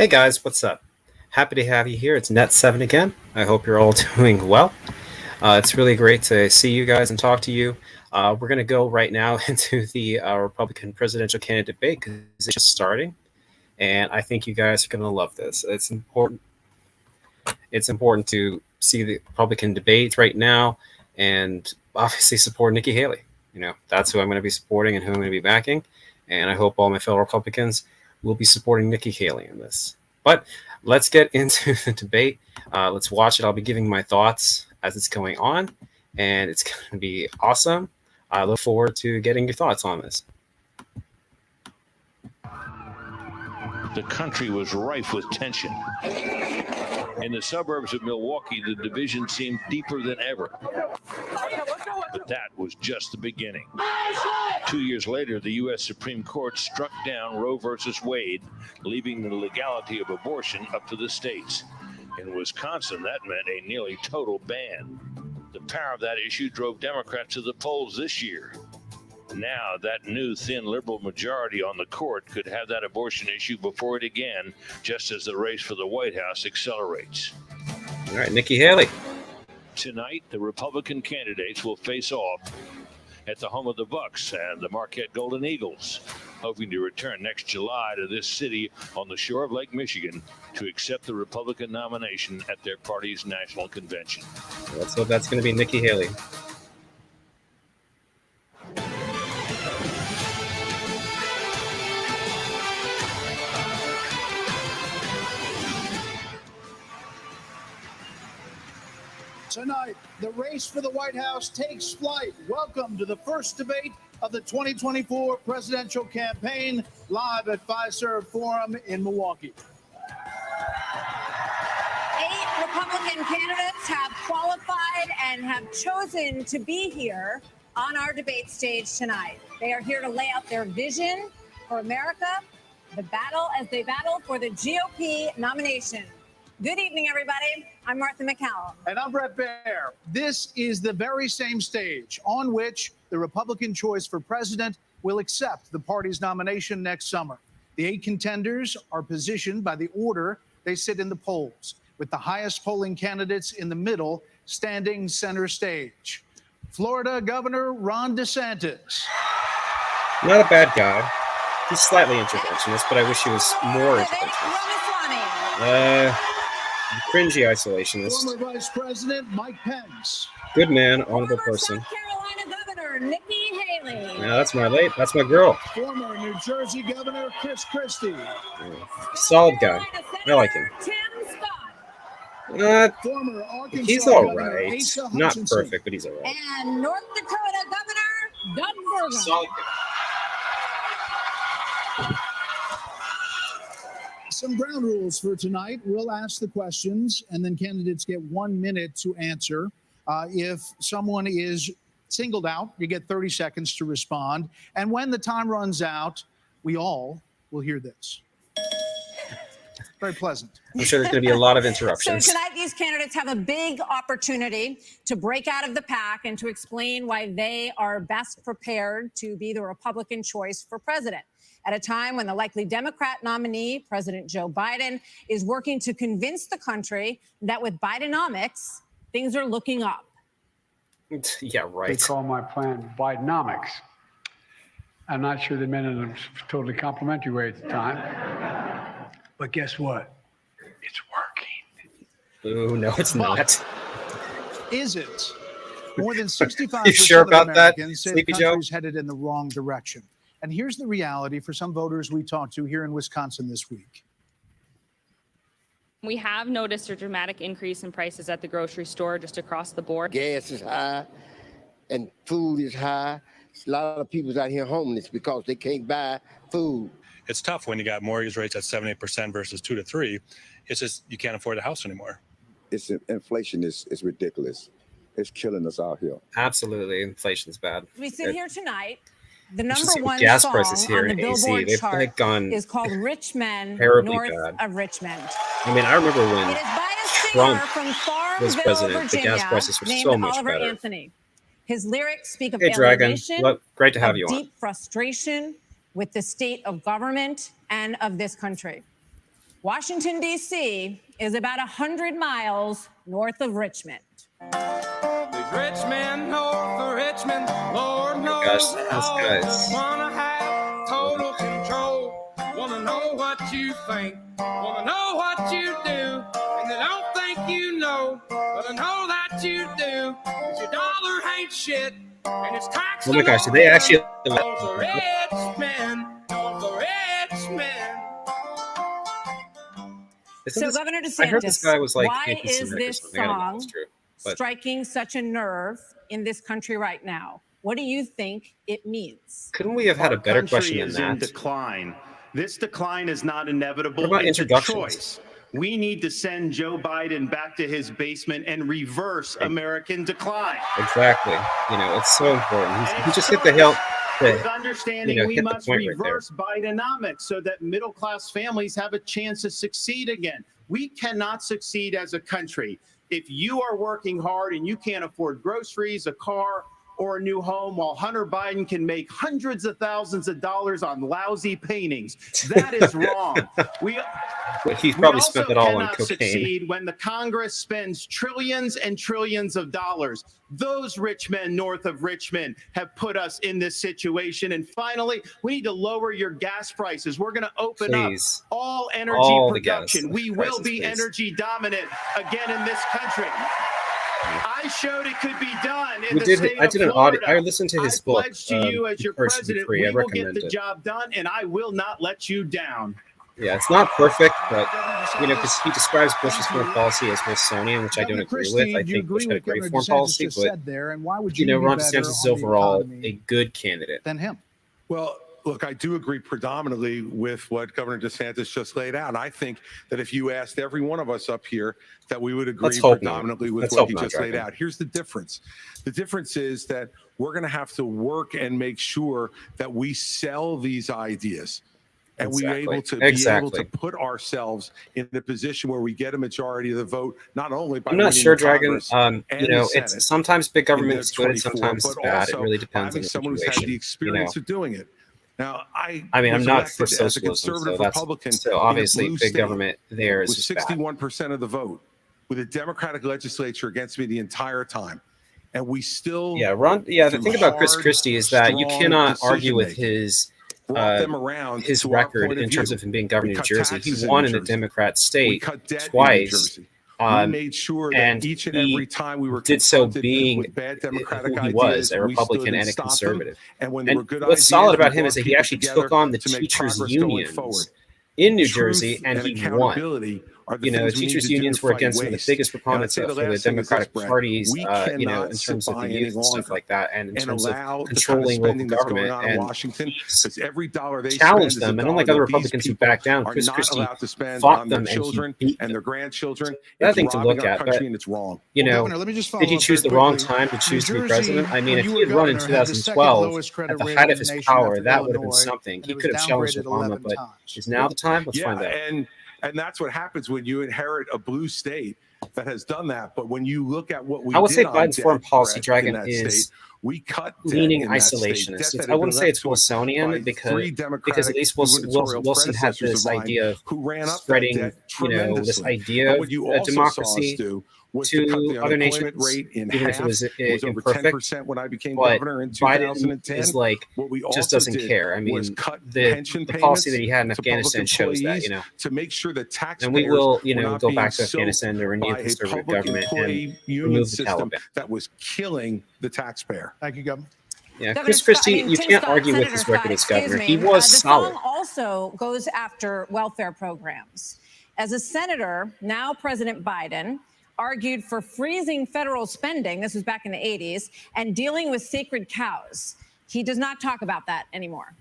Hey guys, what's up? Happy to have you here. It's Net7 again. I hope you're all doing well. It's really great to see you guys and talk to you. We're going to go right now into the Republican presidential candidate debate because it's just starting. And I think you guys are going to love this. It's important. It's important to see the Republican debate right now and obviously support Nikki Haley. You know, that's who I'm going to be supporting and who I'm going to be backing. And I hope all my fellow Republicans will be supporting Nikki Haley in this. But let's get into the debate. Let's watch it. I'll be giving my thoughts as it's going on, and it's going to be awesome. I look forward to getting your thoughts on this. The country was rife with tension. In the suburbs of Milwaukee, the division seemed deeper than ever. But that was just the beginning. 2 years later, the U.S. Supreme Court struck down Roe versus Wade, leaving the legality of abortion up to the states. In Wisconsin, that meant a nearly total ban. The power of that issue drove Democrats to the polls this year. Now, that new thin liberal majority on the court could have that abortion issue before it again, just as the race for the White House accelerates. All right, Nikki Haley. Tonight, the Republican candidates will face off at the home of the Bucks and the Marquette Golden Eagles, hoping to return next July to this city on the shore of Lake Michigan to accept the Republican nomination at their party's national convention. Let's hope that's going to be Nikki Haley. Tonight, the race for the White House takes flight. Welcome to the first debate of the 2024 presidential campaign, live at Fiserv Forum in Milwaukee. 8 Republican candidates have qualified and have chosen to be here on our debate stage tonight. They are here to lay out their vision for America, the battle as they battle for the GOP nomination. Good evening, everybody. I'm Martha McCallum. And I'm Brett Baer. This is the very same stage on which the Republican choice for president will accept the party's nomination next summer. The 8 contenders are positioned by the order they sit in the polls, with the highest polling candidates in the middle standing center stage. Florida Governor Ron DeSantis. Not a bad guy. He's slightly interventionist, but I wish he was more interventionist. Cringy isolationist. Former Vice President Mike Pence. Good man, honorable person. South Carolina Governor Nikki Haley. Yeah, that's my girl. Former New Jersey Governor Chris Christie. Yeah. Solid guy. I like him. Tim Scott. Former Arkansas He's all Governor right. Asa Not Hutchinson. perfect, but he's all right. And North Dakota Governor Doug Burgum. Solid guy. Some ground rules for tonight. We'll ask the questions, and then candidates get 1 minute to answer. If someone is singled out, you get 30 seconds to respond. And when the time runs out, we all will hear this. Very pleasant. I'm sure there's going to be a lot of interruptions. So tonight, these candidates have a big opportunity to break out of the pack and to explain why they are best prepared to be the Republican choice for president. At a time when the likely Democrat nominee, President Joe Biden, is working to convince the country that with Bidenomics, things are looking up. Yeah, right. They call my plan Bidenomics. I'm not sure they meant it in a totally complimentary way at the time. But guess what? It's working. Ooh, no, it's not. Is it? More than 65% You sure about of that, Americans say the Sleepy Joe? country's headed in the wrong direction. And here's the reality for some voters we talked to here in Wisconsin this week. We have noticed a dramatic increase in prices at the grocery store just across the board. Gas is high and food is high. A lot of people's out here homeless because they can't buy food. It's tough when you got mortgage rates at 7-8% versus 2 to 3. It's just you can't afford a house anymore. Inflation is ridiculous. It's killing us out here. Absolutely, inflation's bad. We sit here tonight. The number see one gas song prices here on the in AC. Billboard They've chart gone is called Rich Men terribly North bad. of Richmond. I mean, I remember when It is by a singer Trump from Farmville, was president, the Virginia, gas prices were named so much Oliver better. Anthony. His lyrics speak of Hey, Dragon. alienation, Great to have of you on. deep frustration with the state of government and of this country. Washington, D.C. is about 100 miles north of Richmond. These rich men north of Richmond, Lord knows gosh, they those all guys. wanna have total control, wanna know what you think, wanna know what you do, and they don't think you know, but I know that you do, 'cause your dollar ain't shit, and it's taxed. Oh my gosh, did they actually? North of Richmond, north of Richmond. So, Governor DeSantis, I heard this guy was like, why is this song but striking such a nerve in this country right now? What do you think it means? couldn't we have had a better question than is that? in decline. This decline is not inevitable. What about it's introductions? A choice. We need to send Joe Biden back to his basement and reverse American decline. Exactly. You know, it's so important. He just hit the hill. With understanding we hit the must point right there. reverse Bidenomics so that middle-class families have a chance to succeed again. We cannot succeed as a country if you are working hard and you can't afford groceries, a car, or a new home, while Hunter Biden can make hundreds of thousands of dollars on lousy paintings. That is wrong. He probably spent it all on cocaine. Succeed when the Congress spends trillions and trillions of dollars. Those rich men north of Richmond have put us in this situation. And finally, we need to lower your gas prices. We're going to open up all energy production. We will be energy dominant again in this country. I showed it could be done in the state of Florida. I listened to his book. I pledge to you as your president, we will get the job done, and I will not let you down. Yeah, it's not perfect, but you know, because he describes Bush's foreign policy as Wilsonian, which I don't agree with. I think Bush had a great foreign policy, but you know, Ron DeSantis is overall a good candidate. Than him. Well, look, I do agree predominantly with what Governor DeSantis just laid out. I think that if you asked every one of us up here, that we would agree predominantly with what he just laid out. Here's the difference. The difference is that we're going to have to work and make sure that we sell these ideas. And we able to be able to put ourselves in the position where we get a majority of the vote, not only by I'm not sure, Dragon. You know, it's sometimes big government is good, sometimes it's bad. It really depends on the someone who's had the experience of doing it. Now, I mean, I'm not for socialism, so that's so obviously big government there is with 61% of the vote, with a Democratic legislature against me the entire time, and we still the thing about Chris Christie is that you cannot argue with his record in terms of him being governor of New Jersey. He won in a Democrat state twice. We made sure that each and every time we were did so being bad Democratic who he was, a Republican and a them, conservative. And when there were good what's ideas, solid about him is that he actually together took on the to make teachers' progress going unions forward. in New Truth Jersey, and he won. accountability are the You know, things we need teachers' to do unions to were fight against some of the waste. biggest And I'd proponents say of the the last thing is this, Democratic Brett. parties, We you know, cannot in sit terms of by the any youth and stuff longer like that, and in terms of allow controlling local that's government going on in and Washington, because every dollar they challenge spend is them. a And unlike dollar other that these Republicans who people back down, are Chris not Christie allowed to spend fought on them their and he children beat and them. their grandchildren. Another It's thing to robbing look our at, country, but and it's wrong. you know, Governor, let me just follow did he up choose very the wrong quickly. time to choose to be New president? Jersey, I mean, when if you he were had run in governor, had the second 2012 lowest credit at the rating height of in his the nation power, after that would have been Illinois, something. and He it was could have challenged downgraded Obama, 11 but times. is now the time? Let's find out. And that's what happens when you inherit a blue state that has done that. But when you look at what we I would say did on Biden's debt, foreign policy, Brett, Dragon, in that is state, we cut leaning debt in that state. isolationist. Debt that I had wouldn't been say it's left to us by Wilsonian three because at least gubernatorial Wilson had predecessors this of mine idea of who ran up that spreading, debt you know, this tremendously. idea And of what you also democracy saw us do was to cut to the other unemployment nations, rate in even half. if it was It was over imperfect. 10% when I became But governor in Biden 2010. is like What we just also doesn't did care. I mean, was cut the pension policy payments that he had in to public Afghanistan shows that, employees you know. to make sure that taxpayers And we will, you were know, not go being back to soaked Afghanistan to renew by a conservative public government employee and union remove the system Taliban. that was killing the taxpayer. Thank you, Governor. Yeah, Governor Chris Scott- Christie, I mean, you Tim can't Scott, argue with Senator his record Scott, as governor. excuse He me. was the solid. song also goes after welfare programs. As a senator, now President Biden argued for freezing federal spending, this was back in the 80s, and dealing with sacred cows. He does not talk about that anymore.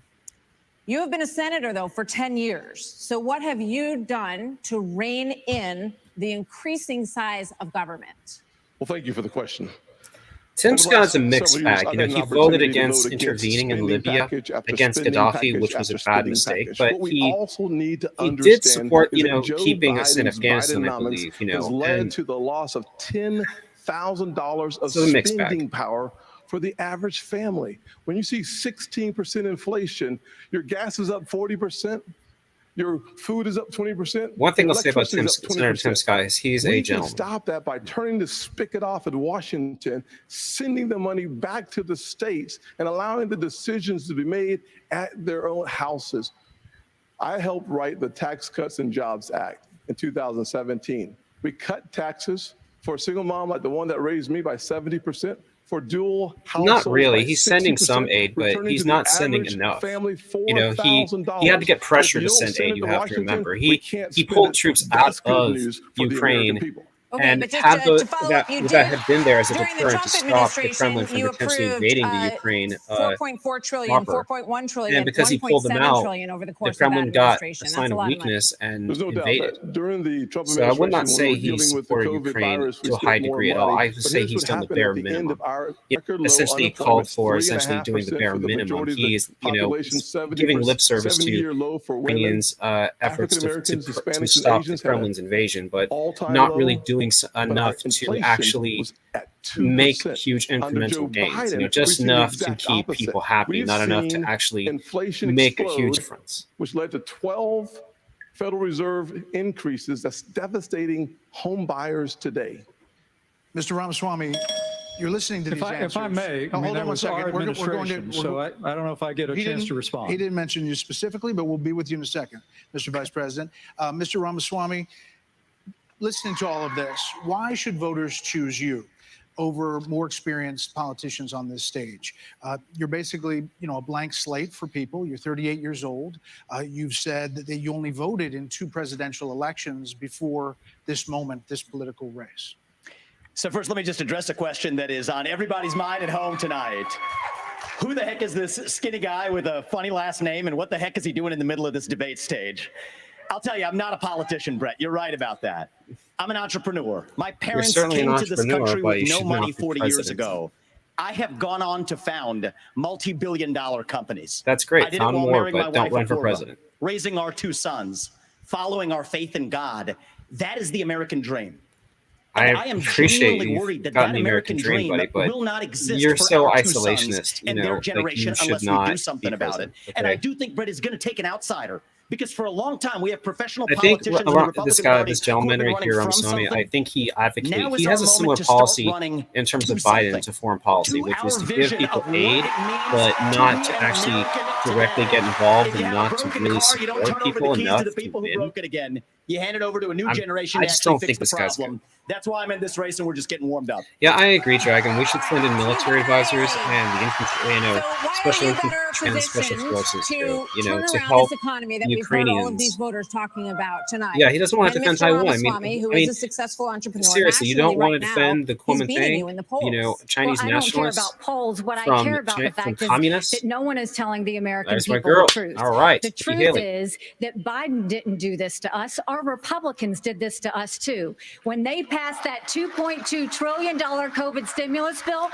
You have been a senator, though, for 10 years. So what have you done to rein in the increasing size of government? Well, thank you for the question. Tim Scott's a mixed bag. You know, he voted against intervening in Libya against Gaddafi, which was a bad mistake. But he did support, you know, keeping us in Afghanistan, I believe. You know, has led and to the loss of $10,000 of So a mixed spending bag. power for the average family. When you see 16% inflation, your gas is up 40%. Your food is up 20%. One thing your I'll say about electricity is up Senator Tim 20%. Scott is he's a We can gentleman. stop that by turning the spigot off at Washington, sending the money back to the states, and allowing the decisions to be made at their own houses. I helped write the Tax Cuts and Jobs Act in 2017. We cut taxes for a single mom like the one that raised me by 70%. For dual households, Not really. by He's sending 60%, some aid, but returning he's to the not sending average enough. Family You know, he $4,000. had to get pressure If to you don't send send aid. it You to have to Washington, remember we can't he spend pulled it. troops That's out good of news for the Ukraine. American people. Okay, And but just had to follow up, you that did, had been there as a during the deterrent Trump to stop the administration, Kremlin from you potentially approved invading the Ukraine 4.4 trillion, proper. 4.1 trillion, And because he pulled them 1.7 out, trillion over the the course of that Kremlin got a administration. sign That's a of lot weakness and There's no doubt invaded. that during the Trump So I would administration, not when say we were he dealing with the supported COVID Ukraine virus, we to a spent high more degree at all. money. I would But say here's he's what done the happened bare at the end minimum. of our It record low essentially called unemployment, for essentially doing the 3.5% bare for the minimum. majority of the He's population, giving lip service to 70-year low for women, Ukrainians' efforts African Americans, to Hispanics, and stop the Asians had an Kremlin's invasion, but all-time not low. really doing But our enough to inflation actually was at make 2%. huge Under Joe incremental gains. Biden, You know, we've just seen the enough to exact keep opposite. people happy, We've not enough to seen actually inflation make a explode, huge difference. which led to 12 Federal Reserve increases that's devastating home buyers today. Mr. Ramaswamy, you're listening to these answers. If I may, Hold on that one was second. our administration, so I don't know if I get a chance to respond. He didn't mention you specifically, but we'll be with you in a second, Mr. Vice President. Mr. Ramaswamy, listening to all of this, why should voters choose you over more experienced politicians on this stage? You're basically, a blank slate for people. You're 38 years old. You've said that you only voted in 2 presidential elections before this moment, this political race. So first, let me just address a question that is on everybody's mind at home tonight. Who the heck is this skinny guy with a funny last name, and what the heck is he doing in the middle of this debate stage? I'll tell you, I'm not a politician, Brett. You're right about that. I'm an entrepreneur. My parents came to this country with no money 40 years ago. I have gone on to found multi-billion-dollar companies. That's great. I did Found it while more, marrying but my don't wife run at for 4, president. raising our 2 sons, following our faith in God. That is the American dream. I am appreciate genuinely you've worried that gotten that the American dream, buddy, but will not exist you're for so our 2 isolationist, sons you and know, their like generation you should unless we not do be something about it. president, And I okay? do think Brett is going to take an outsider, because for a long time we have professional I think politicians in the Republican this guy, Party this who have gentleman been right running here, from Ramaswamy, something. I think he advocates. Now He is has our a similar moment to start policy running in terms to of Biden something. to foreign policy, To which our is to give vision people of what aid, it means but to not be to an actually American directly today. get involved If you and have a not to broken really car, you don't support turn over people the keys enough to the to people who win. broke it again. You hand it over to a new generation I to just actually don't fix think the this guy's good. problem. That's why I'm in this race, and we're just getting warmed up. Yeah, I agree, Dragon. We should send in military advisors and the infantry, special infantry and special forces to to turn around help this economy that Ukrainians. we've heard all of these voters talking about tonight. Yeah, he doesn't want to And defend Mr. Taiwan. Ramaswamy, who is a successful entrepreneur seriously, you nationally don't want right to now, defend the he's beating Kuomintang, you in the polls. Chinese I don't care nationalists about polls. What I from care about the from fact is communists. that no one is telling the American There's my people girl. the truth. All right, The Nikki truth Haley. is that Biden didn't do this to us. Our Republicans did this to us too. When they passed that $2.2 trillion COVID stimulus bill,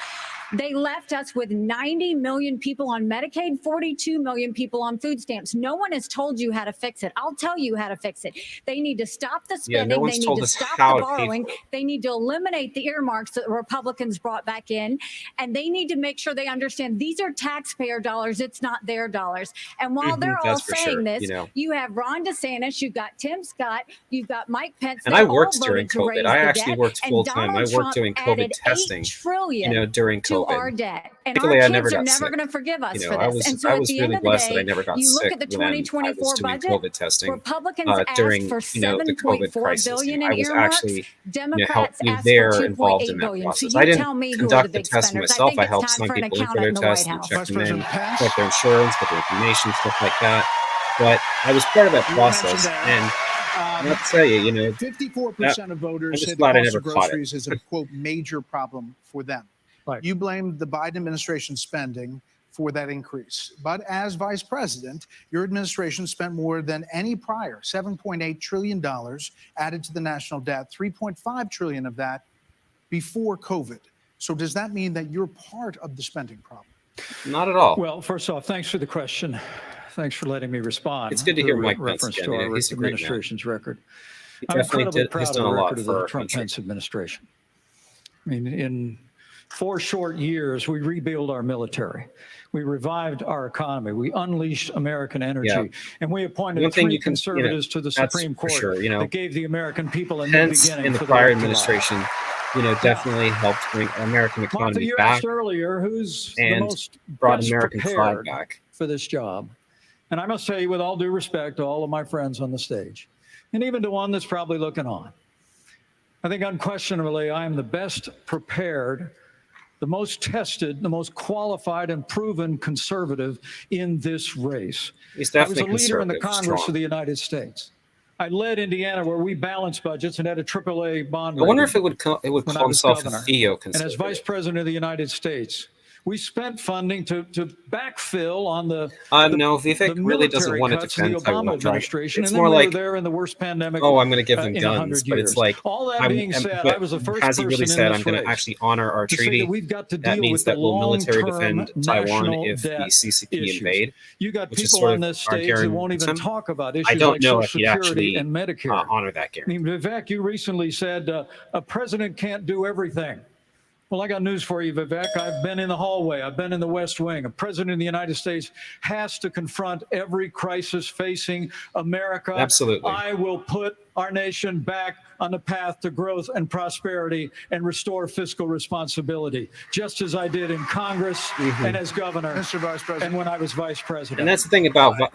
they left us with 90 million people on Medicaid, 42 million people on food stamps. No one has told you how to fix it. I'll tell you how to fix it. They need to stop the Yeah, no spending. one's They need told to us stop how the to pay for borrowing. They need to eliminate the earmarks that the Republicans brought back in. And they need to make sure they understand these are taxpayer dollars. It's not their dollars. And while they're all That's for saying sure, this, you have Ron DeSantis, you've got Tim Scott, you've got Mike Pence. And They I all worked voted during to COVID. raise I the actually debt, worked and full time. I Donald worked Trump doing COVID added testing. $8 trillion during to COVID. our debt. And Thankfully, our I never kids are got never sick. going to forgive us for I this. was And so I at was the really end of the blessed that I day, never got you sick look at the when I 2024 was doing budget, COVID testing Republicans during asked for the COVID $7.4 crisis. billion I in was earmarks. actually Democrats helped asked there for involved in $2.8 that billion. So process. you I didn't tell me who are the conduct the big testing spenders. I myself. think I it's helped time some for an people in for their accountant in the White tests and House. check them in, President Pence. check their insurance, get their information, stuff like that. But I was part of that process, and I'll tell you, 54% of voters I'm say just the glad I cost never of caught it. groceries is a, quote, major problem for them. Right. You blamed the Biden administration spending for that increase. But as vice president, your administration spent more than any prior, $7.8 trillion added to the national debt, $3.5 trillion of that before COVID. So does that mean that you're part of the spending problem? Not at all. Well, first off, thanks for the question. Thanks for letting me respond. It's good to hear Mike Pence reference again. to our He's a great man. administration's record. He I'm definitely incredibly has proud of done the a lot record of for the our Trump country. Pence administration. I mean, in 4 short years, we rebuilt our military. We revived our economy. We unleashed American energy. And we appointed 3 conservatives to the Supreme Court that gave the American people a new beginning. In the prior administration, definitely helped bring American economy back. Earlier, who's and the most brought American pride back for this job. And I must say, with all due respect to all of my friends on the stage, and even to one that's probably looking on, I think unquestionably I am the best prepared, the most tested, the most qualified and proven conservative in this race. He's I was definitely a leader in the conservative, Congress strong. of the United States. I led Indiana where we balanced budgets and had a AAA bond. I wonder if rating it would call when I was himself a governor. Theo And as vice president of the United States, we spent funding to backfill on the no, Vivek really doesn't military want to cuts of the defend Obama Taiwan. administration. It's and then more we like, were there in the worst pandemic. oh, I'm going to give them in guns, 100 but years. it's like, All that being said, I was the first has he really person said, in I'm this going to race actually honor our to say treaty? that we've got to That deal means with that the we'll military long-term defend Taiwan national if the debt CCP issues. invade. You got which is people sort on of this our stage that won't even guarantee. talk about issues I don't like know Social if he'd Security actually and Medicare. honor that I guarantee. mean, Vivek, you recently said a president can't do everything. Well, I got news for you, Vivek. I've been in the hallway. I've been in the West Wing. A president of the United States has to confront every crisis facing America. Absolutely. I will put our nation back on the path to growth and prosperity and restore fiscal responsibility, just as I did in Congress and as governor, Mr. Vice President. and when I was vice president. And that's the thing about my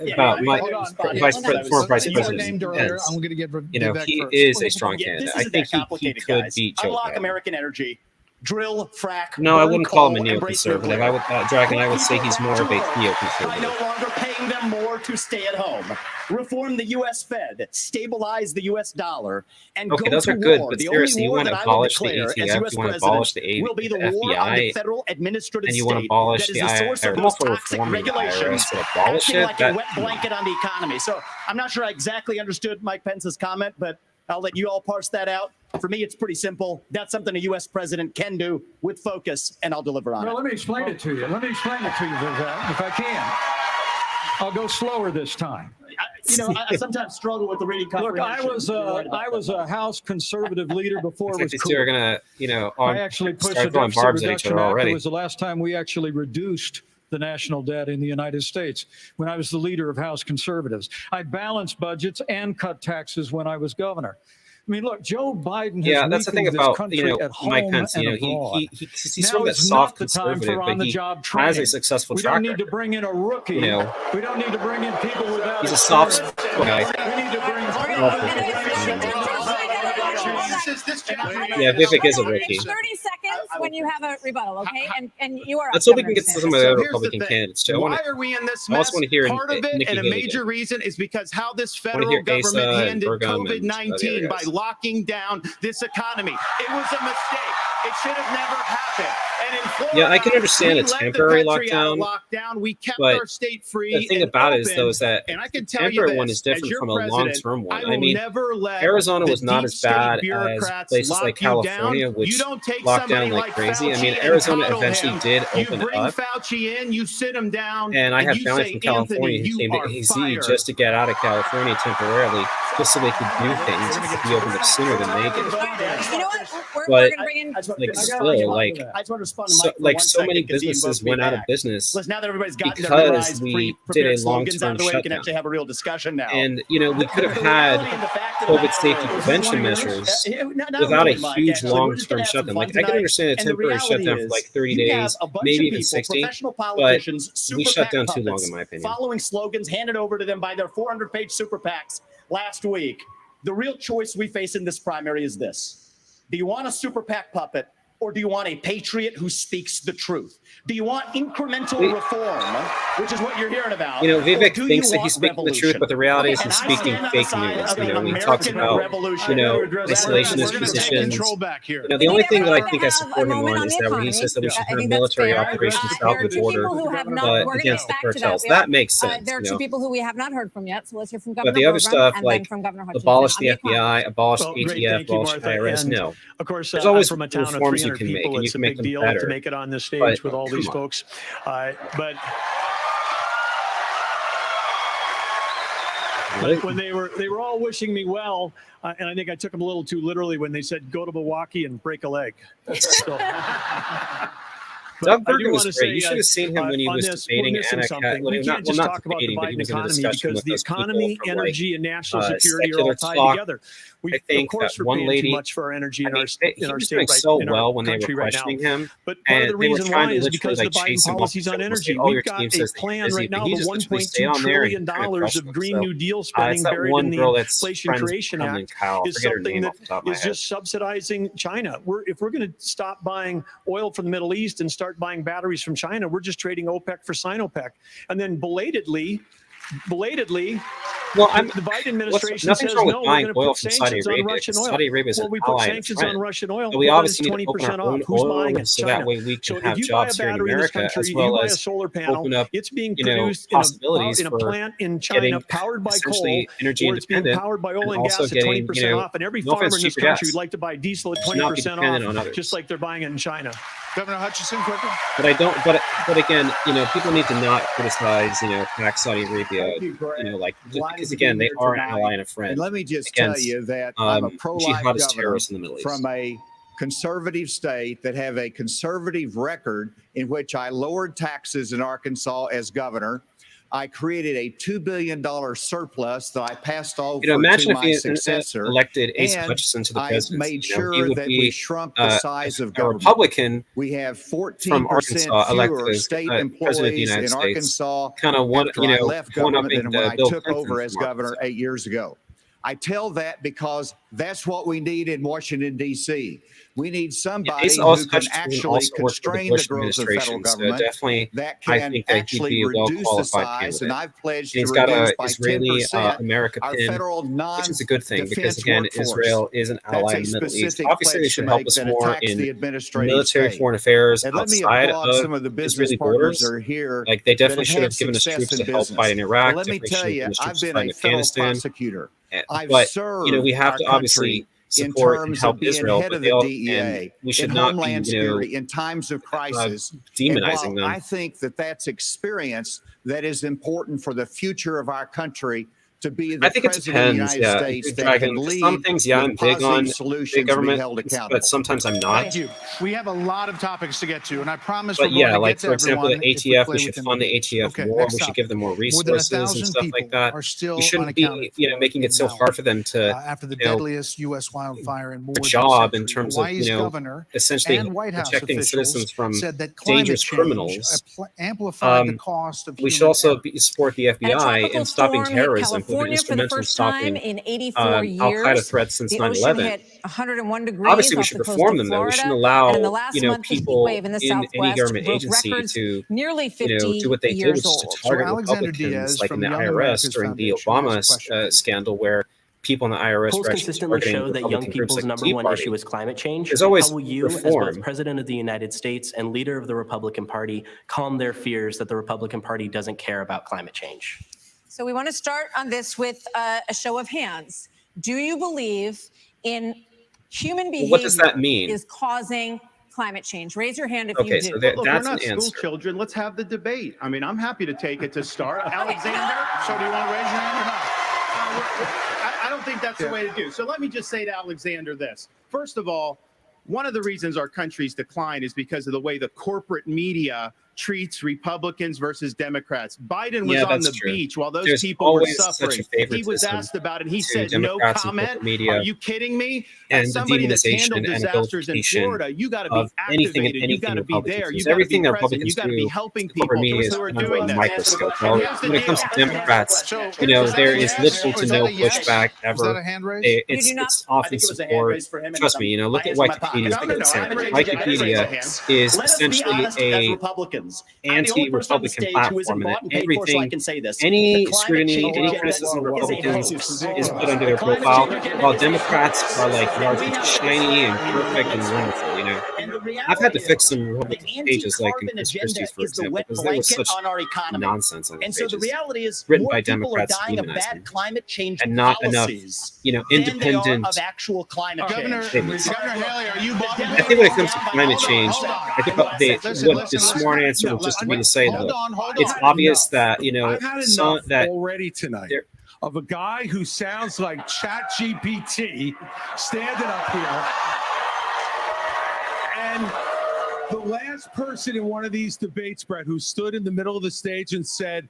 Former vice president. named earlier. I'm going to give Vivek he first. is a strong candidate. This I isn't think that complicated, he could guys. beat Joe Unlock Biden. American energy. Drill, frack. No, I burn wouldn't call him a coal, embrace neoconservative. nuclear. I would, Dragon, I would Put say people he's back more to of a work By theoconservative. no longer paying them more to stay at home. Reform the U.S. Fed, stabilize the U.S. dollar, and Okay, go those to are good, war. but The seriously, only you war want to that I will abolish the declare as ATF, U.S. you want to abolish the president will be the war on the FBI, federal administrative and you state want to abolish that is the the source IRS. of I'm those all for toxic reforming the regulations, IRS, but abolish acting it? like a wet blanket on the economy. So I'm not sure I exactly understood Mike Pence's comment, but I'll let you all parse that out. For me, it's pretty simple. That's something a U.S. president can do with focus, and I'll deliver on Well, it. let me explain it to you. Vivek, if I can. I'll go slower this time. I sometimes struggle with the reading Look, comprehension. I was a House conservative leader before it was These cool. two are gonna, I actually pushed the start throwing Deficit barbs at each Reduction other Act. already. It was the last time we actually reduced the national debt in the United States when I was the leader of House conservatives. I balanced budgets and cut taxes when I was governor. I mean, look, Joe Biden has Yeah, that's the thing weakened this about country at home Mike Pence. and He's abroad. sort of that Now is soft not the time conservative, for but he on-the-job has training. a successful We track don't need record. to bring in a rookie. We don't need to bring in people without He's a soft experience. guy. We need to bring Yeah, Vivek is a rookie. 30 seconds when you have a rebuttal, okay? And you are. Let's hope we can get to some of the other Republican candidates too. Why are we in this I mess? also want to hear Part of it, Nikki and a Haley major again. reason, is because how this I wanna federal hear government Asa and handled Burgum and the COVID-19 other by guys. locking down this economy. It was a mistake. It should have never happened. And in Florida, Yeah, I can understand we a let the temporary country out of lockdown, lockdown. We kept but our state free. the thing and about it open, is, though, is that and I can the tell you temporary this, one is as different your from a president, long-term one. I will I mean, never let Arizona the was not deep as state bad as bureaucrats places lock like you down. California, which You don't take locked down somebody like crazy. I Fauci mean, and Arizona coddle eventually him. did You open bring up. Fauci in, you sit him down, And I have you family say, from California Anthony, who came you to are AZ fired. just to get out of California temporarily, just so they could do things. He opened up sooner than they did. You know what? We're But going to bring in. like still, like I just want to respond to so, Mike for like one so many second, 'cause he businesses invoked me went out of back. business Listen, now that everybody's gotten their because memorized, we did pre-prepared a slogans out long-term of the way, we can shutdown. actually have a real discussion now. And we could have had COVID safety prevention measures without a huge long-term shutdown. Like I can understand a temporary shutdown for like 30 days, maybe even 60, but we shut down too long, in my opinion. Following slogans handed over to them by their 400-page super PACs last week. The real choice we face in this primary is this. Do you want a super PAC puppet, or do you want a patriot who speaks the truth? Do you want incremental reform, which is what you're hearing about? Vivek or do thinks you that he's want speaking the truth, but the reality is revolution? he's And I speaking stand on fake the side news. of the He talks American about, revolution. isolationist positions. The only thing that I think I support him on is that when he says that we should turn military operations south of the border, but against the cartels. That makes sense. There are two people who we have not heard from yet, so let's hear from Governor But the other Burgum stuff, and like then from Governor Hutchinson abolish on the economy. FBI, abolish Well, great, ATF, thank you, abolish Martha. IRS, And no. of course, There's I'm always from a town of reforms you 300 can make, people. and you It's a can make big them deal better. to make it on this stage But, with all these come on. folks. But But when they were all wishing me well, and I think I took them a little too literally when they said go to Milwaukee and break a leg. So, Doug Bergen was great. You should have seen him when he was debating Anna Cat. We can't just talk about the Biden economy because the economy, energy, and national security are all tied together. We, of course, we're paying too much for our energy in our state right now. When they were questioning him, but part of the reason why is because of the Biden policies on energy. We've got a plan right now, the $1.2 trillion of Green New Deal spending buried in the Inflation Creation Act is something that is just subsidizing China. If we're going to stop buying oil from the Middle East and start buying batteries from China, we're just trading OPEC for Sinopec. And then belatedly, well, the Biden administration says, no, we're going to put sanctions on Russian oil. Saudi Arabia is well, we put sanctions on Russian oil. So we obviously need to 20% off. Who's buying it? So that way we can have jobs here in America, as you well buy a as solar panel, open up, it's being produced in a plant in China powered by coal, or it's being powered by oil and gas at 20% off. And every farmer in this country would like to buy diesel at 20% off, just like they're buying it in China. Governor Hutchinson, quickly. But I don't. But again, people need to not criticize, back Saudi Arabia, because again, they are an ally and a friend. And let me just tell you that I'm a pro-life governor from a conservative state that have a conservative record in which I lowered taxes in Arkansas as governor. I created a $2 billion surplus that I passed over to my successor. Elected Asa Hutchinson to the presidency. I made sure that we shrunk the size of government. A Republican we have 14% from Arkansas fewer state employees in Arkansas kind of after I left government than when I took over as governor 8 years ago. I tell that because that's what we need in Washington, D.C. We need somebody who can actually constrain the growth of federal government that can actually reduce the size. And I've pledged to reduce by 10% our federal non-defense which is a good thing because, again, Israel is an ally in the Middle East. Obviously, they should help us more in military foreign affairs outside of Israeli borders. Like, they definitely should have given us troops to help fight in Iraq. Let me tell you, I've been a federal prosecutor. But, we have to obviously support and help Israel, but and we should not be, in times of crisis, demonizing them. I think that that's experience that is important for the future of our country. To be the president of the United States that can lead some things, I'm big on solutions government, held accountable. but sometimes I'm not. Thank you. We have a lot of topics to get to, and I promise but we're going to like get to for example, the everyone ATF, we should fund the ATF more. We should give them more resources and stuff like that. We shouldn't be, making it so hard for them to, after the deadliest U.S. wildfire in more a job in terms of, essentially protecting citizens from dangerous criminals. Amplified the cost of we should also support the FBI in stopping terrorism, who have been instrumental in stopping Al-Qaeda threats since 9/11. 101 degrees. Obviously, we should reform them, though. We shouldn't allow, people in any government agency to, do what they did, which is to target Republicans, like in the IRS during the Obama scandal, where people in the IRS polls were consistently show that young people's number one issue is climate change. How will you, as both President of the United States and leader of the Republican Party, calm their fears that the Republican Party doesn't care about climate change? So we want to start on this with a show of hands. Do you believe in human behavior what does that mean? Is causing climate change? Raise your hand if you do. So look, we're not school children. Let's have the debate. I mean, I'm happy to take it to start. Alexander, so do you want to raise your hand or not? I don't think that's the way to do. So let me just say to Alexander this. First of all, one of the reasons our country's decline is because of the way the corporate media treats Republicans versus Democrats. Biden was on the beach while those people were suffering. He was asked about it. He said, no comment. Are you kidding me? As somebody that's handled disasters in Florida, you got to be activated. You got to be there. You got to be present. You got to be helping people who are doing this. When it comes to Democrats, there is little to no pushback ever. It's often support. Trust me, look at Wikipedia's Wikipedia is essentially a anti-Republican platform, and everything, any scrutiny, any criticism of Republicans is put under their profile, while Democrats are like largely shiny and perfect and wonderful. I've had to fix some Republican pages, like in Christie's, for example, because there was such nonsense on the pages. So the reality is, written by Democrats and not enough, independent of actual climate change. statements. Governor Haley, are you I think when it comes to climate change, I think what the smart answer would just be to say, though, it's obvious that, I've had enough already tonight. of a guy who sounds like ChatGPT standing up here. And the last person in one of these debates, Brett, who stood in the middle of the stage and said,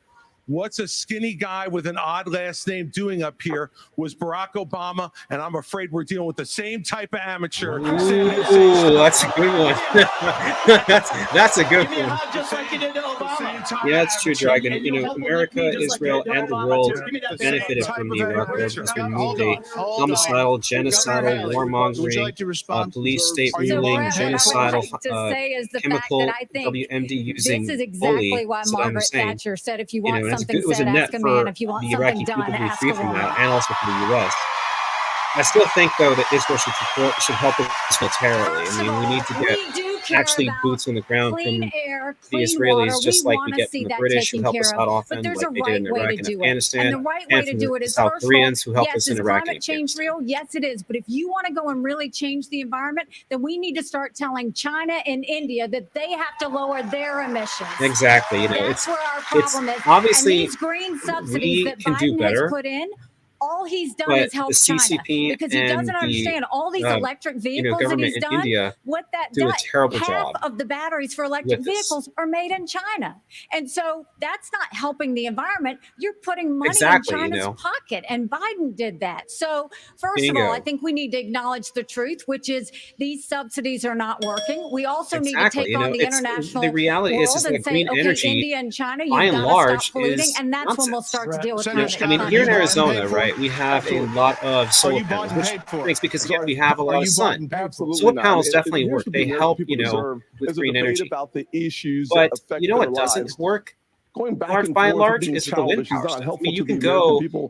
"What's a skinny guy with an odd last name doing up here?" was Barack Obama, and I'm afraid we're dealing with the same type of amateur. Ooh, that's a good one. that's a good one. Just like you did to Obama. Yeah, it's true, Dragon. You know, America, Israel, and the world benefited from the Iraq War because we moved a homicidal, genocidal, warmongering, police state ruling, genocidal, chemical WMD using bully Saddam Hussein. Said, if you want You know, something it was said, a net ask a for man. If you want the something Iraqi done, people to be ask free a from woman. that, and also for the U.S. I still think, though, that Israel should help us militarily. I mean, we need to get actually boots on the ground from the Israelis, just like we get from the British, who help us out often, like they did in Iraq and Afghanistan, And the right way to do it is, South first of all, Koreans who helped yes, us in is Iraq. climate change real? Yes, it is. But if you want to go and really change the environment, then we need to start telling China and India that they have to lower their emissions. Exactly. You know, That's where our problem is. Obviously, and these green subsidies that Biden has put in, all he's done is help China because he doesn't understand all these electric vehicles that he's done. India what that do does, a terrible half job of the batteries for electric vehicles are made in China, and so that's not helping the environment. You're putting money in China's pocket, and Biden did that. So first of all, I think we need to acknowledge the truth, which is these subsidies are not working. We also need to take on the international reality world is and like say, green okay, energy, India and China, by you've and got to large, stop polluting, is and that's when we'll start to deal with climate I mean, change. here in Arizona, right, we have a lot of solar panels, which thanks because we have a lot of sun. Solar panels definitely work. They help, you know, with green energy. About the issues but you know what doesn't work? Going back by and large is the wind power stuff. I mean, you can go to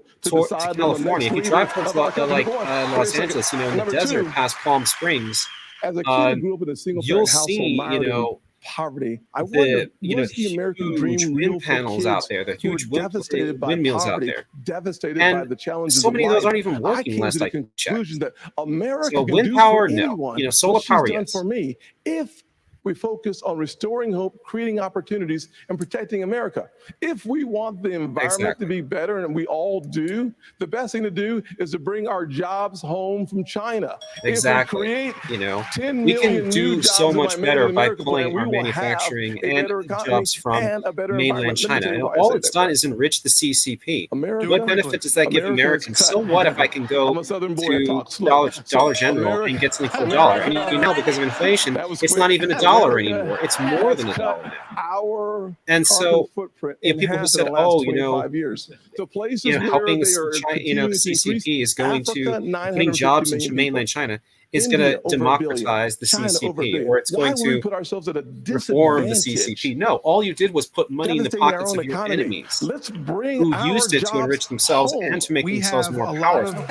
California. If you drive towards Los Angeles, you know, in the desert past Palm Springs, as a kid who grew up in a single-parent household, you know, poverty. I wonder, was the American dream real wind panels out there, the huge windmills out there, devastated by the challenges. So many of those aren't even working. Last I checked. That America so wind power, no. You know, solar power, yes. For me, if we focus on restoring hope, creating opportunities, and protecting America. If we want the environment to be better, and we all do, the best thing to do is to bring our jobs home from China. Exactly. If we create you know, we can do so much better by pulling our manufacturing and jobs from mainland China. And all it's done is enrich the CCP. What benefit does that give Americans? So what if I can go to Dollar General and get something for $1? And you know, because of inflation, it's not even $1 anymore. It's more than $1 now. And so, people who said, "Oh, you know, helping the CCP is going to putting jobs in mainland China is going to democratize the CCP, or it's going to reform the CCP." No, all you did was put money in the pockets of your enemies, who used it to enrich themselves and to make themselves more powerful.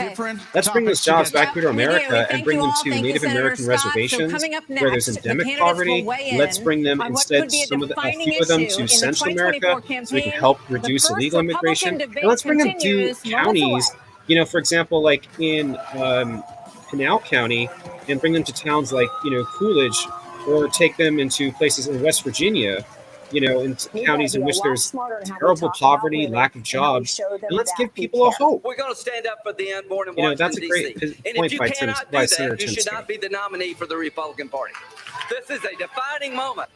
Let's bring those jobs back here to America and bring them to Native American reservations where there's endemic poverty. Let's bring them instead, a few of them to Central America so we can help reduce illegal immigration. And let's bring them to counties, you know, for example, like in Pinal County, and bring them to towns like, you know, Coolidge, or take them into places in West Virginia, you know, in counties in which there's terrible poverty, lack of jobs, and let's give people a hope. We're going to stand up for the unborn in You know, Washington, that's a great D.C. point by Senator You should not be the nominee for the Republican Party. This is a defining moment.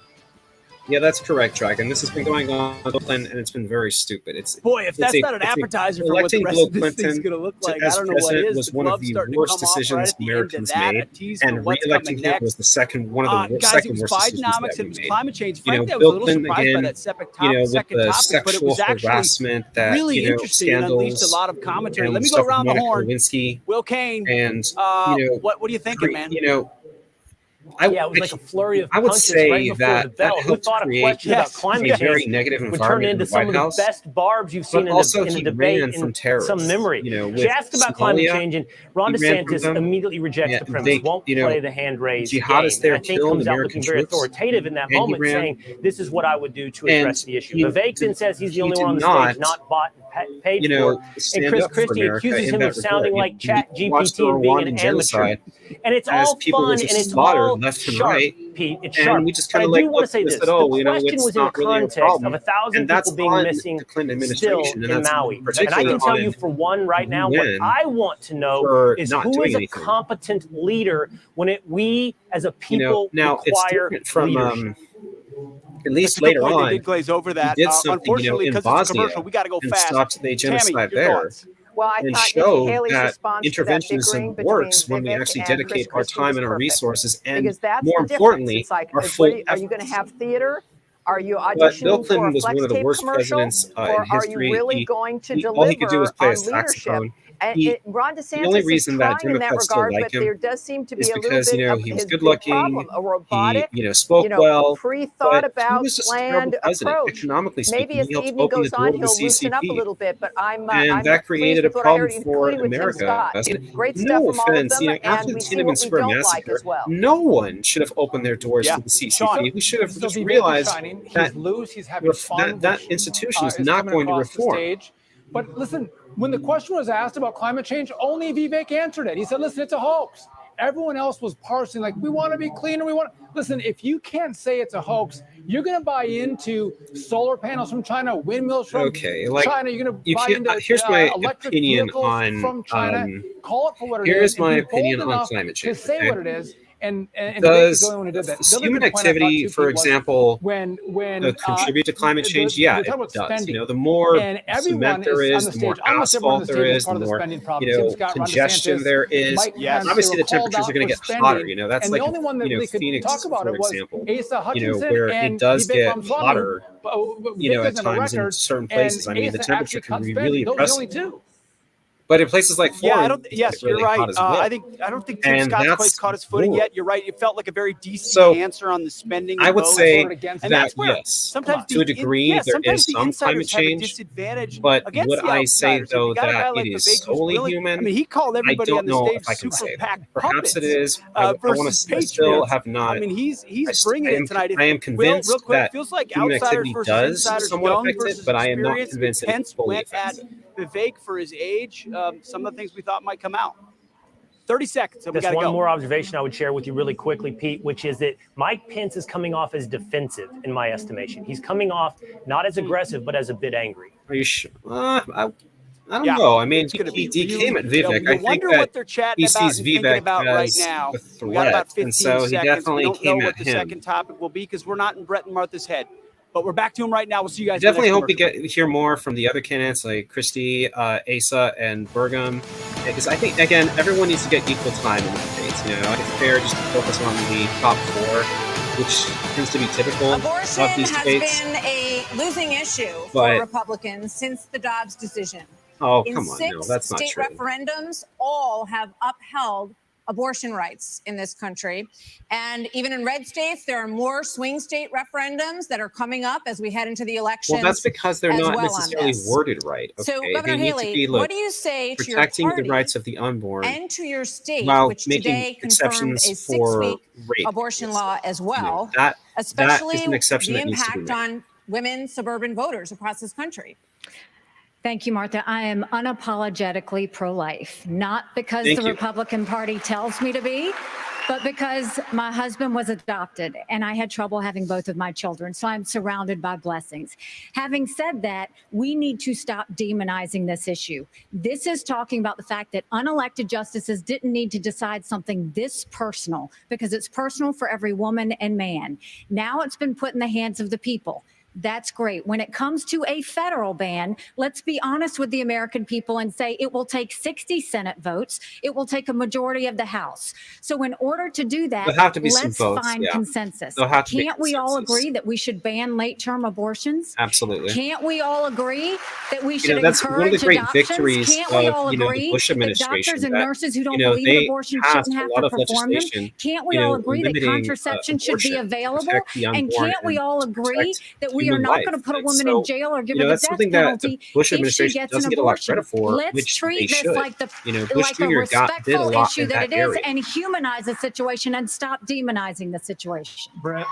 Yeah, that's correct, Dragon. This has been going on, and it's been very stupid. If that's not an appetizer for what the rest of this thing's going to look like, I don't know what is. Was one of the worst decisions Americans made, and re-electing him was the second one of the second worst decisions that we made. Climate change. You know, Frankly, I was a Bill little Clinton surprised by again, that second with the topic, but it was sexual actually harassment that, really you know, interesting and unleashed a lot of commentary. Let me go around the horn. Will Kane, and what are you thinking, man? You know, it was like a flurry of punches say right before the bell. Who thought a question about climate change would turn into some of the best barbs you've seen in the debate in some memory? She asked about climate change, and Ron DeSantis immediately rejects the premise, won't play the hand raise game. And I think comes out looking very authoritative in that moment, saying, this is what I would do to address the issue. Vivek then says he's the only one on the stage not bought and paid for. And Chris Christie accuses him of sounding like ChatGPT and being an amateur. And it's all fun and it's all left and sharp, right, Pete. It's and sharp. we just But kind I of like do want to looked say at this. this at all. The question It's was in the not really a context problem. of 1,000 And that's people being on missing the Clinton still administration, and in that's Maui. And I particularly can tell on you for one right now, what UN I want to know for is not who doing is a anything. competent leader when we as a people now it's require different from leadership. at least That's a good later point. on, They did glaze over that. he did something, Unfortunately, in because it's a Bosnia commercial, we got to go and fast. stopped the genocide Tammy, your there. thoughts? Well, I And thought Nikki showed Haley's that response to that bickering interventionism between works when we Vivek actually and dedicate Chris our time Christie and was our perfect. resources, and Because that's more the difference. importantly, It's like, our what full are you going to have theater? Are you But Bill auditioning for Clinton a was flex one of the tape worst commercial, presidents in or are history. you really going to all he could do was deliver play a on leadership? saxophone. And Ron The DeSantis only is reason that trying in that Democrats still regard, like but him there does seem to be is a little because, bit of he was his good big looking, problem, a robotic, he, spoke well, pre-thought but he about, was just a terrible planned president. approach. Economically speaking, Maybe as he the helped evening open the goes door on, to the he'll loosen up a CCP. little bit. But I'm And that pleased created a with what I heard, problem for including with Tim America. Scott. Great stuff No from all of offense, them, after and the we see Tiananmen what we Square don't like massacre, as well. no one should have opened their doors to the CCP. We should have So just Vivek is realized shining. He's that loose. He's having fun. that institution is is not coming going to across the reform. stage. But listen, when the question was asked about climate change, only Vivek answered it. He said, listen, it's a hoax. Everyone else was parsing like, we want to be cleaner. Listen, if you can't say it's a hoax, you're going to buy into solar panels from China, windmills from China. You're going to buy into here's my electric opinion vehicles on from China. Call it for what it here's is. my And be bold opinion on enough climate change. to say okay? what it is. And Vivek is Does the only one who did that. The other human good point I thought, activity, too, for Pete, was example, when contribute to climate change? Yeah, it does. spending. The more And cement there is, the more asphalt there is, the more congestion there is. Pence, Obviously, they the were called temperatures are out going to for get hotter. spending. That's And like the only one that they could Phoenix, talk about for it was example. Asa Hutchinson Where and it does Vivek get Ramaswamy. hotter. Vivek At doesn't have a times in record, certain and places. I mean, the Asa temperature actually can cut be spending. really Those are the only impressive. two. But in places like Florida, yes, really you're right. hot as well. I don't think Tim And Scott's that's quite caught his footing more. yet. You're right. It felt like a very DC answer on the spending. I would votes. say And that that's where yes, sometimes to a degree, there is some climate change. Disadvantage But against would the I say outsiders. though You got a guy that like it is Vivek who's solely willing- human? I mean, he called everybody I on don't the know stage if I can super say PAC that. Perhaps it is. versus I still Patriots. have not. I mean, he's bringing it tonight. I am convinced real quick, that feels like human outsiders activity versus does insiders, somewhat young affect it, versus but I am not experience. convinced that it Pence fully went affects at it. Vivek for his age. Some of the things we thought might come out. 30 seconds. And we Just gotta one go. more observation I would share with you really quickly, Pete, which is that Mike Pence is coming off as defensive in my estimation. He's coming off not as aggressive, but as a bit angry. Are you sure? I don't know. I mean, he came at Vivek. I think that he sees Vivek as a We got about threat, 15 and so he seconds. definitely we don't came know at what the him. second topic will be because we're not in Brett and Martha's head. But we're back to him right now. We'll see you guys. Definitely in the hope we next hear more from the other candidates like Christie, Asa, and Burgum, because I think again everyone needs to get equal time in the debates. It's fair just to focus on the top four, which tends to be typical Abortion of these has debates. been a losing issue But- for Republicans since the Dobbs decision. Oh, In come on, six no, that's not state true. referendums, all have upheld abortion rights in this country. And even in red states, there are more swing state referendums that are coming up as we head into the elections. Well, that's because they're as not well on necessarily this. worded right. Okay? So, They Governor need Haley, to be, what do you say to your protecting party the rights of the unborn and to your state, while which making today confirmed a exceptions for 6-week rape? abortion law as well, that especially is an exception the that needs to be impact made. on women suburban voters across this country? Thank you, Martha. I am unapologetically pro-life, not because Thank the you. Republican Party tells me to be, but because my husband was adopted and I had trouble having both of my children. So I'm surrounded by blessings. Having said that, we need to stop demonizing this issue. This is talking about the fact that unelected justices didn't need to decide something this personal because it's personal for every woman and man. Now it's been put in the hands of the people. That's great. When it comes to a federal ban, let's be honest with the American people and say it will take 60 Senate votes. It will take a majority of the House. So in order to do that, There'll have to be some let's votes, find yeah. consensus. There'll have to be Can't we all consensus. agree that we should ban late-term abortions? Absolutely. Can't we all agree that we should that's one of the encourage great adoptions? victories Can't we all of, the agree Bush that administration doctors and that, nurses who don't they believe in abortion passed shouldn't a have lot to of perform them? legislation, Can't we all agree that limiting, contraception should be abortion to available? protect the And unborn can't we all agree protect that we we are not going to put a woman in jail or give her the death penalty Bush if she administration gets doesn't an get a lot of abortion. credit for, Let's which treat they this should. like the Bush like a Jr. did a respectful lot issue in that it area. is, and humanize the situation and stop demonizing the situation. Brett,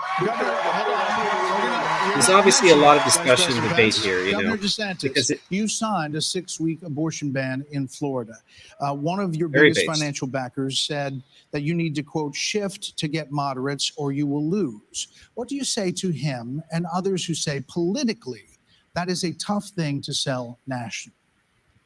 There's obviously a lot of discussion and debate here, Governor DeSantis, you signed a 6-week abortion ban in Florida. One of your biggest financial backers said that you need to, quote, shift to get moderates or you will lose. What do you say to him and others who say politically that is a tough thing to sell nationally?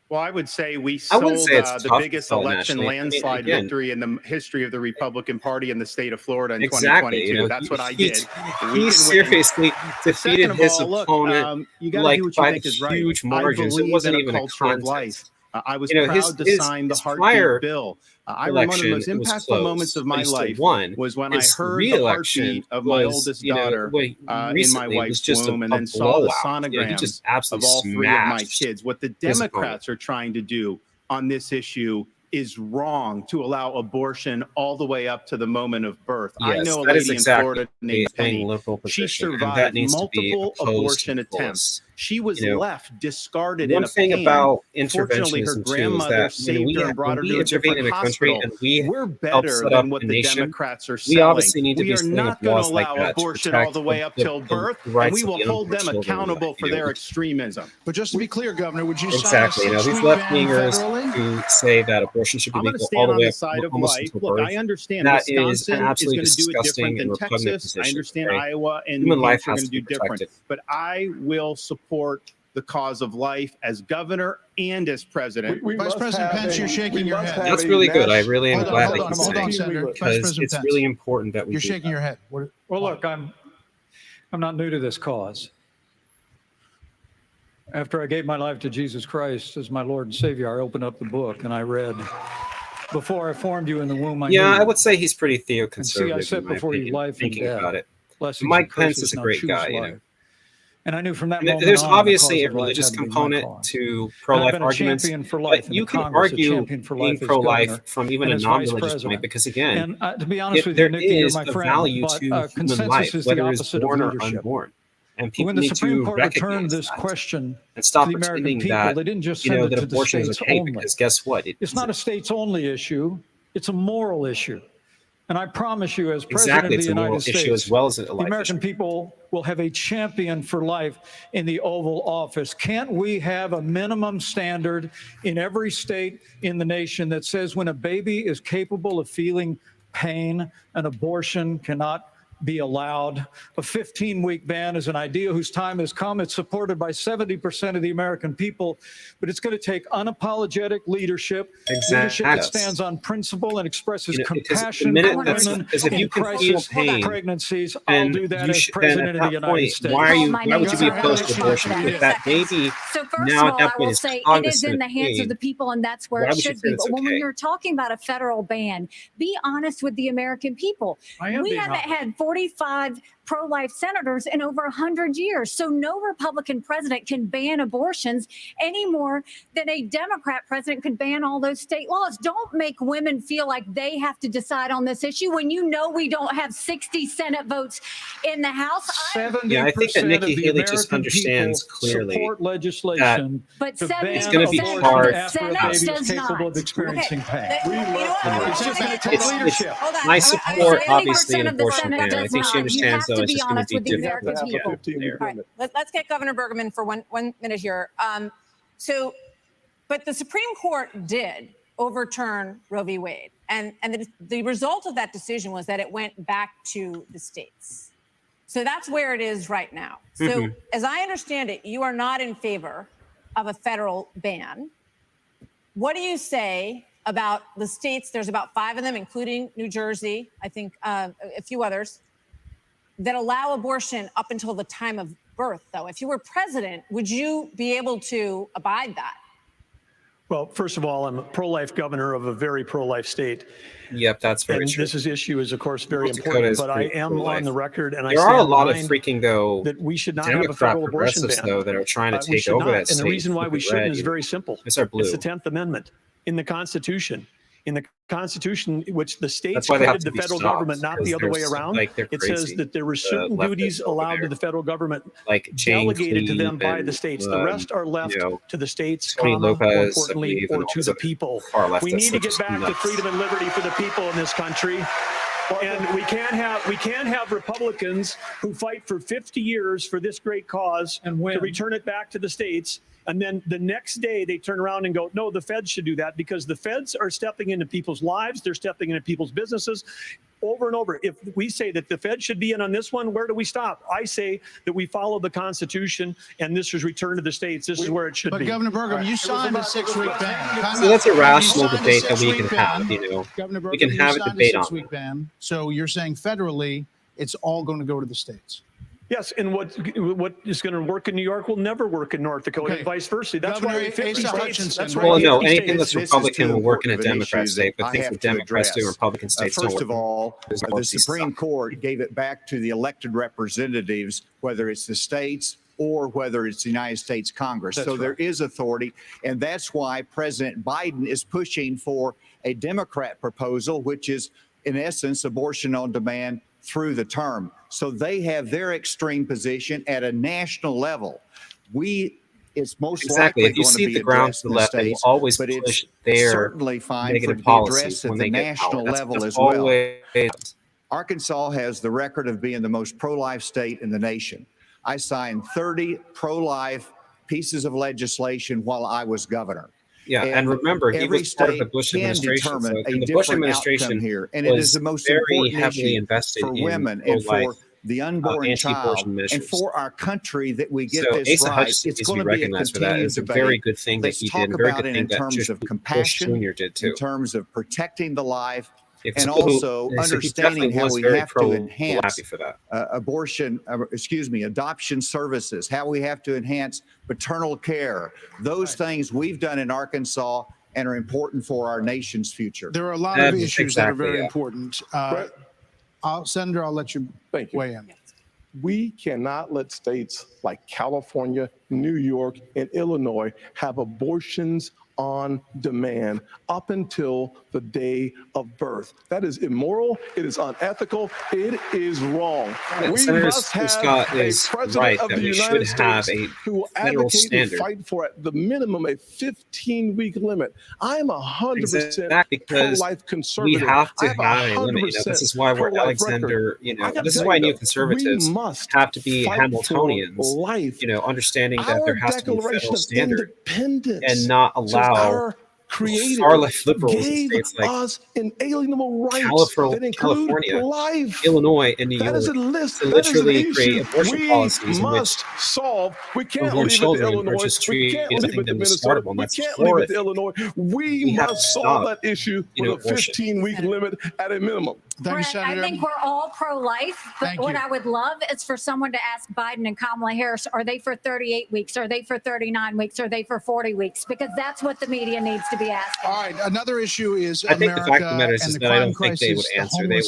Well, I would say we sold the biggest election landslide victory in the history of the Republican Party in the state of Florida in 2022. That's what I did. He seriously defeated his opponent like by huge margins. It wasn't even a contest. I was proud to sign the heartbeat bill. I remember one of the most impactful moments of my life was when I heard the heartbeat of my oldest daughter in my wife's womb, and then saw the sonograms of all 3 of my kids. What the Democrats are trying to do on this issue is wrong, to allow abortion all the way up to the moment of birth. I know a lady in Florida named Penny. She survived multiple abortion attempts. She was left discarded in a pan. About Fortunately, her grandmother saved her and brought her to a different hospital. We're better than what the Democrats are selling. We obviously need to we are not going to allow abortion all the way up till birth, and we will hold them accountable for their extremism. But just to be clear, Governor, would you exactly? These left-wingers who say that abortion should be legal all the way up almost until birth. Look, I understand that Wisconsin is going to do it different than Texas. I understand Iowa and New Hampshire are going to do different. But I will support the cause of life as governor and as president. Vice President Pence, you're shaking your head. That's really good. I really am glad that he's saying it, because it's really important that we. You're shaking your head. Well, look, I'm not new to this cause. After I gave my life to Jesus Christ as my Lord and Savior, I opened up the book and I read, "Before I formed you in the womb, I knew you." I would say he's pretty theoconservative. And see, I set before you life and death. About it. Blessings Mike Pence is a great guy, you know. And I knew from that moment there's on, obviously a the religious cause component to pro-life arguments, but you can argue being pro-life from even a non-religious point, because again, and, to be honest with you, there Nikki, is you're my a friend, value but, to human consensus life, is the whether it's opposite born of or leadership. unborn. And people when the need Supreme to Court returned this question and stop to the American pretending people, that they didn't just send it that to abortion the is states okay, only. because guess what? It's not a states-only issue. It's a moral issue. And I promise you, as President of the United States, as well as a the American people will have a champion for life in the Oval Office. Can't we have a minimum standard in every state in the nation that says when a baby is capable of feeling pain, an abortion cannot be allowed? A 15-week ban is an idea whose time has come. It's supported by 70% of the American people, but it's going to take unapologetic leadership, leadership that stands on principle and expresses compassion for women in crisis pregnancies. I'll do that as President of the United States. Why would you be opposed to abortion if that baby now at that point is it is in the hands of the people, and that's where it should be. But when you're talking about a federal ban, be honest with the American people. We haven't had 45 pro-life senators in over 100 years. So no Republican president can ban abortions any more than a Democrat president could ban all those state laws. Don't make women feel like they have to decide on this issue when you know we don't have 60 Senate votes in the House. 70% I think that Nikki Haley just understands clearly support legislation, but it's going to be hard. Capable of experiencing pain. It's just going to take leadership. I support obviously an abortion ban. I think she understands though it's just going to be difficult. All right, let's get Governor Bergman for one minute here. But the Supreme Court did overturn Roe v. Wade, and the result of that decision was that it went back to the states. So that's where it is right now. So as I understand it, you are not in favor of a federal ban. What do you say about the states? There's about 5 of them, including New Jersey, I think a few others, that allow abortion up until the time of birth, though. If you were president, would you be able to abide that? Well, first of all, I'm a pro-life governor of a very pro-life state. Yep, that's very and true. This issue is, of course, very important, but I am on the record, and there are a lot of freaking, though, that we should not Democrat have a federal abortion ban. Though, that are trying to take over that And the reason why we shouldn't is very simple. It's our blue. It's the 10th Amendment in the Constitution. In the Constitution, which the states That's why they have created to the be federal stopped, government, not the other way around. like, they're It says crazy. that there were certain leftists duties over allowed to there, the federal government, like Jane delegated to them Cleave by the states. The rest are left to the states, Tony comma, more Lopez, I importantly, believe, or and to all the those people. far We leftists need to are get just back to nuts. freedom and liberty for the people in this country. And we can't have Republicans who fight for 50 years for this great cause and to return it back to the states. And then the next day they turn around and go, no, the feds should do that, because the feds are stepping into people's lives. They're stepping into people's businesses over and over. If we say that the feds should be in on this one, where do we stop? I say that we follow the Constitution and this is returned to the states. This is where it should be. But Governor Burgum, you signed a 6-week ban. So that's a rational debate that we can have. Governor Burgum, We can have a debate on it. 6-week ban. So you're saying federally, it's all going to go to the states. Yes, and what is going to work in New York will never work in North Dakota, and vice versa. That's Governor why 50 Asa states. Hutchinson, That's Well, why no, 50 anything states. that's Republican will work in a Democrat state, but things that Democrats do in Republican states don't First work. of all, the Supreme Court gave it back to the elected representatives, whether it's the states or whether it's the United States Congress. So there is authority, and that's why President Biden is pushing for a Democrat proposal, which is, in essence, abortion on demand through the term. So they have their extreme position at a national level. It's most Exactly. likely If you going see to be the grounds addressed to in the left, they will states, always but push it's their certainly fine for it negative to be policies addressed at when the they get national power. level That's as well. always. Arkansas has the record of being the most pro-life state in the nation. I signed 30 pro-life pieces of legislation while I was governor. Yeah, and remember, he every was part of the state Bush can administration. So determine a in the Bush different administration outcome here, and it is was the most very important heavily issue invested for in women and pro-life, for the unborn child anti-abortion and measures. for our country that we get So this Asa right. Hutchinson It's needs to going be to be a recognized for that. continued It's a debate. very good thing that Let's he talk did, a very about good it thing in that terms just of Bush compassion, Jr. did too. in terms of protecting the life, Yeah, and so also he understanding definitely how was we very have to enhance happy for that. adoption services, how we have to enhance maternal care. Those things we've done in Arkansas and are important for our nation's future. There are a lot of issues that are very important. Senator, I'll let you weigh in. We cannot let states like California, New York, and Illinois have abortions on demand up until the day of birth. That is immoral. It is unethical. It is wrong. We Senator must have Scott a is president right of that the we United should have States a who will federal advocate and standard. fight for at the minimum a 15-week limit. I am 100% because pro-life conservative. we have to I have a limit. This is why we're pro-life Alexander. record. This is why neoconservatives have to be Hamiltonians. Life. Understanding that there has to be a federal standard and not Says allow our Creator far left liberals in gave states like us inalienable rights that include California, life. Illinois, and New That York is a list. to That is an literally create issue abortion we policies in which must solve. We can't unborn leave it to children are Illinois. just We treated can't as leave something it to that was Minnesota. startable, and We that's can't leave it horrific. to Illinois. We We have to must solve stop, that issue with a abortion. 15-week limit at a minimum. Brett, I think we're all pro-life, but Thank what you. I would love is for someone to ask Biden and Kamala Harris, are they for 38 weeks? Are they for 39 weeks? Are they for 40 weeks? Because that's what the media needs to be asking. All right, another issue is I think the fact of the matter is that I don't think they would answer. They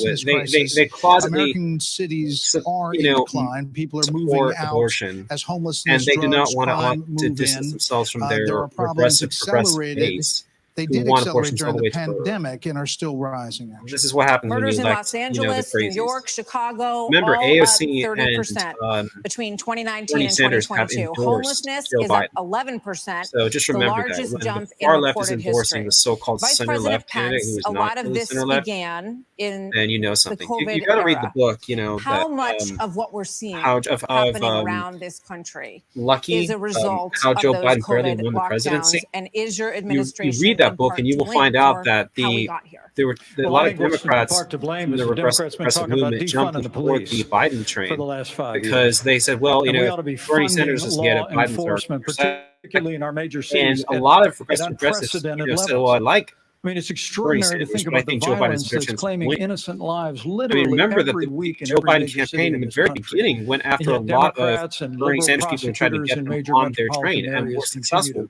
closetly American cities are in decline. People are moving support out abortion, as homelessness, and they do not drugs, want crime to move distance in. themselves from There their are problems progressive accelerated. base. They who did want accelerate abortions all during the the way to birth. pandemic and are still rising. Actually. This is what happens when Murders you in elect, Los the Angeles, New crazies. York, Chicago, Remember, all AOC up 30% and between 2019 Bernie and Sanders have 2022. endorsed Homelessness Joe is Biden. up 11%. So just the remember that largest when jump the far in left is recorded endorsing history. the so-called Vice center President left candidate who Pence, is a not lot of really this center left, began in then you know the something. COVID You got to read the era. book. How that, much of what we're seeing of happening around this country Lucky, is a result how Joe of those Biden barely COVID won the presidency. lockdowns, and is your You administration read that in book part and you to will blame find out for that how we got here? there were a Well, lot I of think what's Democrats part to blame from is the the Democrats been progressive talking about movement jumped defunding the aboard police the Biden train for the last 5 years. because they said, well, And we ought to be Bernie funding Sanders is law get it, Biden's enforcement, 30%. particularly in our major And cities, a lot of at progressive unprecedented said, levels. well, I like I mean, it's Bernie extraordinary to Sanders, think but I about the think Joe Biden's violence better that's chance of claiming winning. innocent lives I literally mean, remember that every the week in Joe every Biden major city campaign in in the this very country. beginning went after a And yet lot Democrats of and Bernie liberal Sanders people and tried to prosecutors get in them major on their metropolitan train and were areas continue successful.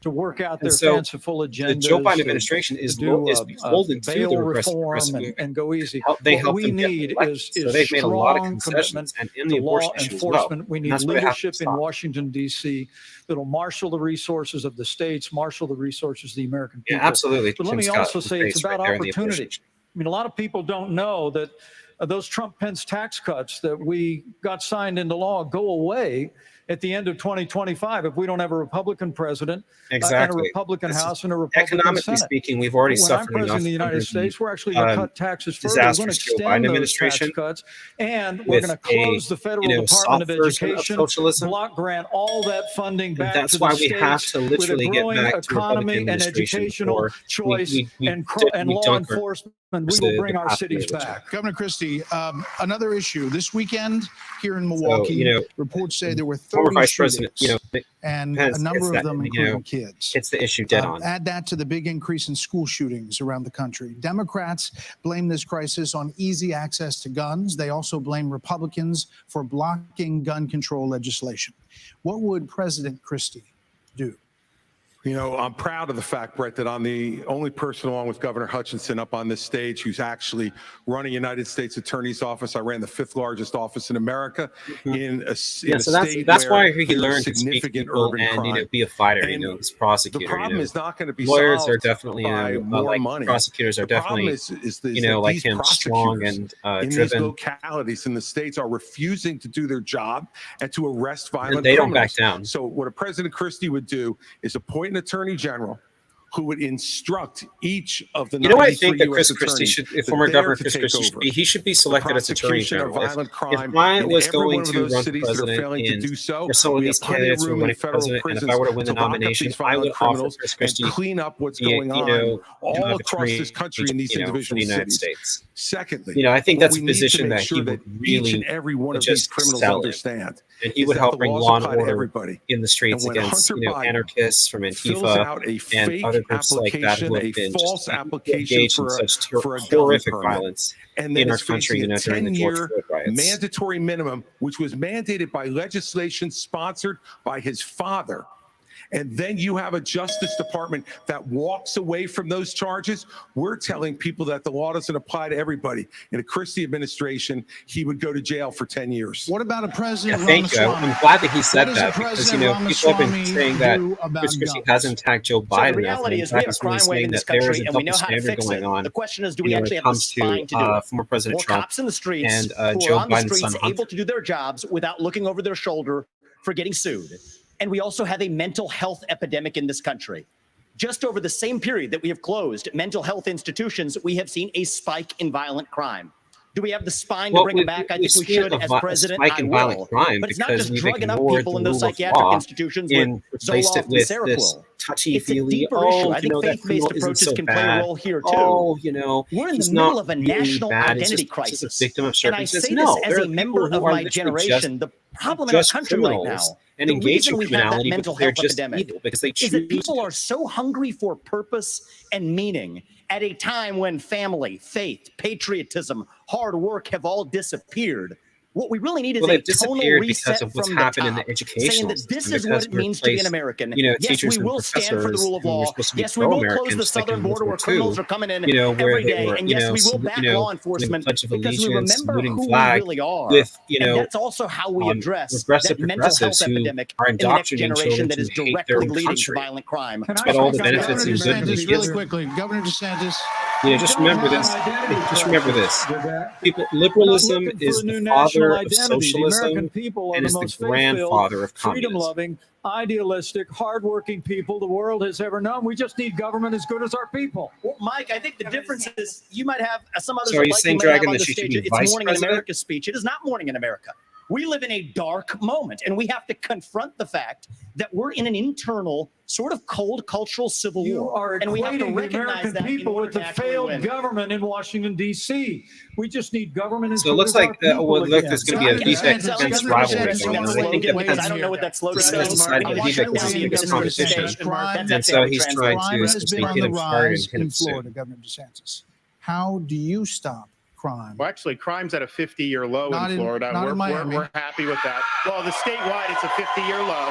to to work out their And so fanciful agendas. the Joe Biden administration is beholden to the regressive movement. And go easy. They What help we them get need elected. is So they've made a lot of strong concessions, commitment and in the to law abortion issue as well. enforcement. We And need that's why they have to leadership in stop. Washington, D.C. that'll marshal the resources of the states, marshal the resources of the American people. Yeah, absolutely. But let me Tim Scott also was say it's based about right there in the abortion opportunity. I mean, a lot of people don't know that those Trump-Pence tax cuts that we got signed into law go away at the end of 2025 if we don't have a Republican president and a Republican House and a Republican Economically Senate. speaking, we've already When I'm suffered president enough of the United under States, we're actually going to cut taxes further. We're going to disastrous Joe extend Biden those administration tax cuts, and we're going to close the federal Department soft of version of Education, socialism. block grant all that funding back That's to why the we have states to with a literally get growing back to economy Republican and administration educational before choice and law dunk our- enforcement. We will bring our cities the back. Governor Christie, another issue this weekend here in Milwaukee. Reports say there were 30 former Vice shootings, President, and Pence a number hits of that, them including kids. Hits the issue dead on. Add that to the big increase in school shootings around the country. Democrats blame this crisis on easy access to guns. They also blame Republicans for blocking gun control legislation. What would President Christie do? You know, I'm proud of the fact, Brett, that I'm the only person along with Governor Hutchinson up on this stage who's actually running United States Attorney's Office. I ran the 5th largest office in America in a state that's why where he learned to speak to people and be a fighter. As prosecutor. The problem is not going to be lawyers solved are definitely by more money. Prosecutors are definitely like him, strong and in driven. these localities in the states are refusing to do their job and to arrest violent And they don't criminals. back down. So what a President Christie would do is appoint an attorney general who would instruct each of the 93 I think that Chris US Christie attorneys should, former that Governor they're to Chris take Christie, over. he should be selected as attorney Prosecution of general. violent If crime Bryant in was every going one of to those run for cities that are president failing to in do so, or some of we these have plenty of candidates were room in running for federal president, and prisons if I were to win the to lock up nomination, these I would violent offer criminals Chris and Christie clean up what's going on all across this country in these for individual the United cities. States. Secondly, I think what that's a we need to position make that sure he would each really and every one of these just criminals excel in. understand, And he is would that help the bring laws law and apply to order everybody. in the streets And when against Hunter Biden anarchists from fills Antifa out a and fake other groups like that who application, have a been false just application engaged in for such a gun horrific permit, violence and in then our is country, facing a during the George 10-year Floyd riots. mandatory minimum, which was mandated by legislation sponsored by his father. And then you have a Justice Department that walks away from those charges. We're telling people that the law doesn't apply to everybody. In a Christie administration, he would go to jail for 10 years. What about a president? Thank you. I'm glad that he said What does that a because President people have been Ramaswamy saying that do about Chris Christie guns? hasn't attacked Joe Biden the enough. reality And is we have a he's crime wave saying in this that there is country, a and we double know how to standard fix going it. on. The question is, do we when actually it have the comes spine to do it? former President More Trump cops in the streets and who Joe are on the Biden's streets son Hunter. able to do their jobs without looking over their shoulder for getting sued. And we also have a mental health epidemic in this country. Just over the same period that we have closed mental health institutions, we have seen a spike in violent crime. Do we have the spine to bring them back? I think we should as president. Spike in violent crime But it's not because just we've drugging up ignored people the in those rule of psychiatric law institutions and with replaced it Zoloft and with this Seroquel. touchy-feely, It's a deeper issue. I think that faith-based criminal isn't approaches so can play a bad. role here too. We're in the middle of a national identity crisis. He's a victim of And I circumstances. say No, this as a member of my generation. The problem in our country right now, and the engage reason in we have that criminality, mental but they're health just epidemic evil because they is that choose people are so hungry for purpose and meaning at a time when family, faith, patriotism, hard work have all disappeared. What we really need is a tonal reset because of what's from the happened in top, the educational saying that this system, is what it because means to be an replaced, American. yes, Yes, we will stand for the rule of law. Yes, we will close the southern border where criminals are coming in every day. And yes, we will back law enforcement because we remember who we really are. And that's also how we address that mental health epidemic in the next generation that is directly leading to violent crime. But all the benefits and good DeSantis, really quickly, Governor DeSantis. Just remember this. Just remember this. People, liberalism is the father of socialism and is the grandfather of communism. Freedom-loving, idealistic, hardworking people the world has ever known. We just need government as good as our people. Well, Mike, I think the difference is you might have some others. So are you saying, Dragon, that she should be It's vice Morning president? in America speech. It is not Morning in America. We live in a dark moment, and we have to confront the fact that we're in an internal sort of cold cultural civil war. And we have to recognize that people with the failed government in Washington, D.C. We just need government. So it looks like there's going to be a defense rivalry going on. I think I don't know what that slogan says. Decided that Vivek was the biggest competition, and so he's trying to essentially hit him hard and hit him soon. Governor DeSantis, how do you stop crime? Well, actually, crime's at a 50-year low in Florida. We're happy with that. Well, the statewide, it's a 50-year low.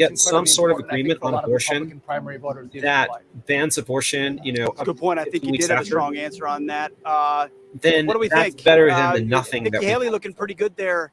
get some sort of agreement on abortion that bans abortion, That's a good point. I think you did have a strong answer on that. Then what do we that's think? better than the nothing. Nikki Haley looking pretty good there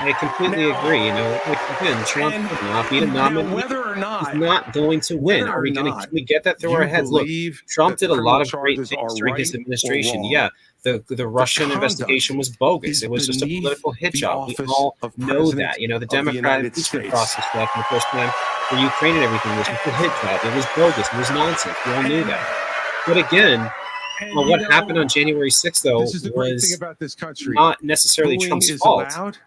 I completely agree. You know, like, again, Trump would not be the nominee. Whether or not he's not going to win. Are we going to? Can we get that through our heads? Look, Trump did a lot of great things during his administration. Yeah, the Russian investigation was bogus. It was just a political hit job. We all know that. You know, the Democratic impeachment process back in the first time for Ukraine and everything was just a hit job. It was bogus. It was nonsense. We all knew that. But again, what happened on January 6th, though, this is the great thing was about this country. not necessarily Bullying Trump's is fault. allowed,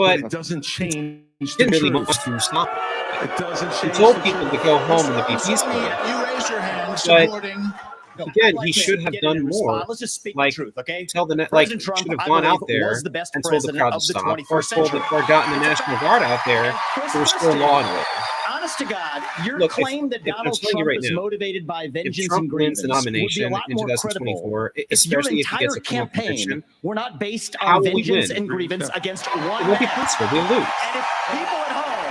but it doesn't change the didn't really truth. want to stop it. It doesn't He change. told people to go home and to be peaceful. You raise your hand But supporting. again, he should have done more. Let's just speak like, the truth, okay? tell the like President Trump, should have I gone out believe, there was the best and told the president crowd to of the stop, 21st or gotten the National Guard out there to restore law and order. Honest to God, your Look, claim that Donald Trump right is now, motivated by if vengeance Trump and wins grievance the would be a nomination lot in more 2024, credible. especially if if he your gets a entire criminal campaign conviction, were not based how on will we vengeance win? and grievance against one It won't be man. possible. We'll lose. And if people at home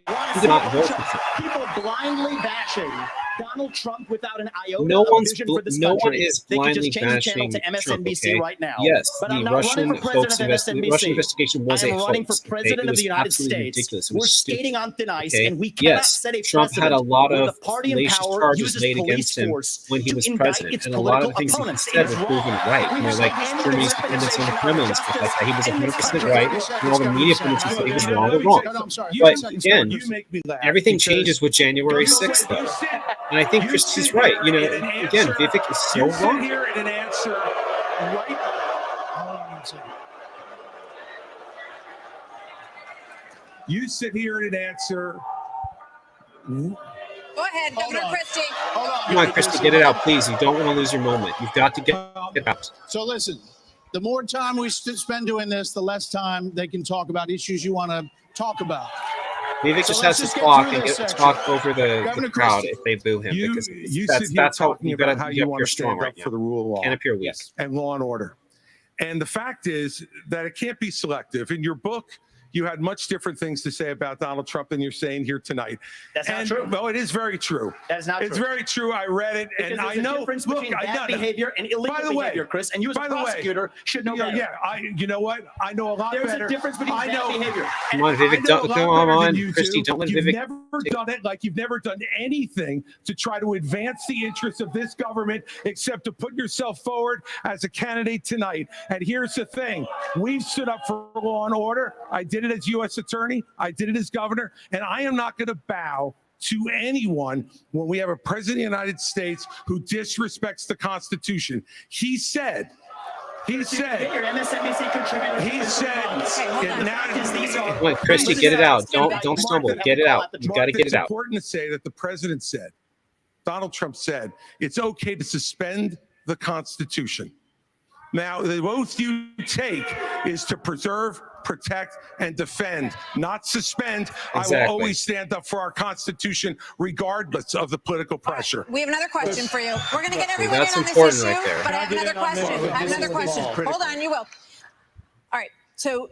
want to did see not a vote bunch for of people blindly bashing Donald Trump without an iota No of one's vision for this no one country, is they could blindly just change the channel to bashing Trump, MSNBC okay? right now. Yes, But the I'm not Russian running for president hoax of the Russian MSNBC. investigation was I a am hoax. running for Okay? president It of was the United absolutely States. ridiculous. It We're was stupid. skating on thin ice, Okay? and we cannot Yes, set a Trump had a precedent lot where of the party in fallacious power charges uses made police against him force when he to was indict president, its and a lot of political the things he opponents. said It is were proven wrong. right. We You know, must like end the Germany's dependence on the weaponization Kremlin of and stuff like justice that. He was in this 100% country. right, and all the media footage he said he was wrong or wrong. But again, everything changes with January 6th, though. And I think Christie's right. You know, again, Vivek is so You sit wrong. here and answer right. You sit here and answer. Go ahead, Governor Christie. Come on, Christie, get it out, please. You don't want to lose your moment. You've got to get it out. So listen, the more time we spend doing this, the less time they can talk about issues you want to talk about. Vivek just has to talk and talk over the crowd if they boo him. Because that's how you got to appear strong right now. For the rule of law. Can't appear weak. And law and order. And the fact is that it can't be selective. In your book, you had much different things to say about Donald Trump than you're saying here tonight. That's not true. Well, it is very true. That is not true. It's very true. I read it, Because and there's I a know. difference Look, between bad behavior and illegal behavior, Chris. And you as a prosecutor should know better. Yeah, you know what? I know a lot better. There's a difference between bad behavior. Come on, Vivek, don't come on, Christie, don't let You've Vivek. never done it like you've never done anything to try to advance the interests of this government except to put yourself forward as a candidate tonight. And here's the thing. We've stood up for law and order. I did it as U.S. attorney. I did it as governor. And I am not going to bow to anyone when we have a president of the United States who disrespects the Constitution. He said, Your MSNBC contributor. He said, Wait, Christie, get it out. Don't stumble. Get it out. You got to get it out. It's important to say that the president said, Donald Trump said, it's okay to suspend the Constitution. Now, the oath you take is to preserve, protect, and defend, not suspend. Exactly. I will always stand up for our Constitution, regardless of the political pressure. We have another question for you. We're going to get everyone That's in on this important issue, right there. but I have another question. I have another question. Hold on, you will. All right. So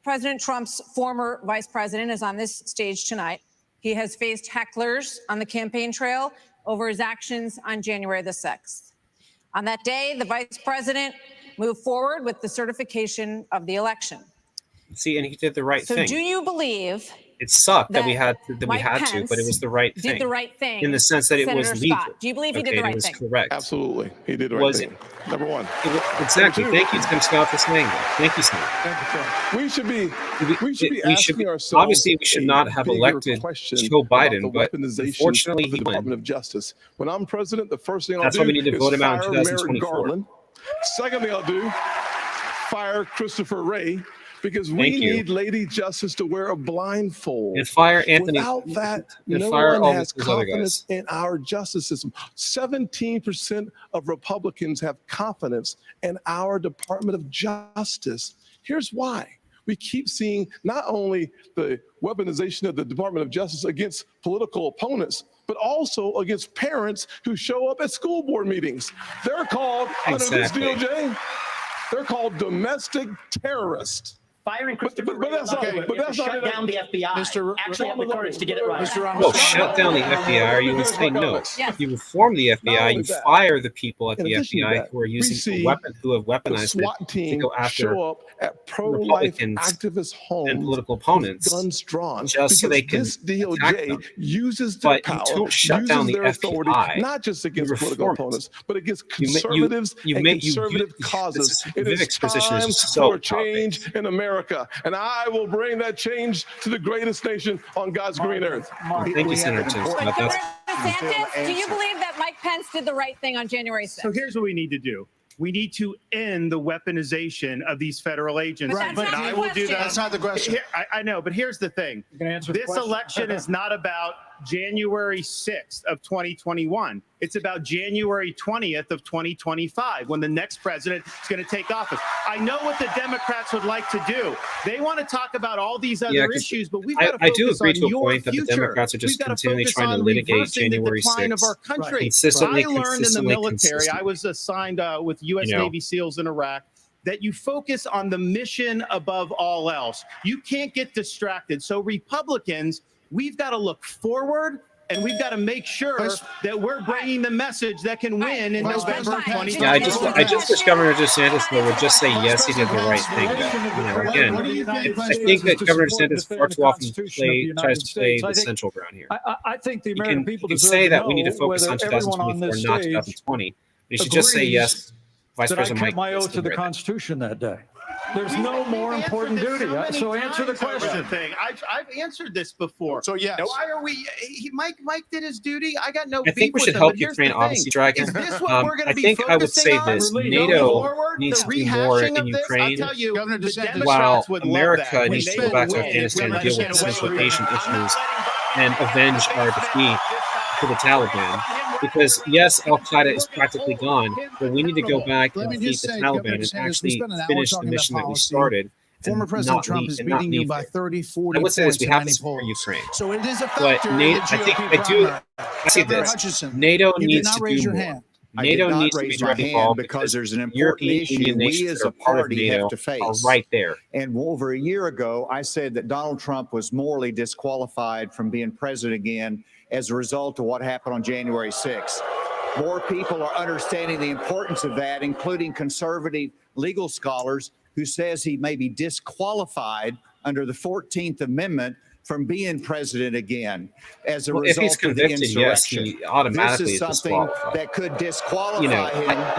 President Trump's former vice president is on this stage tonight. He has faced hecklers on the campaign trail over his actions on January the 6th. On that day, the vice president moved forward with the certification of the election. See, and he did the right So thing. do you believe It sucked that we that had to, Mike but it was the right thing. did the right thing in the sense that it Senator was legal. Scott? Do you believe he did the Okay, right it was thing? correct. Absolutely. He did the right Was thing. it? Number one. Exactly. Number two. Thank you, Tim Scott, for saying that. Thank you, Sam. We should be asking ourselves. Obviously, we should not have bigger elected question Joe Biden, about but the weaponization unfortunately, of the he won. Department of Justice. When I'm president, the first thing I'll That's do why we need to is vote him out in fire Merrick 2024. Garland. Second thing I'll do, fire Christopher Wray, because we Thank you. need Lady Justice to wear a blindfold. And fire Anthony. Without that, and no fire one all has those other confidence guys. in our justice system. 17% of Republicans have confidence in our Department of Justice. Here's why. We keep seeing not only the weaponization of the Department of Justice against political opponents, but also against parents who show up at school board meetings. They're called, under this Exactly. DOJ, they're called domestic terrorists. Firing Christopher But that's not- Wray, but that's not- shut down the FBI. Actually have the courage to get it right. No, shut down the FBI. Are you insane? No. You reform the FBI. You fire the people at In the addition to FBI that, who are we using see who have the weaponized SWAT it to team go after show up at pro-life Republicans activist homes and political opponents, with guns drawn, just so because they can this attack DOJ them. uses their But you power, don't shut uses down the their authority, FBI. not just against You political reform it. opponents, but against You conservatives and conservative this causes. is- It is Vivek's position is time so for change in America, and I will bring that change to the greatest nation on God's green earth. Thank you, Senator Tim Scott. That's DeSantis, do you believe that Mike Pence did the right thing on January 6th? So here's what we need to do. We need to end the weaponization of these federal agents. Right, but I will do that. That's not the question. I know, but here's the thing. This election is not about January 6th of 2021. It's about January 20th of 2025 when the next president is going to take office. I know what the Democrats would like to do. They want to talk about all these other issues, but we've got to focus I do agree on to a your point future. that the Democrats are just We've got to continually focus trying to on litigate reversing the January decline 6th. of our country. Consistently, I learned in the military, I was assigned with U.S. You know. Navy SEALs in Iraq, that you focus on the mission above all else. You can't get distracted. So Republicans, we've got to look forward, and we've got to make sure that we're bringing the message that can win in November 2020. Yeah, I just wish Governor DeSantis would just say yes, he did the right thing. Again, I think that Governor DeSantis far too often tries to play the central ground here. I think the American people deserve to know. You can say that we need to focus on 2024, not 2020. You should just say yes. Vice President Mike. My oath to the Constitution that day. There's no more important duty. So answer the question. I've answered this before. So yes. Why are we? Mike did his duty. I got no. I think we should help Ukraine, obviously, Dragon. Is this what we're going to be think I would say focusing this: on? NATO needs to do more in Ukraine, while America needs to go back to Afghanistan and deal with Central Asian issues and avenge our defeat to the Taliban. Because yes, Al Qaeda is practically gone, but we need to go back and defeat the Taliban and actually finish the mission that we started. Former President Trump is beating you by 30, 40 I would say points this: we in have many to support polls. Ukraine. So it is a But factor in NATO, the I think GOP I do. primary. I see Governor this: Hutchinson, NATO you did needs not to raise do your more. hand. NATO not needs to be raise my directly hand involved because there's an important European issue Union we nations as that a are part of party NATO have to face. are right there. And over a year ago, I said that Donald Trump was morally disqualified from being president again as a result of what happened on January 6th. More people are understanding the importance of that, including conservative legal scholars who says he may be disqualified under the 14th Amendment from being president again as a result if he's convicted, of the insurrection. yes, he automatically this is is something disqualified. that could disqualify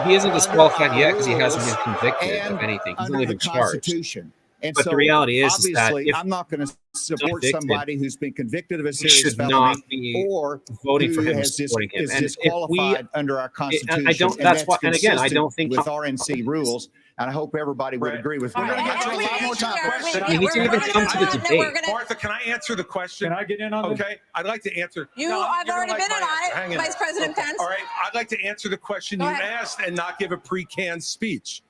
him. He isn't disqualified yet because he hasn't been rules convicted of and anything. He's under only the been charged. Constitution. And But so the reality is that obviously, if I'm not going to support convicted, somebody who's been convicted of a we serious should felony not be or voting for who him and has supporting him. is And if disqualified we, under our Constitution. I don't. That's why. And again, I don't think with RNC rules. And I hope everybody would agree with me. We're going to get to a lot more time. You need to even come to the debate. Martha, can I answer the question? Can I get in on this? Okay, I'd like to answer. I've already been in on it, Hang in Vice there. President Pence. All right, I'd like to answer the question you asked and not give a pre-canned speech.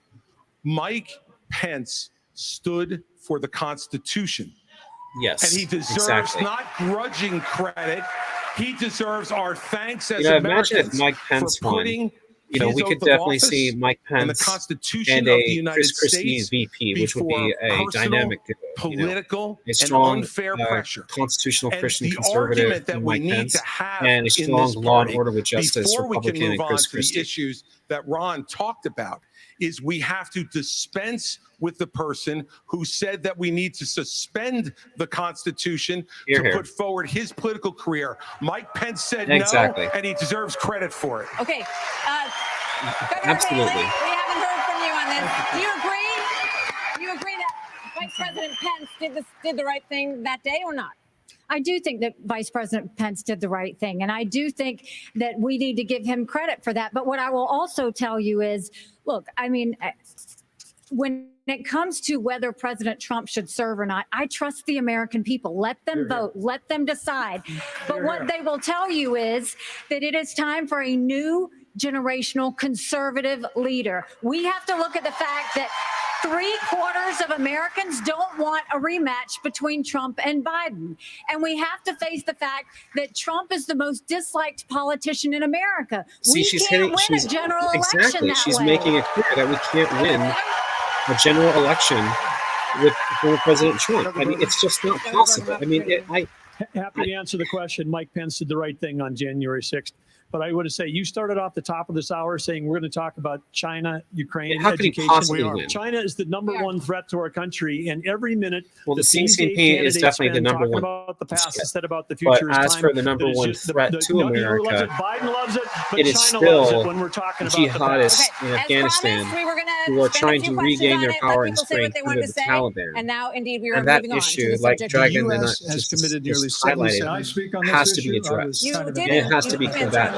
Mike Pence stood for the Constitution. Yes, and he deserves exactly. not grudging credit. He deserves our thanks as Imagine Americans if Mike Pence for putting won. We could definitely see Mike Pence and the Constitution and of a the United Chris Christie States VP, which would be a personal, dynamic, political, a strong, and unfair pressure. Constitutional and Christian the conservative argument that in we Mike need Pence, to have and a in strong this law and party, order with justice before we can Republican move and on Chris to the Christie. issues that Ron talked about, is we have to dispense with the person who said that we need to suspend the Constitution to put forward his political career. Mike Pence said no, and he deserves credit for it. Okay. Governor Absolutely. Haley, we haven't heard from you on this. Do you agree? Do you agree that Vice President Pence did the right thing that day or not? I do think that Vice President Pence did the right thing. And I do think that we need to give him credit for that. But what I will also tell you is, look, I mean, when it comes to whether President Trump should serve or not, I trust the American people. Let them vote. Let them decide. But what they will tell you is that it is time for a new generational conservative leader. We have to look at the fact that 3/4 of Americans don't want a rematch between Trump and Biden. And we have to face the fact that Trump is the most disliked politician in America. See, we can't win a general election that She's way. making it clear that we can't win a general election with former President Trump. I mean, it's just not possible. I mean, Happy to answer the question. Mike Pence did the right thing on January 6th. But I would say you started off the top of this hour saying we're going to talk about China, Ukraine, How could he education. possibly win? China is the number one threat to our country, and every minute the CCP is definitely the number one. About the past instead about the future. But as for the number one threat to America, Biden loves it, but it is China still loves it when we're talking about jihadists the in Afghanistan who are trying to regain their power and strength under the Taliban. And now, indeed, we are and that moving on issue, to the like subject. Dragon has committed nearly highlighted, has to be addressed. And it has to be combated.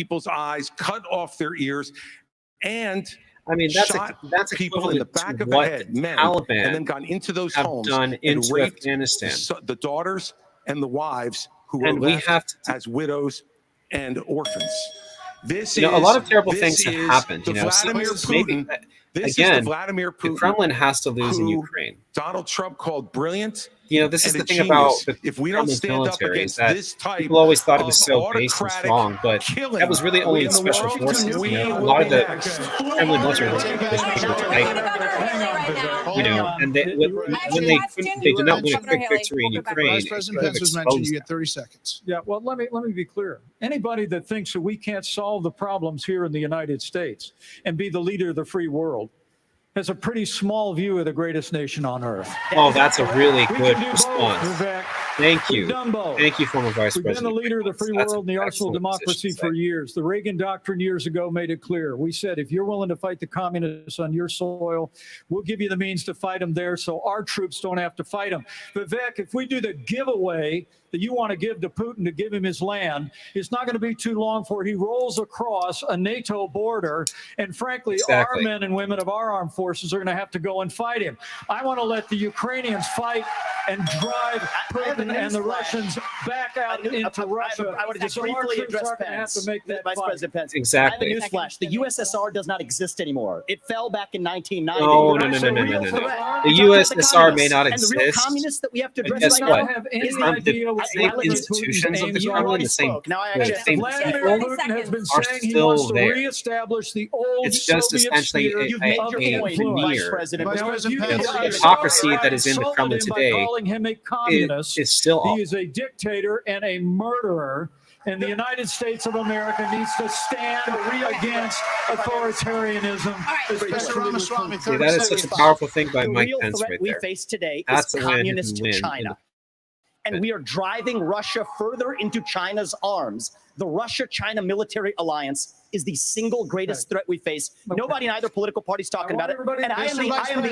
people's eyes, cut off their ears, and I mean, that's people in the back of the head, men, and then gone into those homes and raped Afghanistan. the daughters and the wives who were left as widows and orphans. This is a lot of terrible things have happened. Vladimir Putin. This is the Vladimir Putin. The Kremlin has to lose in Ukraine. Donald Trump called brilliant. This is the thing about if we don't stand up against this type, people always thought it was so base and strong, but that was really only in special forces. A lot of the Kremlin military was and they did not win a quick victory in Ukraine. Vice President Pence was mentioned. You get 30 seconds. Yeah, well, let me be clear. Anybody that thinks that we can't solve the problems here in the United States and be the leader of the free world has a pretty small view of the greatest nation on earth. Oh, that's a really good response. Thank you. Thank you, former Vice President. We've been the leader of the free world and the arsenal of democracy for years. The Reagan Doctrine years ago made it clear. We said, if you're willing to fight the communists on your soil, we'll give you the means to fight them there so our troops don't have to fight them. Vivek, if we do the giveaway that you want to give to Putin to give him his land, it's not going to be too long before he rolls across a NATO border. And frankly, our men and women of our armed forces are going to have to go and fight him. I want to let the Ukrainians fight and drive Putin and the Russians back out into Russia. I want to just briefly address Pence. Vice President Pence. Exactly. I have a newsflash. The USSR does not exist anymore. It fell back in 1990. No. The USSR may not exist. And the real communists that we have to address right now now have the same institutions of the Kremlin, the same Vladimir Putin has been saying he wants to reestablish the old It's just essentially a veneer. The hypocrisy that is in the Kremlin today calling him a communist. Is still awful. He is a dictator and a murderer. And the United States of America needs to stand against authoritarianism. See, that is such a powerful thing by Mike Pence right there. We face today That's is communist China. And we are driving Russia further into China's arms. The Russia-China military alliance is the single greatest threat we face. Nobody in either political party is talking about it. And I am the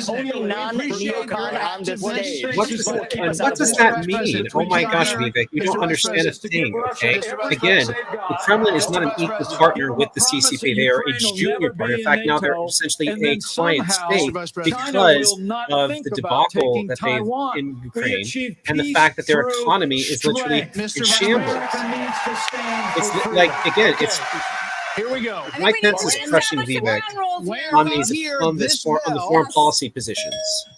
only non-neocon on this stage. What does that mean? Oh my gosh, Vivek, you don't understand a thing, okay? Again, the Kremlin is not an equal partner with the CCP. They are a junior partner. In fact, now they're essentially a client state because of the debacle that they've in Ukraine and the fact that their economy is literally in shambles. It's like, again, it's... Here we go. Mike Pence is crushing Vivek on the foreign policy positions.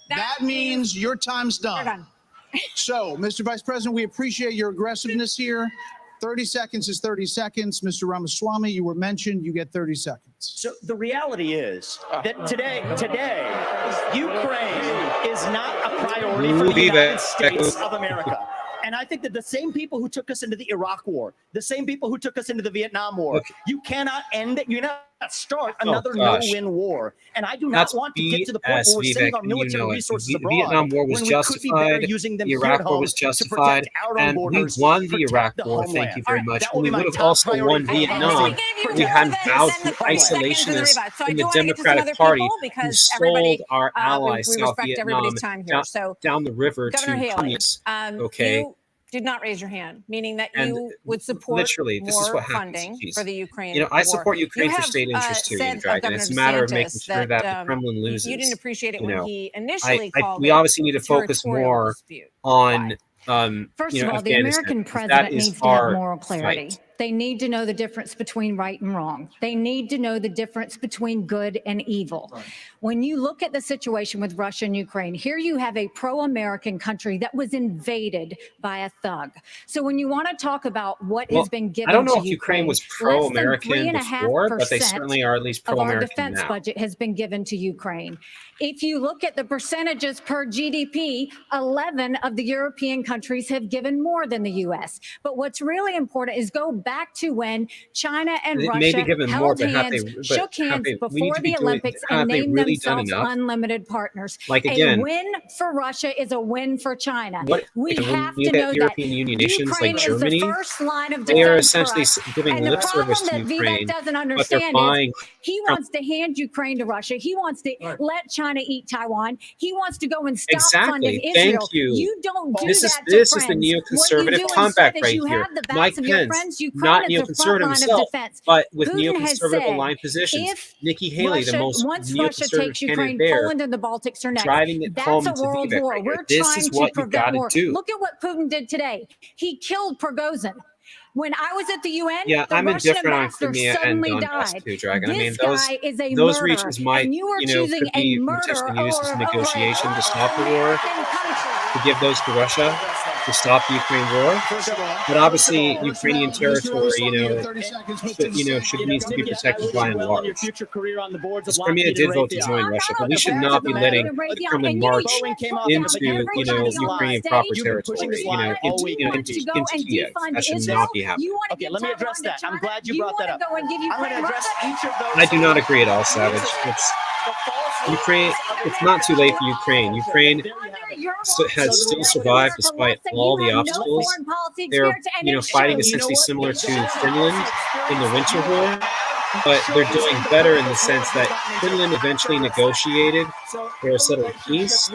That means your time's done. So, Mr. Vice President, we appreciate your aggressiveness here. 30 seconds is 30 seconds. Mr. Ramaswamy, you were mentioned. You get 30 seconds. So the reality is that today, Ukraine is not a priority for the United States of America. And I think that the same people who took us into the Iraq War, the same people who took us into the Vietnam War, you cannot end it. You cannot start another no-win war. And I do not want to get to the point where we're sending our military resources abroad. The Vietnam War was justified. The Iraq War was justified. And we won the Iraq War, thank you very much. We would have also won Vietnam if we hadn't bowed to isolationists in the Democratic Party who sold our allies, South Vietnam, down the river to communists. Okay. Did not raise your hand, meaning that you would support more funding for the Ukraine. I support Ukraine for state interest too, Dragon. It's a matter of making sure that the Kremlin loses. You didn't appreciate it when he initially called we obviously need to focus more on First of all, the American president needs to have moral clarity. They need to know the difference between right and wrong. They need to know the difference between good and evil. Right. When you look at the situation with Russia and Ukraine, here you have a pro-American country that was invaded by a thug. So when you want to talk about what has been given to Ukraine, I don't know if Ukraine was pro-American before, but they certainly are at least pro-American now. Our defense budget has been given to Ukraine. If you look at the percentages per GDP, 11 of the European countries have given more than the U.S. But what's really important is go back to when China and Russia held hands, shook hands before the Olympics and named themselves unlimited partners. Like again, a win for Russia is a win for China. We have to know that European Union nations like Germany, is the first line of they are defense essentially giving lip service to Ukraine, doesn't but understand they're buying. He wants to hand Ukraine to Russia. He wants to let China eat Taiwan. He wants to go and stop funding Israel. Thank you. You don't do this that is to the friends. neoconservative comeback right here. Mike Pence, not Ukraine as the front neoconservative line of himself, defense. but with Putin has neoconservative said, aligned positions. if Nikki Haley, the most once Russia neoconservative takes Ukraine, candidate there, Poland and the Baltics are next. driving it home That's a to world Vivek war. right here. We're This trying is to what you've prevent got to war. do. Look at what Putin did today. He killed Prigozhin. When I was at the UN, Yeah, the I'm Russian indifferent on ambassador Crimea and suddenly Donbass died. too, Dragon. I mean, This guy is a those murderer, regions might, and you are could choosing a be murderer potentially used as over negotiation to stop the war, American country. to give those to Russia, to stop the Ukraine war. But obviously, Ukrainian territory, should needs to be protected by and large. Because Crimea did vote to join Russia, but we should not be letting the Kremlin march into, Ukrainian proper territory, into Kiev. That should not be happening. Okay, let me address that. I'm glad you brought that up. I'm going to address each of those. I do not agree at all, Savage. It's Ukraine. It's not too late for Ukraine. Ukraine has still survived despite all the obstacles. They're, fighting essentially similar to Finland in the Winter War, but they're doing better in the sense that Finland eventually negotiated for a settled peace,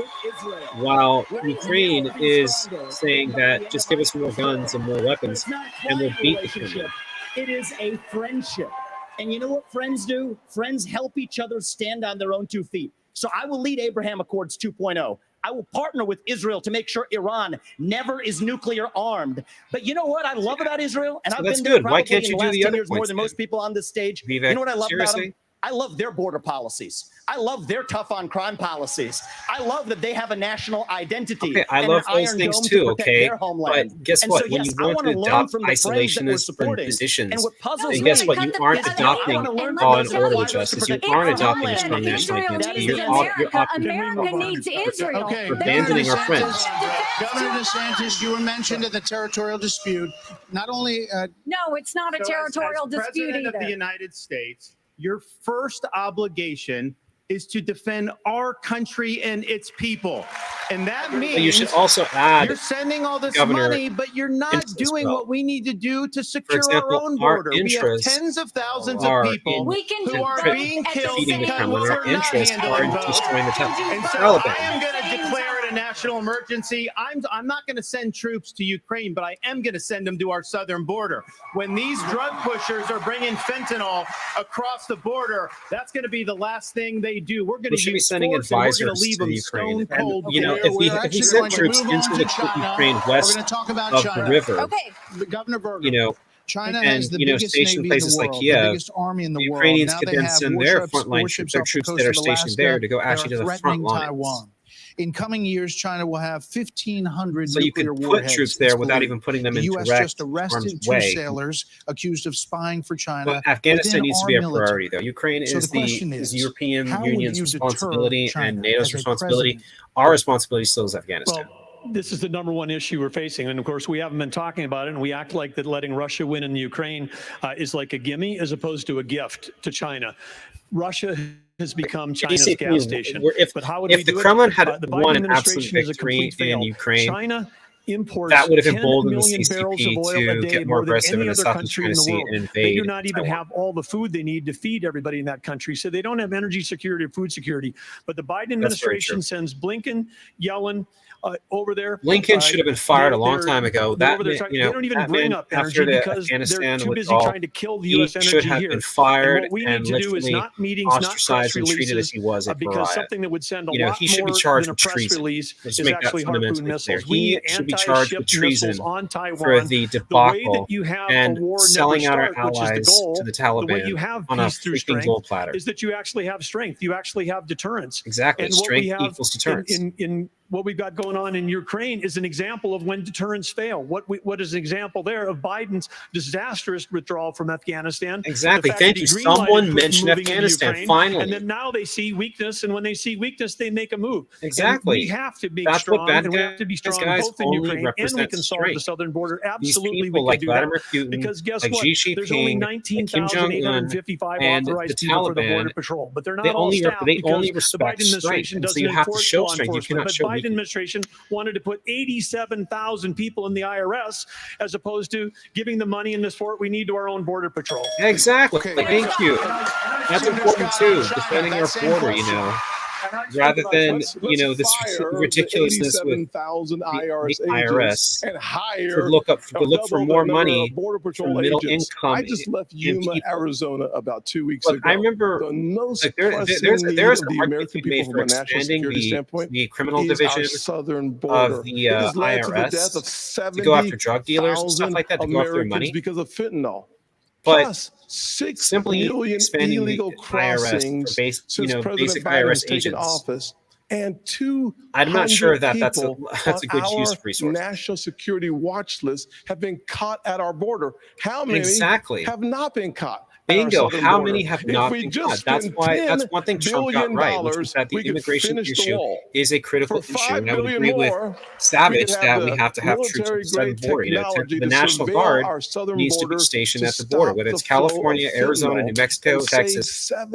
while Ukraine is saying that just give us more guns and more weapons, and we'll beat the Kremlin. It is a friendship. And you know what friends do? Friends help each other stand on their own 2 feet. So I will lead Abraham Accords 2.0. I will partner with Israel to make sure Iran never is nuclear armed. But you know what I love about Israel? And I've been there probably in the last 10 years more than most people on this stage. You know what I love about them? I love their border policies. I love their tough on crime policies. I love that they have a national identity. Okay, I love those things too, okay? But guess what? When you want to adopt isolationist positions, and guess what? You aren't adopting law and order justice. You aren't adopting a strong national identity. You're abandoning our friends. Governor DeSantis, you were mentioned in the territorial dispute. Not only... No, it's not a territorial dispute either. President of the United States, your first obligation is to defend our country and its people. And that means but you should also add, you're sending all this Governor, money, but you're not doing what we need to do to secure our own border. We have tens of thousands of people who are being killed because our interests are in destroying the Taliban. I am going to declare it a national emergency. I'm not going to send troops to Ukraine, but I am going to send them to our southern border. When these drug pushers are bringing fentanyl across the border, that's going to be the last thing they do. We're going to be sending advisors to Ukraine. And, if he sent troops into the Ukraine west of the river, Governor Berger, China has the biggest station navy places in the like world, Kiev, the biggest army in the world. Ukrainians Now could they then have send their warships frontline troops, their off the troops coast that are of stationed Alaska there to go that actually are to the front threatening lines. Taiwan. In coming years, China will have 1,500 so you nuclear could put warheads. troops there without even putting them in the U.S. direct just arrested two way. sailors accused of spying for China. But Afghanistan needs to be a priority, though. Ukraine So is the the question is, European how would Union's you deter responsibility China and NATO's as a responsibility. president? Our responsibility still is Afghanistan. Well, this is the number one issue we're facing. And of course, we haven't been talking about it. And we act like that letting Russia win in Ukraine is like a gimme as opposed to a gift to China. Russia has become China's gas station. But how would we do the Kremlin had the won Biden an absolute administration is a victory complete fail. in Ukraine, China imports that would have 10 emboldened the million barrels of CCP oil a to day get more more than aggressive any in the other South country in China the Sea world. and They invade do not even Taiwan. have all the food they need to feed everybody in that country. So they don't have energy security or food security. But the Biden administration sends Blinken, Yellen, over there. Blinken should have been fired a long time ago. That they don't even bring up energy because they're too busy trying to kill the U.S. energy should have been fired and what we need to do is not meetings, not press and treated as releases, he was at because Mariah. something that would send a You know, lot he should more be charged than a with press treason. release Let's is make that actually harpoon fundamentally missiles. clear. He should be charged with treason on Taiwan. for the debacle and selling out our allies to the The way you Taliban have on a peace through freaking strength gold platter. is that you actually have strength. You actually have deterrence. Exactly. And what we Strength have equals deterrence. in what we've got going on in Ukraine is an example of when deterrence fail. What is an example there of Biden's disastrous withdrawal from Afghanistan? Exactly. Thank you. Someone mentioned Afghanistan. Finally. And then now they see weakness, and when they see weakness, they make a move. Exactly. And we have to be That's strong, what bad and we have to be strong guys both in only Ukraine and we represent can solve the strength. southern border. These Absolutely, people we like can do Vladimir that. Putin, Because guess like what? Xi Jinping, There's only like Kim Jong-un, 19,855 and authorized the people for the Border Taliban, Patrol, but they're not they all only staffed they because only the respect Biden administration strength. And so doesn't you have to enforce show law strength. You enforcement. cannot But show Biden weakness. administration wanted to put 87,000 people in the IRS as opposed to giving the money in this fort we need to our own Border Patrol. Exactly. Thank you. That's important too. Defending our border, you know. rather than let's this fire the ridiculousness with 87,000 IRS the agents IRS and hire to look for double more the number money of Border for Patrol middle agents. income. I just left Yuma, people. Arizona about 2 weeks Look, ago. I remember the most there's need an of the argument American to be made people for from a national expanding security standpoint the criminal is division our southern border. of the It has led to the IRS death of to go after drug dealers and stuff 70,000 like that to go after their Americans money. because of fentanyl. But Plus, 6 simply million expanding illegal the IRS crossings for since President basic Biden has IRS taken agents. office, and 200 I'm not sure that that's a good use of our resources. national security watch list have been caught at our border. How many Exactly. have not been caught? Bingo. How border? many have If not we been just caught? That's one thing Trump got right, which is that the we could immigration finish the issue wall. is a critical For issue. And I $5 would billion agree with more, Savage we could that we the have to have troops at the southern military-grade border. technology The to National surveil Guard our southern needs to be border stationed to at the border, stop whether the it's flow of California, Arizona, fentanyl New Mexico, and Texas. save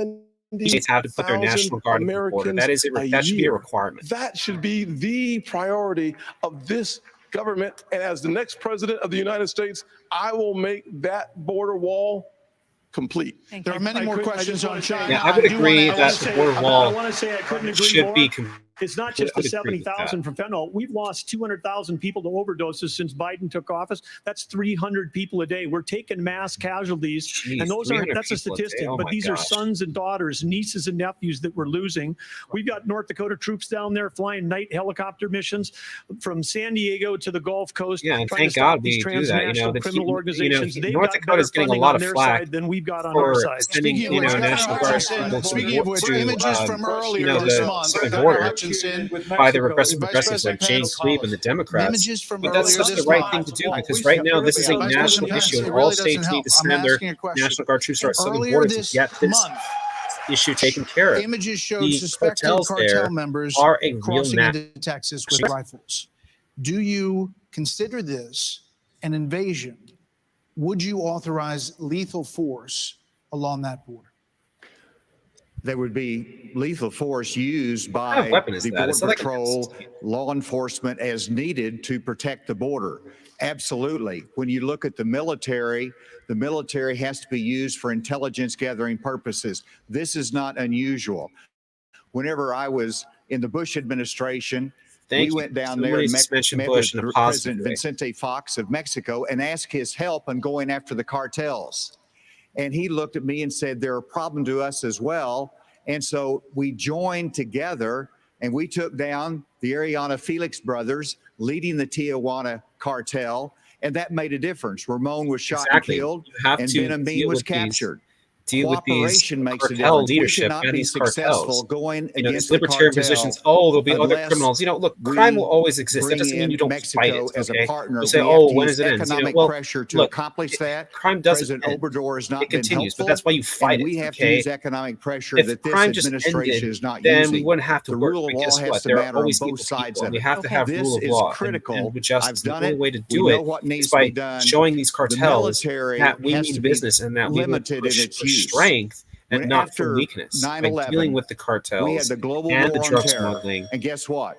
States have to put their National Guard at the border. That is that should be a requirement. That should be the priority of this government. And as the next president of the United States, I will make that border wall complete. There are many more questions on China. Yeah, I would agree that the border wall I want to say I couldn't agree should more. be It's not just the 70,000 from fentanyl. We've lost 200,000 people to overdoses since Biden took office. That's 300 people a day. We're taking mass casualties, Jeez, and that's a statistic. Oh but these are gosh. sons and daughters, nieces and nephews that we're losing. We've got North Dakota troops down there flying night helicopter missions from San Diego to the Gulf Coast. Yeah, and trying thank to stop God these we do that. transnational criminal organizations. They've North got Dakota's better getting a funding lot on of their flack side than we've got on our for side. sending Speaking of which, National Governor Guard Hutchinson, to speaking of which, images from earlier the this month, southern Governor border Hutchinson by the Vice progressives like President Jane Pence, Sweep and the Democrats. images from But that's earlier just the this right month. thing to do because right now this is a Vice national President issue Pence, and it all really states doesn't need help. to I'm send their asking a question. National Guard troops to our southern Earlier border to this get this month, issue taken care of. images showed The suspected cartels cartel there members are a real crossing knack. into Texas with rifles. Do you consider this an invasion? Would you authorize lethal force along that border? There would be lethal force used by the Border Patrol, law enforcement as needed to protect the border. Absolutely. When you look at the military has to be used for intelligence gathering purposes. This is not unusual. Whenever I was in the Bush administration, we went down there and met with President Vicente Fox of Mexico and asked his help in going after the cartels. And he looked at me and said, they're a problem to us as well. And so we joined together and we took down the Ariana Felix brothers leading the Tijuana cartel. And that made a difference. Ramon was shot and killed, and Ben Amin was captured. Cooperation makes a difference. We should not be successful going against the libertarian cartel positions. Oh, there'll be other criminals. Look, crime will always exist. That doesn't mean you don't fight it. As Okay? a partner, You'll say, we oh, have to when use does it end? economic Well, pressure to look, accomplish that. crime doesn't President end. Obrador has not It been continues, helpful. but that's why you fight and we it. have Okay? to use economic pressure If that this crime just administration ended, is not then using. we wouldn't have to the work. rule of But guess law has what? to There are matter on always both evil sides people. of We it. have to have This rule of is law. critical. And just I've done the only it. way to We do know it what needs is to by be done. showing these The cartels military that we has mean to be business and that we look limited for in its use. strength and not for After weakness. By 9/11, dealing with the cartels we had the global and the war on drug terror. smuggling. And guess what?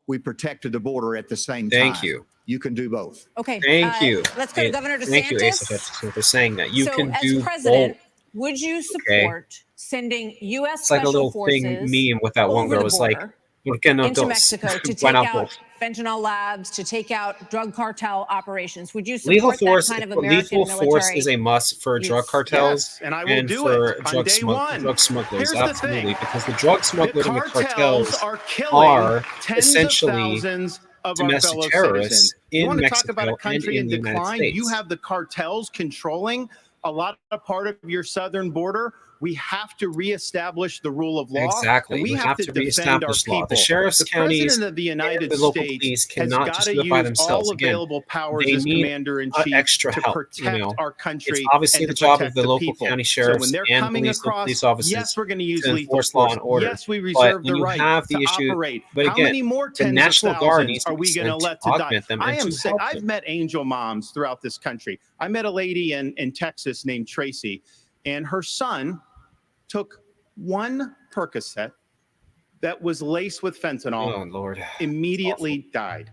We protected the border at the same time. Thank you. You can do both. Okay. Thank you. Let's go to Governor DeSantis. Thank you, Asa, for saying that. You so can as do president, both. would you support sending U.S. It's like a special little forces thing meme with that one over girl. the It's like, border into Mexico to take out fentanyl labs, to take out drug cartel operations? Would you support that kind of American lethal force military is a must for drug cartels Yes, and I will do it on day one. drug smugglers. Here's the Absolutely, thing. because the drug smugglers and the cartels are killing are tens essentially of thousands of domestic our fellow terrorists citizens. in You want to Mexico talk about a country and in in the United decline? States. You have the cartels controlling a lot of part of your southern border. We have to reestablish the rule of law. Exactly. And we You have to defend our reestablish law. people. The sheriff's the counties president of the United the local States police has cannot got just to do it by use themselves. all Again, available powers they as need commander-in-chief extra to help, protect our country. It's obviously and the to job of protect the local people. county So sheriffs when they're and coming police across, officers yes, we're going to use to lethal enforce law force. and order. Yes, we But reserve when the you right have the to issue, operate. but How again, many more the tens National of Guard thousands needs to are be we going to sent let to to die? augment them I and am to sick. help I've them. met angel moms throughout this country. I met a lady in Texas named Tracy, and her son took one Percocet that was laced with fentanyl, Oh, Lord. immediately died.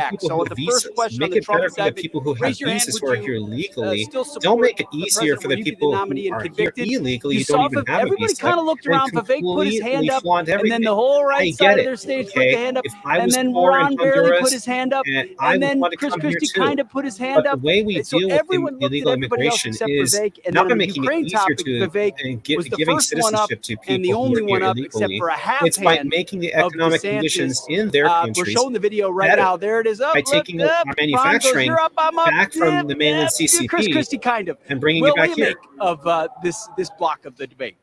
AVAX. So the first question make on the it better Trump for the people who have raise your hand, visas who are would here you, legally. still Don't support make it the easier for the president people nominee who and are here convicted? illegally. You You don't saw even have a everybody visa. kind of looked around. Vivek put his hand up, flaunt and everything. then the whole I right get side of it, their stage put okay? the hand up, If I and was then poor in Ron barely Honduras, put his hand up, and I and would then want to Chris come here Christie too. kind of put his hand But the up. way we So deal with everyone looked at illegal everybody else immigration except is Vivek, and not then by on the making it Ukraine easier topic, to Vivek was the giving first one up citizenship to and the people who only are one here up except illegally. for a half It's by hand making the of economic DeSantis. conditions in their We're countries showing the video right better now. There it is. Up, by look taking up. our Ron goes, manufacturing you're up, I'm up. back from the mainland Chris CCP Christie kind of. and bringing Will, it back what do you here. make of this block of the debate?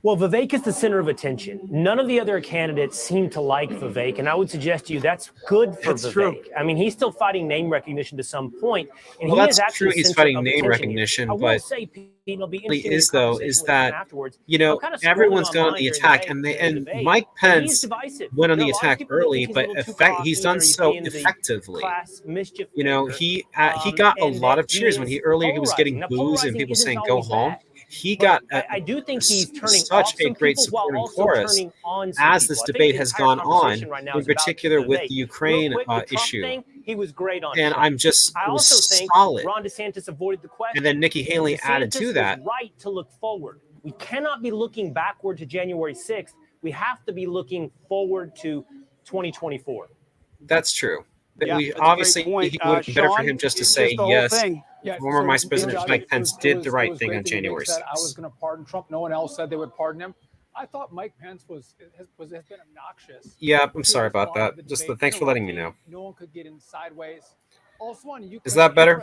Well, Vivek is the center of attention. None of the other candidates seem to like Vivek, and I would suggest to you that's good for Vivek. True. I mean, he's still fighting name recognition to some point, and well, he that's is actually true. He's fighting name recognition, but it'll be interesting is though is that everyone's gone on the attack, and Mike Pence went on the attack early, but he's done so effectively. He got a lot of cheers when earlier he was getting boos and people saying "go home." He got I do think he's turning such a great supporting chorus as this debate has gone on, in particular with the Ukraine issue. He was great on. And I'm just I also think solid. Ron DeSantis avoided the question. And then Nikki Haley added to that. Right to look forward. We cannot be looking backward to January 6th. We have to be looking forward to 2024. That's true. We obviously it would be better for him just to say yes. Former Vice President Mike Pence did the right thing on January 6th. I was going to pardon Trump. No one else said they would pardon him. I thought Mike Pence has been obnoxious. Yeah, I'm sorry about that. Just thanks for letting me know. No one could get in sideways. Also on Ukraine, is that better?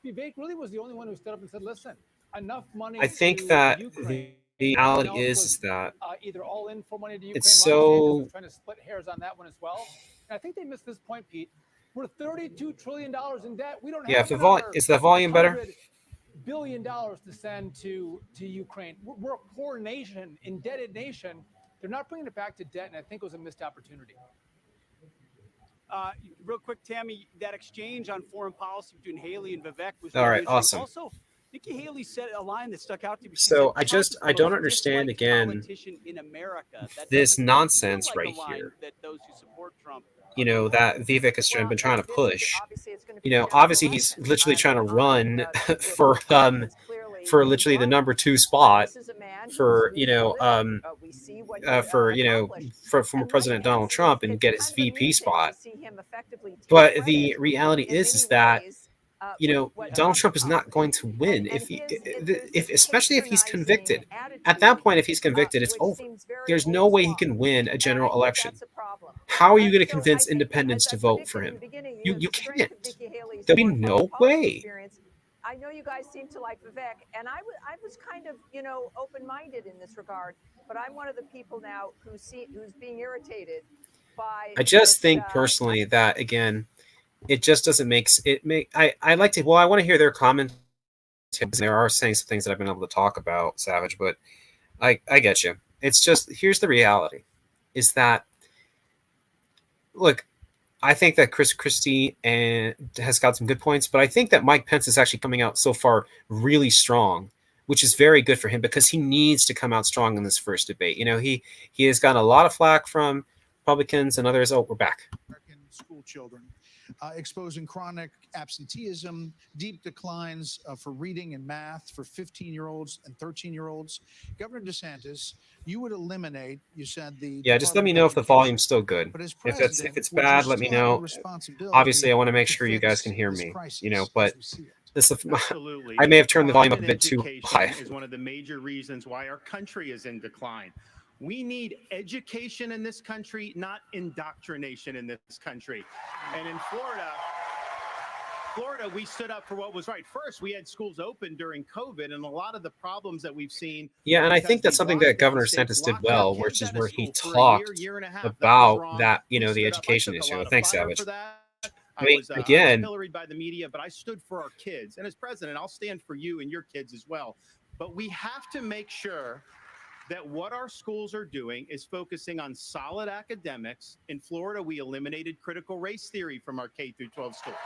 Vivek really was the only one who stood up and said, "Listen, enough money." I think that the reality is that either all in for money to Ukraine. It's so trying to split hairs on that one as well. And I think they missed this point, Pete. We're $32 trillion in debt. We don't have is the volume better? $100 billion to send to Ukraine. We're a poor nation, indebted nation. They're not bringing it back to debt, and I think it was a missed opportunity. Real quick, Tammy, that exchange on foreign policy between Haley and Vivek was all right. Awesome. Also, Nikki Haley said a line that stuck out to me. So I don't understand again this nonsense right here. That those who support Trump, that Vivek has been trying to push. Obviously he's literally trying to run for literally the number 2 spot for former President Donald Trump and get his VP spot. But the reality is that Donald Trump is not going to win especially if he's convicted. At that point, if he's convicted, it's over. There's no way he can win a general election. How are you going to convince independents to vote for him? You can't. There'll be no way. I know you guys seem to like Vivek, and I was kind of, open-minded in this regard, but I'm one of the people now who's being irritated by. I just think personally that again, it just doesn't I like to. Well, I want to hear their comments. They are saying some things that I've been able to talk about, Savage, but I get you. It's just here's the reality: is that look. I think that Chris Christie has got some good points, but I think that Mike Pence is actually coming out so far really strong, which is very good for him because he needs to come out strong in this first debate. He has gotten a lot of flack from Republicans and others. Oh, we're back. American school children, exposing chronic absenteeism, deep declines for reading and math for 15-year-olds and 13-year-olds. Governor DeSantis, you would eliminate, you said the... Yeah, just let me know if the volume's still good. If it's bad, let me know. Obviously, I want to make sure you guys can hear me, but I may have turned the volume up a bit too high. Is one of the major reasons why our country is in decline. We need education in this country, not indoctrination in this country. And in Florida, we stood up for what was right. First, we had schools open during COVID, and a lot of the problems that we've seen. Yeah, and I think that's something that Governor DeSantis did well, which is where he talked about that, the education issue. Thanks, Savage. I was pilloried by the media, but I stood for our kids. And as president, I'll stand for you and your kids as well. But we have to make sure that what our schools are doing is focusing on solid academics. In Florida, we eliminated critical race theory from our K through 12 schools.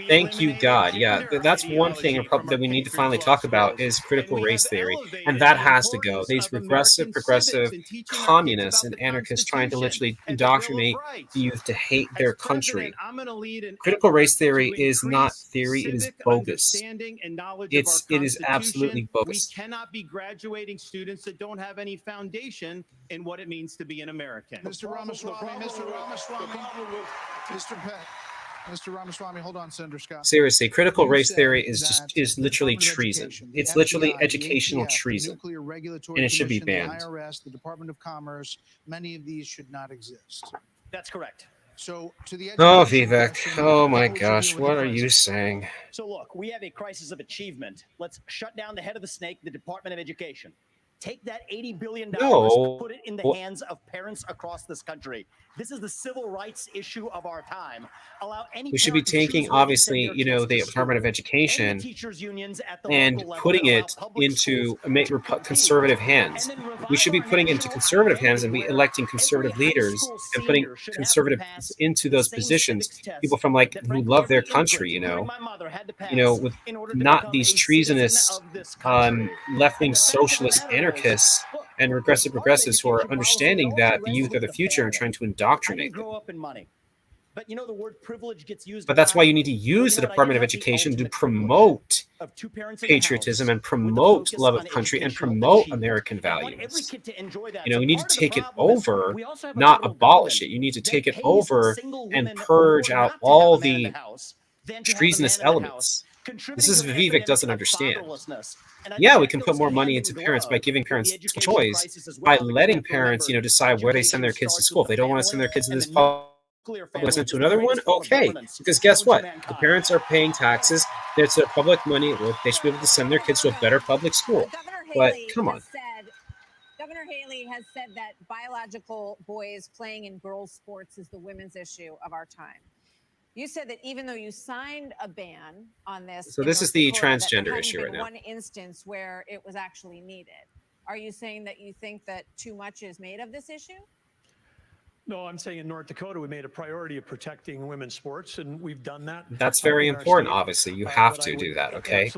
Thank you, God. Yeah, that's one thing that we need to finally talk about is critical race theory, and that has to go. These regressive, progressive communists and anarchists trying to literally indoctrinate the youth to hate their country. Critical race theory is not theory; it is bogus. It is absolutely bogus. We cannot be graduating students that don't have any foundation in what it means to be an American. Mr. Ramaswamy, hold on, Senator Scott. Seriously, critical race theory is literally treason. It's literally educational treason, and it should be banned. The IRS, the Department of Commerce, many of these should not exist. That's correct. So, to the Vivek, oh my gosh, what are you saying? So look, we have a crisis of achievement. Let's shut down the head of the snake, the Department of Education. Take that $80 billion, No. put it in the hands of parents across this country. This is the civil rights issue of our time. Allow any We should be taking, obviously, you know, the Department of Education and putting it into conservative hands. We should be putting it into conservative hands and be electing conservative leaders and putting conservatives into those positions. People from like who love their country, you know, with not these treasonous left-wing socialist anarchists and progressives who are understanding that the youth are the future and trying to indoctrinate them. But you know, the word privilege gets used. But that's why you need to use the Department of Education to promote patriotism and promote love of country and promote American values. You know, you need to take it over, not abolish it. You need to take it over and purge out all the treasonous elements. This is what Vivek doesn't understand. Yeah, we can put more money into parents by giving parents choice, by letting parents, you know, decide where they send their kids to school. If they don't want to send their kids to this public sent to another one, okay. Because guess what? The parents are paying taxes. It's their public money. They should be able to send their kids to a better public school. But come on. Governor Haley has said that biological boys playing in girls' sports is the women's issue of our time. You said that even though you signed a ban on this, so this is the transgender issue right now. One instance where it was actually needed. Are you saying that you think that too much is made of this issue? No, I'm saying in North Dakota, we made a priority of protecting women's sports, and we've done that. That's very important, obviously. You have to do that, okay?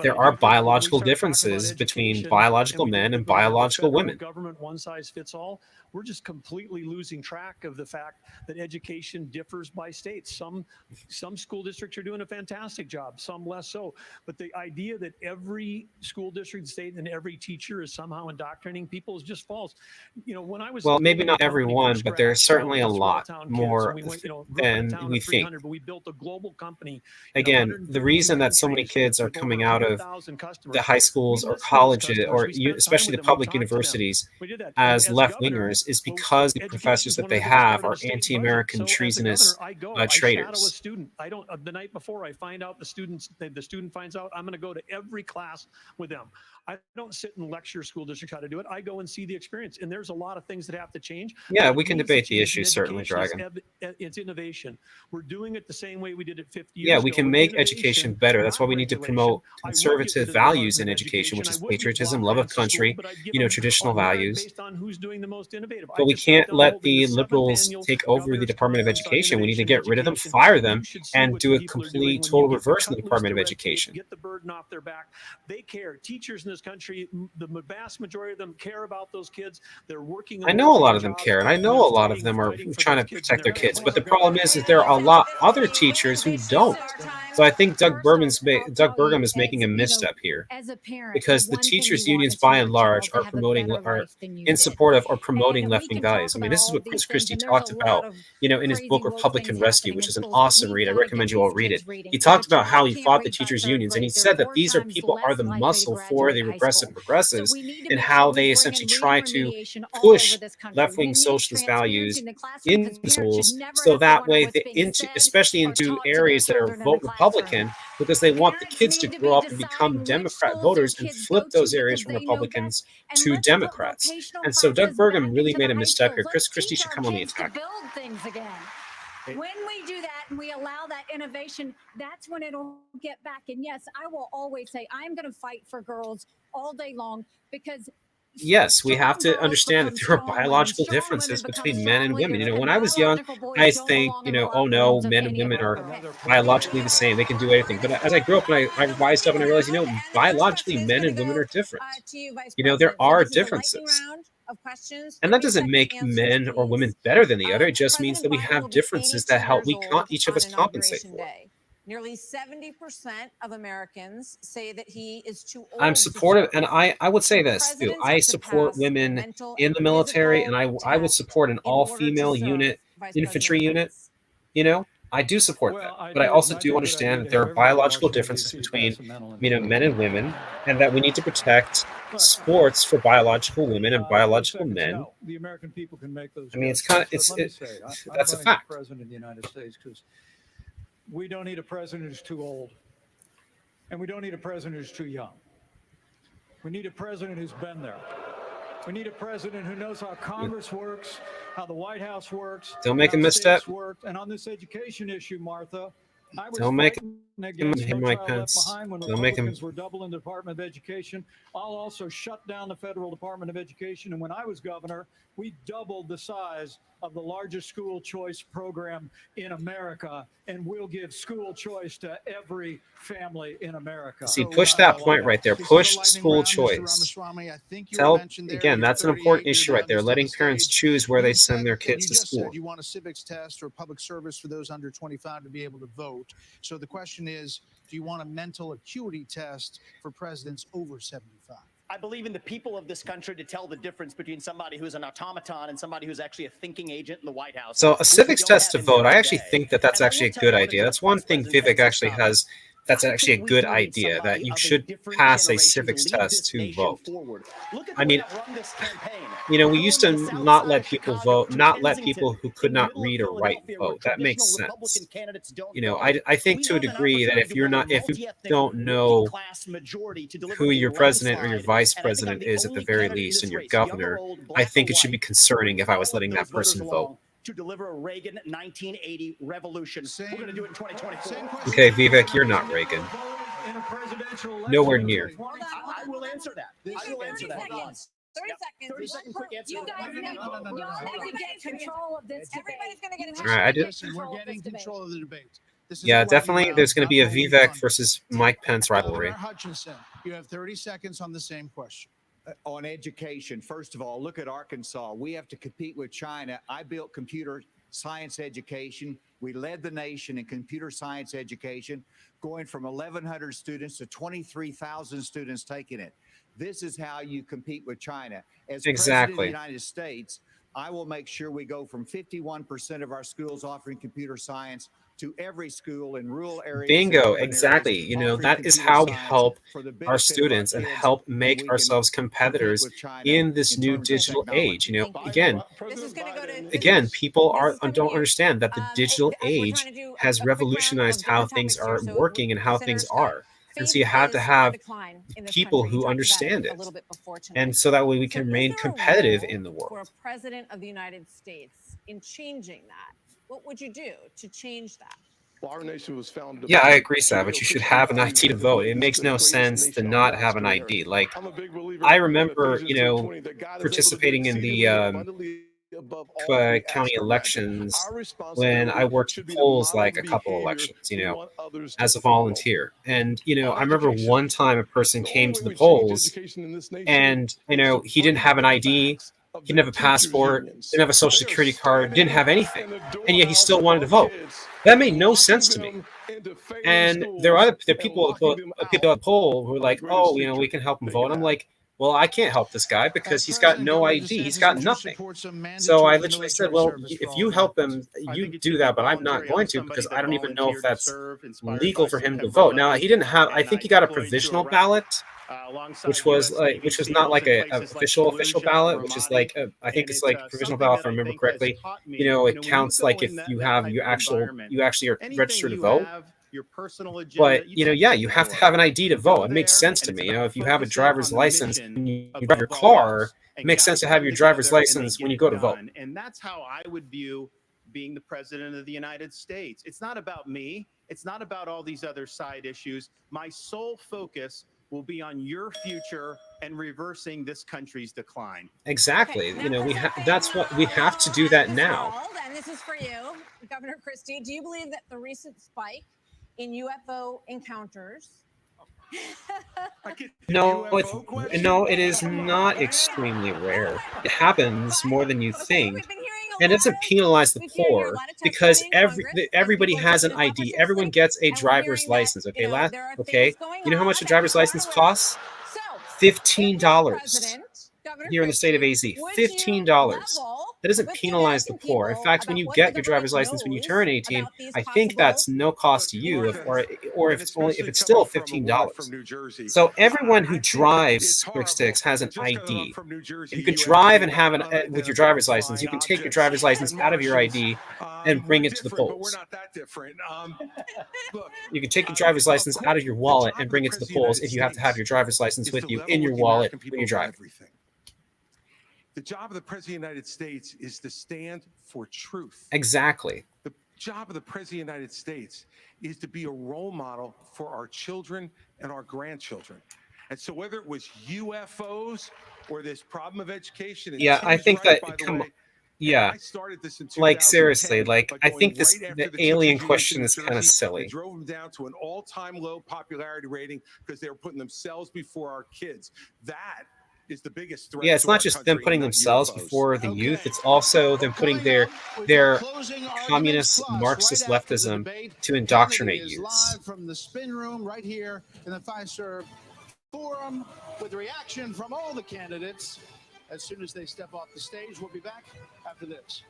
There are biological differences between biological men and biological women. Government one size fits all. We're just completely losing track of the fact that education differs by states. Some school districts are doing a fantastic job, some less so. But the idea that every school district, state, and every teacher is somehow indoctrinating people is just false. You know, when I was maybe not everyone, but there's certainly a lot more than we think. But we built a global company. Again, the reason that so many kids are coming out of the high schools or colleges, or especially the public universities, as left-wingers is because the professors that they have are anti-American, treasonous traitors. The night before I find out the student finds out, I'm going to go to every class with them. I don't sit and lecture school districts how to do it. I go and see the experience, and there's a lot of things that have to change. Yeah, we can debate the issue, certainly, Dragon. It's innovation. We're doing it the same way we did it 50 years ago. Yeah, we can make education better. That's why we need to promote conservative values in education, which is patriotism, love of country, you know, traditional values. But we can't let the liberals take over the Department of Education. We need to get rid of them, fire them, and do a complete total reverse in the Department of Education. Get the burden off their back. They care. Teachers in this country, the vast majority of them care about those kids. They're working. I know a lot of them care, and I know a lot of them are trying to protect their kids. But the problem is that there are a lot of other teachers who don't. So I think Doug Burgum is making a misstep here, because the teachers' unions, by and large, are in support of or promoting left-wing values. I mean, this is what Chris Christie talked about, you know, in his book Republican Rescue, which is an awesome read. I recommend you all read it. He talked about how he fought the teachers' unions, and he said that these people are the muscle for the regressive progressives, and how they essentially try to push left-wing socialist values into schools, so that way, especially into areas that are vote Republican, because they want the kids to grow up and become Democrat voters and flip those areas from Republicans to Democrats. And so Doug Burgum really made a mistake here. Chris Christie should come on the attack. When we do that and we allow that innovation, that's when it'll get back. And yes, I will always say I'm going to fight for girls all day long, because yes, we have to understand that there are biological differences between men and women. You know, when I was young, I think, you know, oh no, men and women are biologically the same. They can do anything. But as I grew up and I wised up and I realized, you know, biologically men and women are different. You know, there are differences. And that doesn't make men or women better than the other. It just means that we have differences that help each of us compensate for. Nearly 70% of Americans say that he is too old. I'm supportive, and I would say this too. I support women in the military, and I would support an all-female unit, infantry unit. You know, I do support that, but I also do understand that there are biological differences between, you know, men and women, and that we need to protect sports for biological women and biological men. The American people can make those. I mean, it's kind of that's a fact. President of the United States, because we don't need a president who's too old, and we don't need a president who's too young. We need a president who's been there. We need a president who knows how Congress works, how the White House works. Don't make a misstep. And on this education issue, Martha, I was Don't make against him No Mike Child Left Pence. Behind when Don't make him. Republicans were doubling the Department of Education. I'll also shut down the federal Department of Education. And when I was governor, we doubled the size of the largest school choice program in America, and we'll give school choice to every family in America. See, push that point right there. Push school choice. Tell again, that's an important issue right there. Letting parents choose where they send their kids to school. You want a civics test or public service for those under 25 to be able to vote. So the question is, do you want a mental acuity test for presidents over 75? I believe in the people of this country to tell the difference between somebody who's an automaton and somebody who's actually a thinking agent in the White House. So a civics test to vote, I actually think that that's actually a good idea. That's one thing Vivek actually has. That's actually a good idea, that you should pass a civics test to vote. I mean, you know, we used to not let people vote, not let people who could not read or write vote. That makes sense. You know, I think to a degree that if you don't know who your president or your vice president is at the very least, and your governor, I think it should be concerning if I was letting that person vote. To deliver a Reagan 1980 revolution. We're going to do it in 2024. Okay, Vivek, you're not Reagan. Nowhere near. I will answer that. I will answer that. 30 seconds. 30 second quick answer. You guys need to get control of this. Everybody's going to get a chance. All right, I did. We're getting control of the debate. Yeah, definitely. There's going to be a Vivek versus Mike Pence rivalry. Hutchinson, you have 30 seconds on the same question. On education, first of all, look at Arkansas. We have to compete with China. I built computer science education. We led the nation in computer science education, going from 1,100 students to 23,000 students taking it. This is how you compete with China. As President of the United States, I will make sure we go from 51% of our schools offering computer science to every school in rural areas. Bingo, exactly. You know, that is how we help our students and help make ourselves competitors in this new digital age. You know, again, people don't understand that the digital age has revolutionized how things are working and how things are. And so you have to have people who understand it. And so that way we can remain competitive in the world. For a president of the United States in changing that, what would you do to change that? Well, our nation was founded. Yeah, I agree, Savage. You should have an ID to vote. It makes no sense to not have an ID. Like, I remember, you know, participating in the county elections when I worked the polls, like a couple elections, you know, as a volunteer. And, you know, I remember one time a person came to the polls and, you know, he didn't have an ID. He didn't have a passport, didn't have a social security card, didn't have anything, and yet he still wanted to vote. That made no sense to me. And there are people at the poll who are like, "Oh, you know, we can help him vote." I'm like, "Well, I can't help this guy because he's got no ID. He's got nothing." So I literally said, "Well, if you help him, you do that, but I'm not going to because I don't even know if that's legal for him to vote." Now he didn't have. I think he got a provisional ballot. Which was not like a official ballot, which is like I think it's like provisional ballot if I remember correctly. You know, it counts like if you actually are registered to vote. But you know, yeah, you have to have an ID to vote. It makes sense to me. You know, if you have a driver's license and you drive your car, it makes sense to have your driver's license when you go to vote. And that's how I would view being the president of the United States. It's not about me. It's not about all these other side issues. My sole focus will be on your future and reversing this country's decline. Exactly. Okay, you know, that's what we have to do that now. And this is for you, Governor Christie. Do you believe that the recent spike in UFO encounters? No, it is not extremely rare. It happens more than you think. And it doesn't penalize the poor because everybody has an ID. Everyone gets a driver's license. Okay, you know how much a driver's license costs? $15 here in the state of AZ. $15. That doesn't penalize the poor. In fact, when you get your driver's license when you turn 18, I think that's no cost to you, or if it's still $15. So everyone who drives quick sticks has an ID. If you can drive and have with your driver's license, you can take your driver's license out of your ID and bring it to the polls. You can take your driver's license out of your wallet and bring it to the polls if you have to have your driver's license with you in your wallet when you drive. The job of the President of the United States is to stand for truth. Exactly. The job of the President of the United States is to be a role model for our children and our grandchildren. And so whether it was UFOs or this problem of education, and yeah, I think right, that yeah, I started this in like seriously, like I think this the alien question is kind of silly. It drove them down to an all-time low popularity rating because they were putting themselves before our kids. That is the biggest threat. Yeah, it's not just them putting themselves before the youth; it's also them putting their communist, Marxist leftism to indoctrinate youths. Live from the spin room right here in the Fiserv Forum with reaction from all the candidates as soon as they step off the stage. We'll be back after this.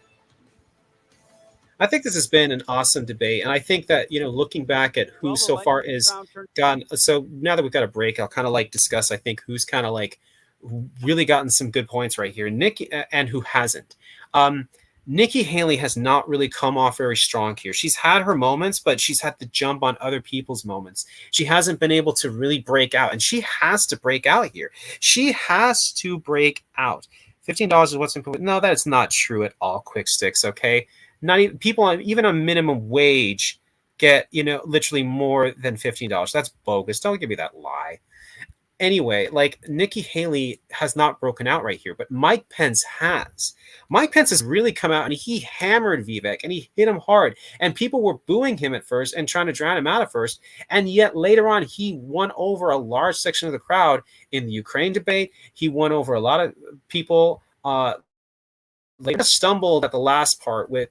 I think this has been an awesome debate, and I think that, you know, looking back at who so far is gotten, so now that we've got a break, I'll kind of like discuss, I think, who's kind of like really gotten some good points right here, Nikki, and who hasn't. Nikki Haley has not really come off very strong here. She's had her moments, but she's had to jump on other people's moments. She hasn't been able to really break out, and she has to break out here. She has to break out. $15 is what's important. No, that's not true at all, Quick Sticks, okay? Not even people on even a minimum wage get, you know, literally more than $15. That's bogus. Don't give me that lie. Anyway, like Nikki Haley has not broken out right here, but Mike Pence has. Mike Pence has really come out and he hammered Vivek and he hit him hard. And people were booing him at first and trying to drown him out at first. And yet later on, he won over a large section of the crowd in the Ukraine debate. He won over a lot of people. Later stumbled at the last part with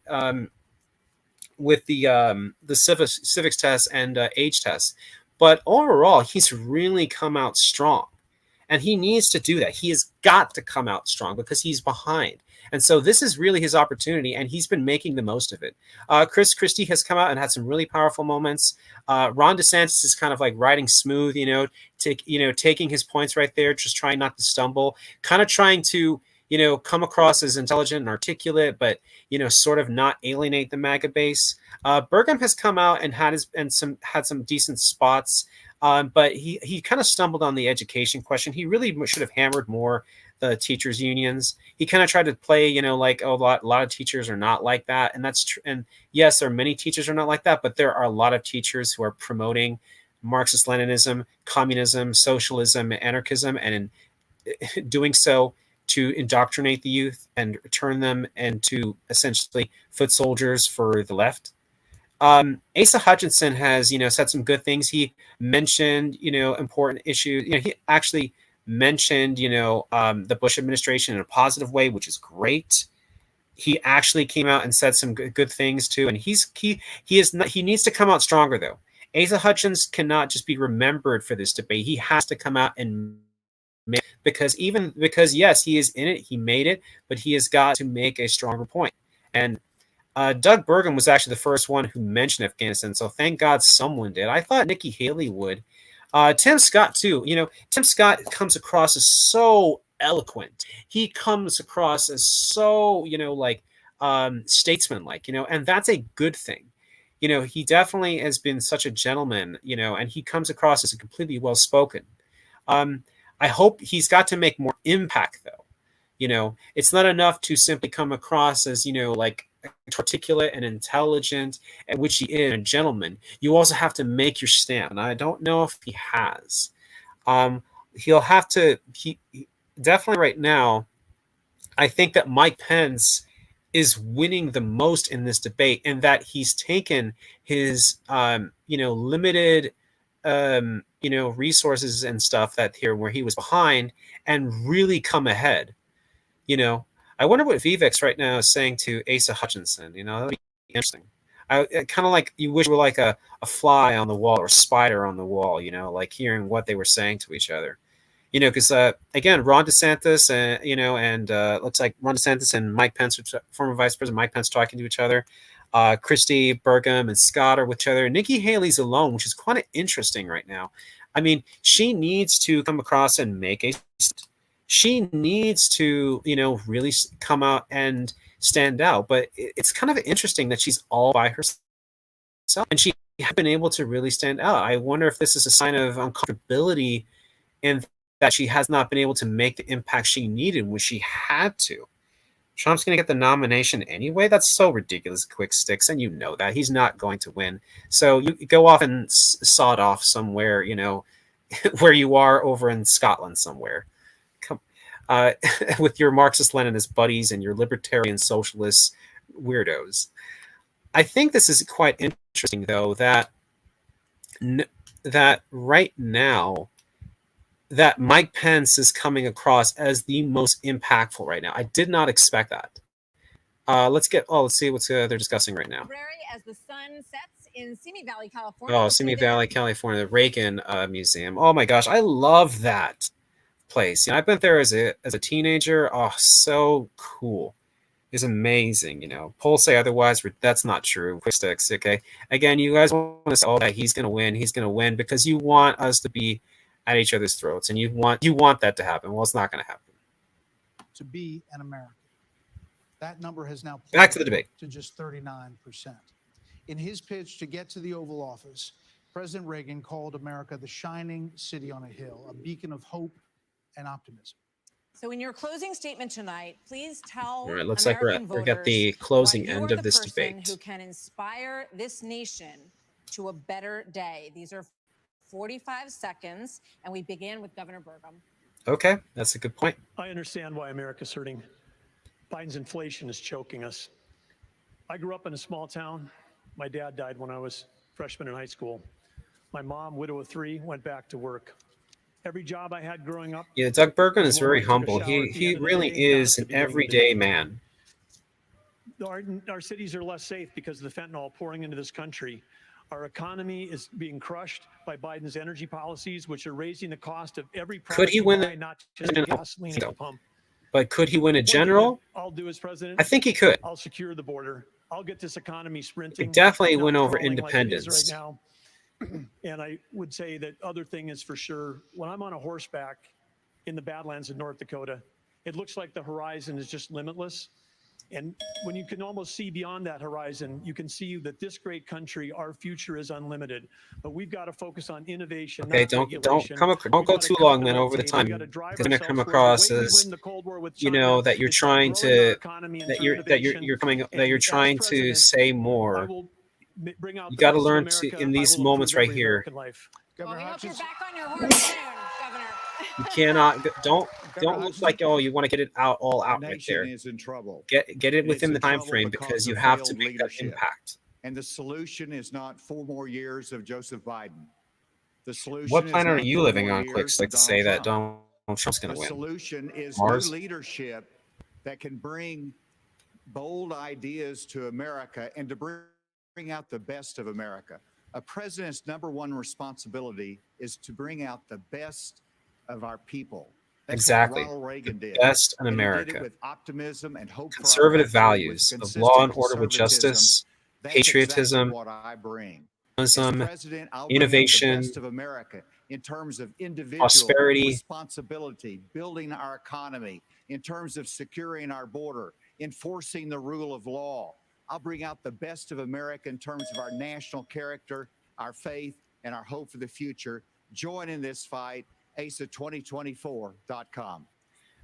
the civics test and age test. But overall, he's really come out strong. And he needs to do that. He has got to come out strong because he's behind. And so this is really his opportunity, and he's been making the most of it. Chris Christie has come out and had some really powerful moments. Ron DeSantis is kind of like riding smooth, taking his points right there, just trying not to stumble, kind of trying to, come across as intelligent and articulate, but, sort of not alienate the MAGA base. Burgum has come out and had some decent spots, but he kind of stumbled on the education question. He really should have hammered more the teachers unions. He kind of tried to play, like, a lot of teachers are not like that, and that's true. And yes, there are many teachers who are not like that, but there are a lot of teachers who are promoting Marxist-Leninism, communism, socialism, anarchism, and in doing so, to indoctrinate the youth and turn them into essentially foot soldiers for the left. Asa Hutchinson has, said some good things. He mentioned, important issues. He actually mentioned, the Bush administration in a positive way, which is great. He actually came out and said some good things too. And he needs to come out stronger though. Asa Hutchinson cannot just be remembered for this debate. He has to come out and because yes, he is in it, he made it, but he has got to make a stronger point. And Doug Burgum was actually the first one who mentioned Afghanistan, so thank God someone did. I thought Nikki Haley would. Tim Scott too. Tim Scott comes across as so eloquent. He comes across as so statesman-like, and that's a good thing. He definitely has been such a gentleman, and he comes across as a completely well-spoken. I hope he's got to make more impact, though. It's not enough to simply come across as, articulate and intelligent, which he is, a gentleman. You also have to make your stand. And I don't know if he has. He'll have to. He definitely right now, I think that Mike Pence is winning the most in this debate, and that he's taken his, limited. Resources and stuff that here where he was behind and really come ahead. I wonder what Vivek's right now is saying to Asa Hutchinson. That'd be interesting. I kind of like you wish you were like a fly on the wall or a spider on the wall, like hearing what they were saying to each other. Because again, Ron DeSantis and looks like Ron DeSantis and Mike Pence, former Vice President Mike Pence, talking to each other. Christie, Burgum, and Scott are with each other. Nikki Haley's alone, which is kind of interesting right now. I mean, she needs to come across and make a. She needs to, really come out and stand out. But it's kind of interesting that she's all by herself, and she has been able to really stand out. I wonder if this is a sign of uncomfortability in that she has not been able to make the impact she needed when she had to. Trump's going to get the nomination anyway. That's so ridiculous, quick sticks, and you know that. He's not going to win. So you go off and sawed off somewhere, you know, where you are over in Scotland somewhere. Come, with your Marxist-Leninist buddies and your libertarian socialist weirdos. I think this is quite interesting, though, that right now, that Mike Pence is coming across as the most impactful right now. I did not expect that. Let's see what they're discussing right now. As the sun sets in Simi Valley, California. Oh, Simi Valley, California, the Reagan Museum. Oh my gosh, I love that place. You know, I've been there as a teenager. Oh, so cool. It's amazing, you know. Polls say otherwise, but that's not true. Quick sticks, okay? Again, you guys want to say, oh, that he's going to win because you want us to be at each other's throats, and you want that to happen. Well, it's not going to happen. To be an American. That number has now back to the debate to just 39%. In his pitch to get to the Oval Office, President Reagan called America the shining city on a hill, a beacon of hope and optimism. So in your closing statement tonight, please tell all right, looks American like we're at the closing end of this debate. Who can inspire this nation to a better day. These are 45 seconds, and we begin with Governor Burgum. Okay, that's a good point. I understand why America's hurting. Biden's inflation is choking us. I grew up in a small town. My dad died when I was a freshman in high school. My mom, widow of 3, went back to work. Every job I had growing up. Yeah, Doug Burgum is very humble. He really is an everyday man. Our cities are less safe because of the fentanyl pouring into this country. Our economy is being crushed by Biden's energy policies, which are raising the cost of every product. Could he win not just gasoline at the pump. But could he win a general? I'll do as president. I think he could. I'll secure the border. I'll get this economy sprinting. He definitely win over independence. Like right now. And I would say that other thing is for sure, when I'm on a horseback in the Badlands of North Dakota, it looks like the horizon is just limitless. And when you can almost see beyond that horizon, you can see that this great country, our future is unlimited. But we've got to focus on innovation. Okay, don't go too long then over the time. It's going to come across as, you know, that you're trying to you're trying to say more. You got to learn to in these moments right here. Well, we hope you're back on your horse soon, Governor. You cannot don't look like, oh, you want to get it all out right there. Is in trouble. Get it within the time frame because you have to make that impact. And the solution is not 4 more years of Joseph Biden. The solution. What planet are you living on, Clicks? Like to say that Donald Trump's going to win. The solution is Mars? new leadership that can bring bold ideas to America and to bring out the best of America. A president's #1 responsibility is to bring out the best of our people. That's exactly. what Ronald Reagan did. Best in and America. He did it with optimism and hope. Conservative values of law and order with justice, patriotism, exactly what I bring. Innovation, the best of America in terms of individual prosperity, responsibility, building our economy, in terms of securing our border, enforcing the rule of law. I'll bring out the best of America in terms of our national character, our faith, and our hope for the future. Join in this fight. ACE2024.com.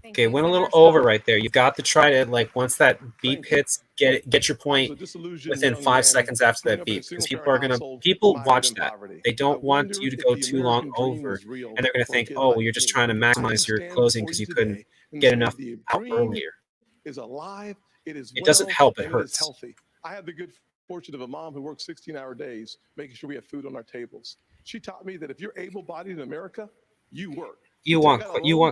Okay, went a little over right there. You've got to try to, like, once that beep hits, get your point within 5 seconds after that beep. Because people watch that. They don't want you to go too long over, and they're going to think, oh, well, you're just trying to maximize your closing because you couldn't get enough out earlier. It doesn't help, it hurts. I have the good fortune of a mom who works 16-hour days, making sure we have food on our tables. She taught me that if you're able-bodied in America, you work. You want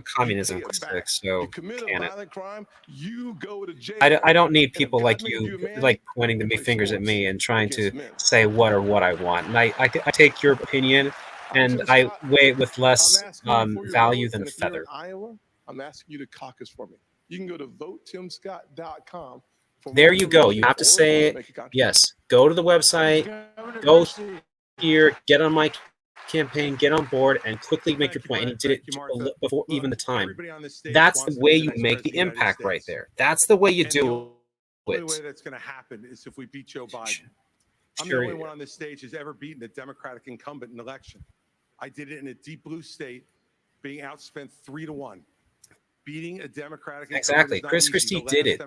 communism, so you commit a violent crime, you go to jail. I don't need people like you, like pointing the fingers at me and trying to say what I want. And I take your opinion and I weigh it with less value than a feather. Iowa, I'm asking you to caucus for me. You can go to votetimscott.com. There you go. You have to say it. Yes. Go to the website. Go here. Get on my campaign, get on board, and quickly make your point. And he did it before even the time. That's the way you make the impact right there. That's the way you do it. The only way that's going to happen is if we beat Joe Biden. I'm the only one on this stage who's ever beaten a Democratic incumbent in an election. I did it in a deep blue state being outspent 3-1. Beating a Democratic exactly. Chris Christie did it.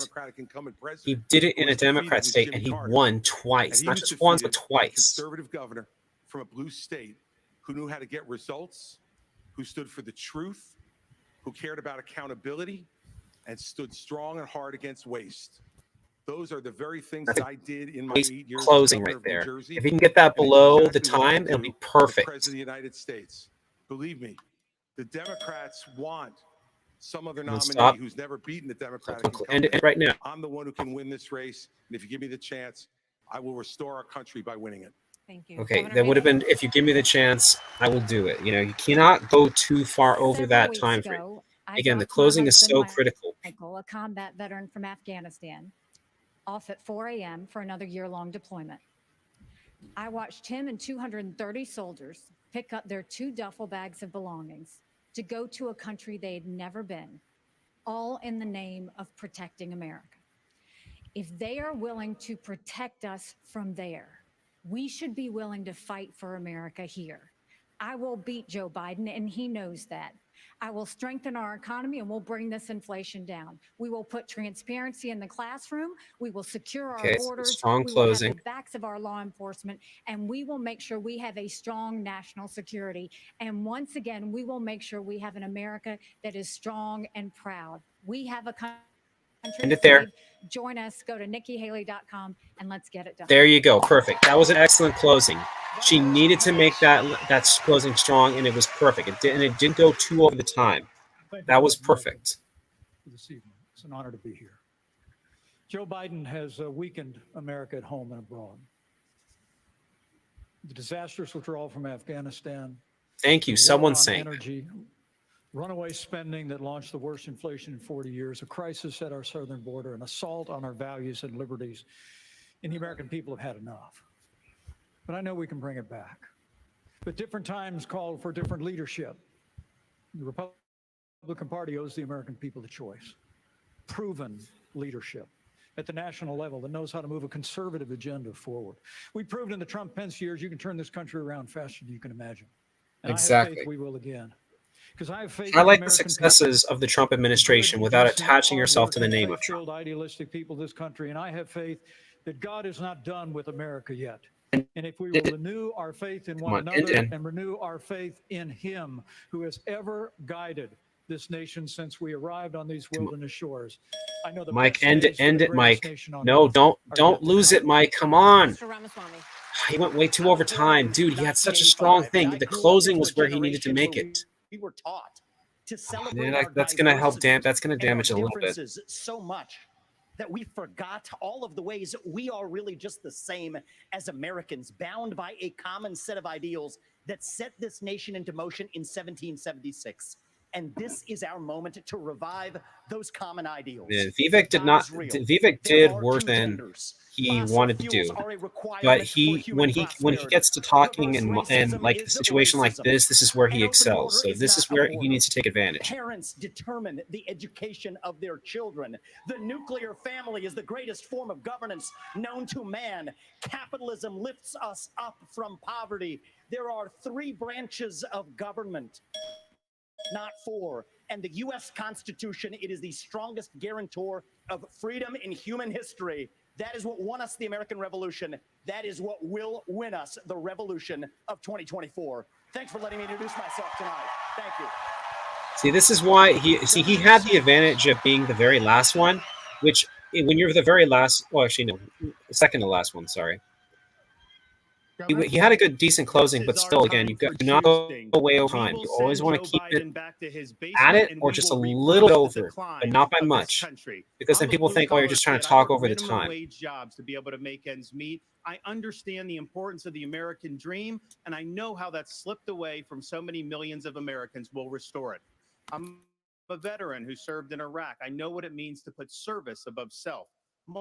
He did it in a Democrat state, and he won twice. Not just once, but twice. Conservative governor from a blue state who knew how to get results, who stood for the truth, who cared about accountability, and stood strong and hard against waste. Those are the very things that I did in my 8 years closing right there. If you can get that below the time, it'll be perfect. President of the United States. Believe me, the Democrats want some other nominee who's never beaten the Democratic incumbent. And right now, I'm the one who can win this race, and if you give me the chance, I will restore our country by winning it. Thank you. Okay, that would have been, if you give me the chance, I will do it. You know, you cannot go too far over that time frame. Again, the closing is so critical. Michael, a combat veteran from Afghanistan, off at 4 a.m. for another year-long deployment. I watched him and 230 soldiers pick up their 2 duffel bags of belongings to go to a country they had never been, all in the name of protecting America. If they are willing to protect us from there, we should be willing to fight for America here. I will beat Joe Biden, and he knows that. I will strengthen our economy, and we'll bring this inflation down. We will put transparency in the classroom. We will secure our borders. Strong we closing. will have the backs of our law enforcement, and we will make sure we have a strong national security. And once again, we will make sure we have an America that is strong and proud. We have a country. End it there. Join us. Go to nikkihaley.com and let's get it done. There you go. Perfect. That was an excellent closing. She needed to make that closing strong, and it was perfect. It didn't go too over the time. That was perfect. This evening, it's an honor to be here. Joe Biden has weakened America at home and abroad. The disastrous withdrawal from Afghanistan. Thank you. Someone's saying energy, runaway spending that launched the worst inflation in 40 years, a crisis at our southern border, an assault on our values and liberties, and the American people have had enough. But I know we can bring it back. But different times call for different leadership. The Republican Party owes the American people the choice. Proven leadership at the national level that knows how to move a conservative agenda forward. We proved in the Trump-Pence years you can turn this country around faster than you can imagine. And exactly. I have faith we will again. Because I have faith. I like the successes of the Trump administration without attaching yourself to the name of Trump. Idealistic people of this country, and I have faith that God is not done with America yet. And if we will renew our faith in one another and renew our faith in Him, who has ever guided this nation since we arrived on these wilderness shores. I know the Mike, end it, Mike. No, don't lose it, Mike. Come on. He went way too over time, dude. He had such a strong thing. The closing was where he needed to make it. We were taught to celebrate that's going to help. That's going to damage a little bit. So much that we forgot all of the ways we are really just the same as Americans, bound by a common set of ideals that set this nation into motion in 1776. And this is our moment to revive those common ideals. Yeah, Vivek did not. Vivek did worse than he wanted to do. But when he gets to talking and like a situation like this is where he excels. So this is where he needs to take advantage. Parents determine the education of their children. The nuclear family is the greatest form of governance known to man. Capitalism lifts us up from poverty. There are 3 branches of government, not 4. And the U.S. Constitution, it is the strongest guarantor of freedom in human history. That is what won us the American Revolution. That is what will win us the revolution of 2024. Thanks for letting me introduce myself tonight. Thank you. See, this is why he had the advantage of being the very last one, which when you're the very last, well, actually, no, second to last one, sorry. He had a good, decent closing, but still, again, you not go way over time. You always want to keep it at it or just a little bit over, but not by much, because then people think, oh, you're just trying to talk over the time. Jobs to be able to make ends meet. I understand the importance of the American dream, and I know how that's slipped away from so many millions of Americans. We'll restore it. I'm a veteran who served in Iraq. I know what it means to put service above self. I'm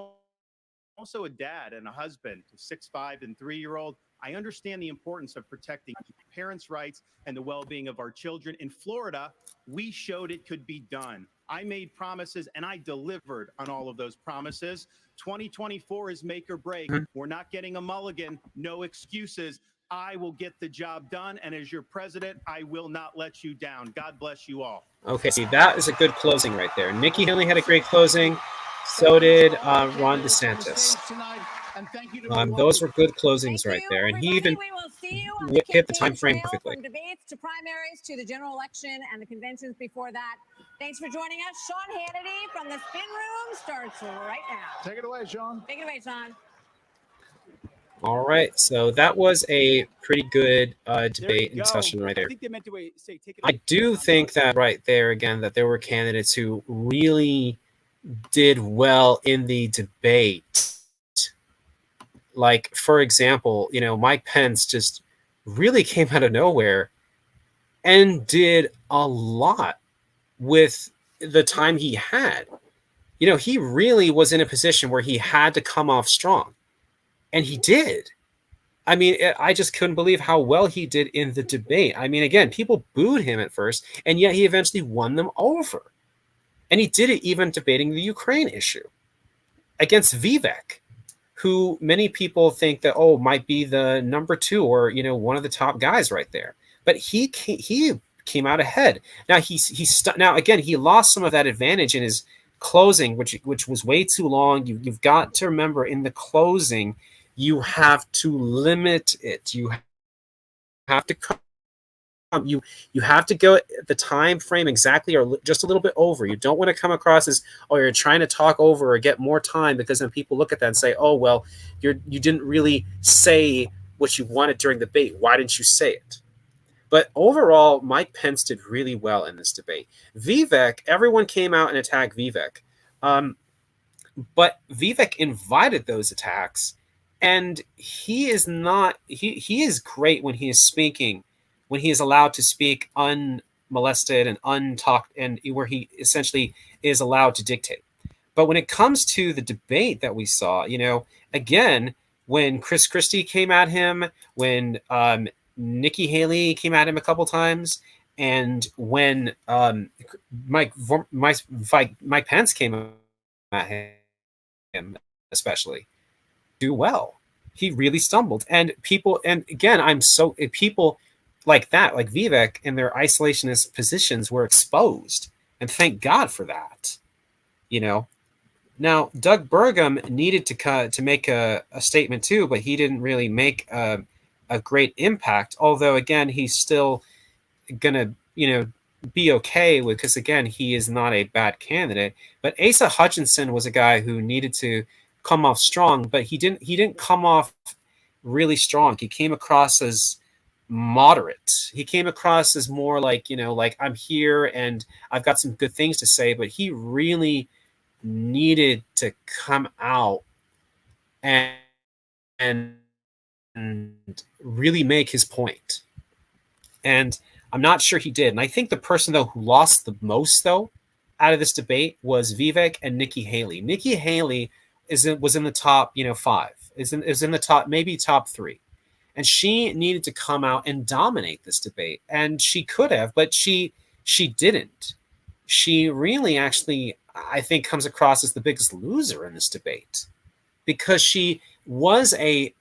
also a dad and a husband to 6'5" and 3-year-old. I understand the importance of protecting parents' rights and the well-being of our children. In Florida, we showed it could be done. I made promises and I delivered on all of those promises. 2024 is make or break. We're not getting a mulligan, no excuses. I will get the job done. And as your president, I will not let you down. God bless you all. Okay, see, that is a good closing right there. Nikki Haley had a great closing. So did Ron DeSantis. Those were good closings right there. And he even hit the time frame perfectly. From debates to primaries to the general election and the conventions before that. Thanks for joining us. Sean Hannity from the Spin Room starts right now. Take it away, Sean. Take it away, Sean. All right, so that was a pretty good debate and discussion right there. I think they meant to say, take it I do think that right there again that there were candidates who really did well in the debate. Like, for example, Mike Pence just really came out of nowhere and did a lot with the time he had. He really was in a position where he had to come off strong. And he did. I mean, I just couldn't believe how well he did in the debate. I mean, again, people booed him at first, and yet he eventually won them over. And he did it even debating the Ukraine issue against Vivek, who many people think that, might be the number 2 or, one of the top guys right there. But he came out ahead. Now, now again, he lost some of that advantage in his closing, which was way too long. You've got to remember, in the closing, you have to limit it. You have to come. You have to go at the time frame exactly or just a little bit over. You don't want to come across as, you're trying to talk over or get more time, because then people look at that and say, you didn't really say what you wanted during the debate. Why didn't you say it? But overall, Mike Pence did really well in this debate. Vivek, everyone came out and attacked Vivek. But Vivek invited those attacks. And he is not, he is great when he is speaking, when he is allowed to speak unmolested and untalked, and where he essentially is allowed to dictate. But when it comes to the debate that we saw, again, when Chris Christie came at him, when Nikki Haley came at him a couple times, and when Mike Pence came at him, especially, do well. He really stumbled, and people like that, like Vivek, and their isolationist positions were exposed, and thank God for that. Now Doug Burgum needed to make a statement too, but he didn't really make a great impact. Although again, he's still gonna be okay with, because again, he is not a bad candidate. But Asa Hutchinson was a guy who needed to come off strong, but he didn't come off really strong. He came across as moderate. He came across as more like, like, I'm here and I've got some good things to say, but he really needed to come out and really make his point. And I'm not sure he did. And I think the person, though, who lost the most, though, out of this debate was Vivek and Nikki Haley. Nikki Haley was in the top, 5, is in the top, maybe top 3. And she needed to come out and dominate this debate. And she could have, but she didn't. She really actually, I think, comes across as the biggest loser in this debate, because she was a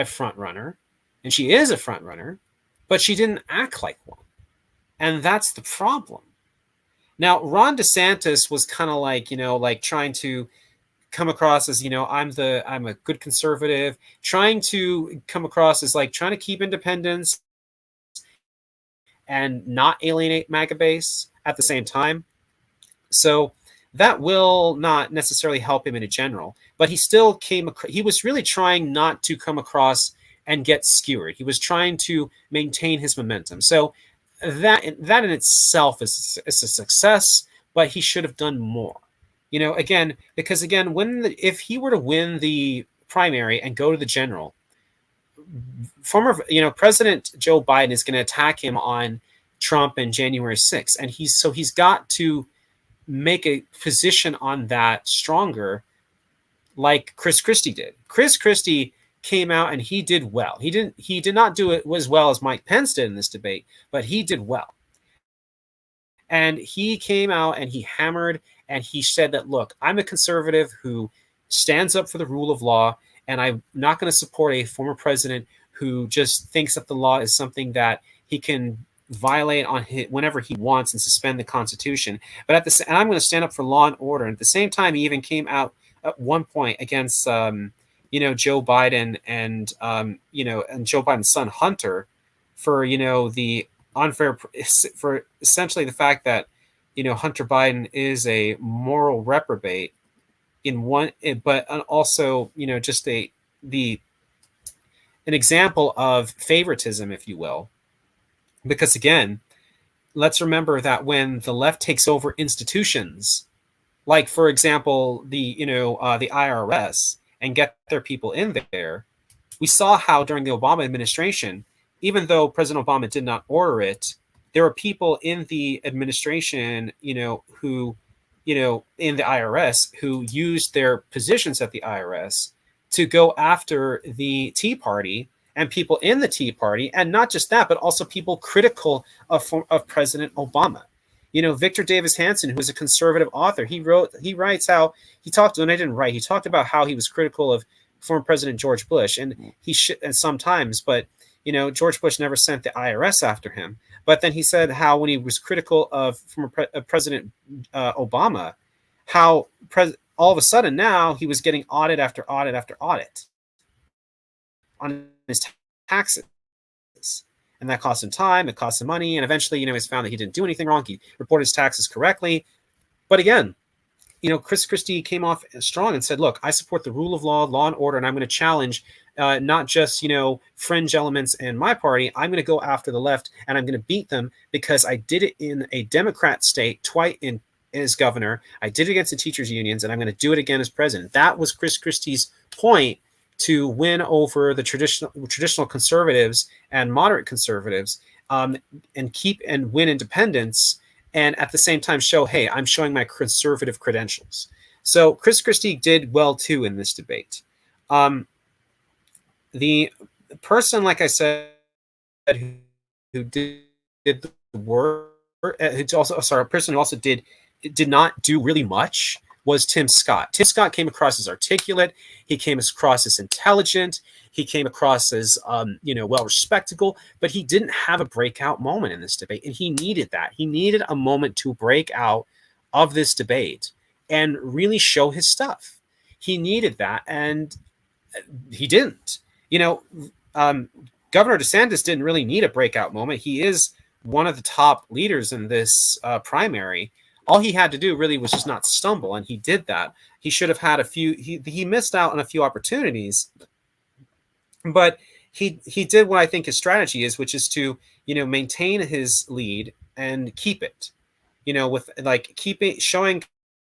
front runner, and she is a front runner, but she didn't act like one. And that's the problem. Now, Ron DeSantis was kind of like, like trying to come across as, I'm a good conservative, trying to come across as like trying to keep independence and not alienate MAGA base at the same time. So that will not necessarily help him in a general, but he still he was really trying not to come across and get skewered. He was trying to maintain his momentum. So that in itself is a success, but he should have done more. Again, because again, if he were to win the primary and go to the general, President Joe Biden is going to attack him on Trump and January 6th. And he's got to make a position on that stronger, like Chris Christie did. Chris Christie came out and he did well. He did not do it as well as Mike Pence did in this debate, but he did well. And he came out and he hammered and he said that, look, I'm a conservative who stands up for the rule of law, and I'm not going to support a former president who just thinks that the law is something that he can violate on whenever he wants and suspend the Constitution. But at the and I'm going to stand up for law and order. And at the same time, he even came out at one point against Joe Biden and and Joe Biden's son Hunter for the unfair, for essentially the fact that Hunter Biden is a moral reprobate in one, but also just an example of favoritism, if you will. Because again, let's remember that when the left takes over institutions, like for example the IRS, and get their people in there, we saw how during the Obama administration, even though President Obama did not order it, there were people in the administration, who, in the IRS, who used their positions at the IRS to go after the Tea Party and people in the Tea Party, and not just that, but also people critical of President Obama. Victor Davis Hanson, who is a conservative author, he writes how he talked, and I didn't write, he talked about how he was critical of former President George Bush, and and sometimes, but George Bush never sent the IRS after him. But then he said how when he was critical of former President Obama, how all of a sudden now he was getting audit after audit after audit on his taxes. And that cost him time, it cost him money, and eventually, he was found that he didn't do anything wrong. He reported his taxes correctly. But again, Chris Christie came off strong and said, look, I support the rule of law and order, and I'm going to challenge not just, fringe elements in my party. I'm going to go after the left, and I'm going to beat them because I did it in a Democrat state twice as governor. I did it against the teachers' unions, and I'm going to do it again as president. That was Chris Christie's point to win over the traditional conservatives and moderate conservatives, and win independence, and at the same time show, hey, I'm showing my conservative credentials. So Chris Christie did well too in this debate. The person, like I said, who did the work, a person who also did not do really much, was Tim Scott. Tim Scott came across as articulate. He came across as intelligent. He came across as, well-respectable, but he didn't have a breakout moment in this debate, and he needed that. He needed a moment to break out of this debate and really show his stuff. He needed that, and he didn't. Governor DeSantis didn't really need a breakout moment. He is one of the top leaders in this primary. All he had to do really was just not stumble, and he did that. He should have had a few. He missed out on a few opportunities, but he did what I think his strategy is, which is to maintain his lead and keep it. With showing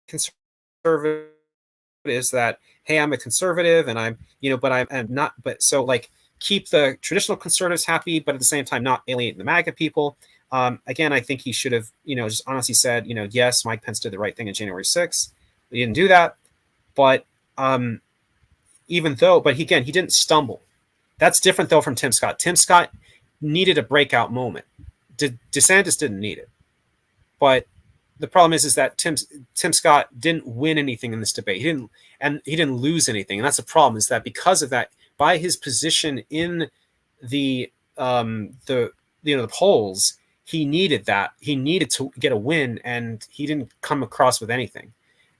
conservatives that, hey, I'm a conservative, and I'm but I'm not. But so keep the traditional conservatives happy, but at the same time not alienate the MAGA people. Again, I think he should have, just honestly said, yes, Mike Pence did the right thing on January 6th. He didn't do that. But he didn't stumble. That's different, though, from Tim Scott. Tim Scott needed a breakout moment. DeSantis didn't need it. But the problem is that Tim Scott didn't win anything in this debate. He didn't lose anything. And that's the problem, is that because of that, by his position in the polls, he needed that. He needed to get a win, and he didn't come across with anything.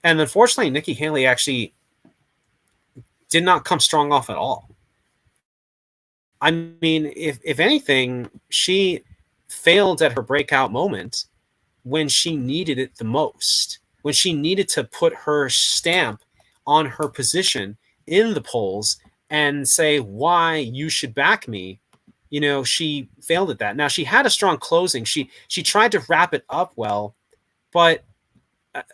And unfortunately, Nikki Haley actually did not come strong off at all. I mean, if anything, she failed at her breakout moment when she needed it the most, when she needed to put her stamp on her position in the polls and say why you should back me. She failed at that. Now, she had a strong closing. She tried to wrap it up well, but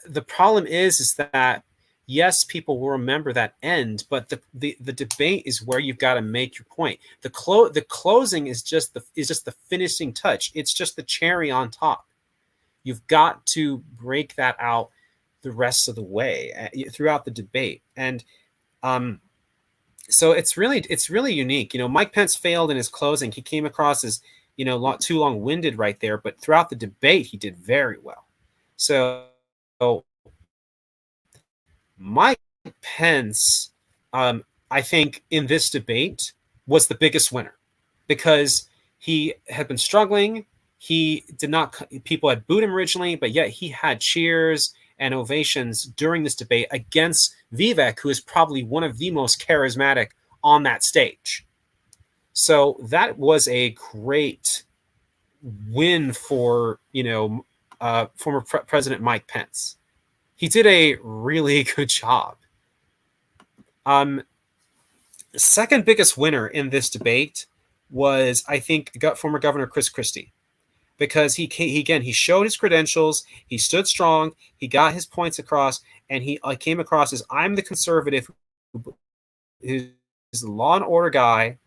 the problem is that, yes, people will remember that end, but the debate is where you've got to make your point. The closing is just the finishing touch. It's just the cherry on top. You've got to break that out the rest of the way throughout the debate. And so it's really unique. Mike Pence failed in his closing. He came across as, too long-winded right there, but throughout the debate, he did very well. So Mike Pence, I think in this debate was the biggest winner. because he had been struggling. He did not, people had booed him originally, but yet he had cheers and ovations during this debate against Vivek, who is probably one of the most charismatic on that stage. So that was a great win for, former President Mike Pence. He did a really good job. The second biggest winner in this debate was, I think, former Governor Chris Christie, because he showed his credentials, he stood strong, he got his points across, and he came across as, I'm the conservative who's the law and order guy,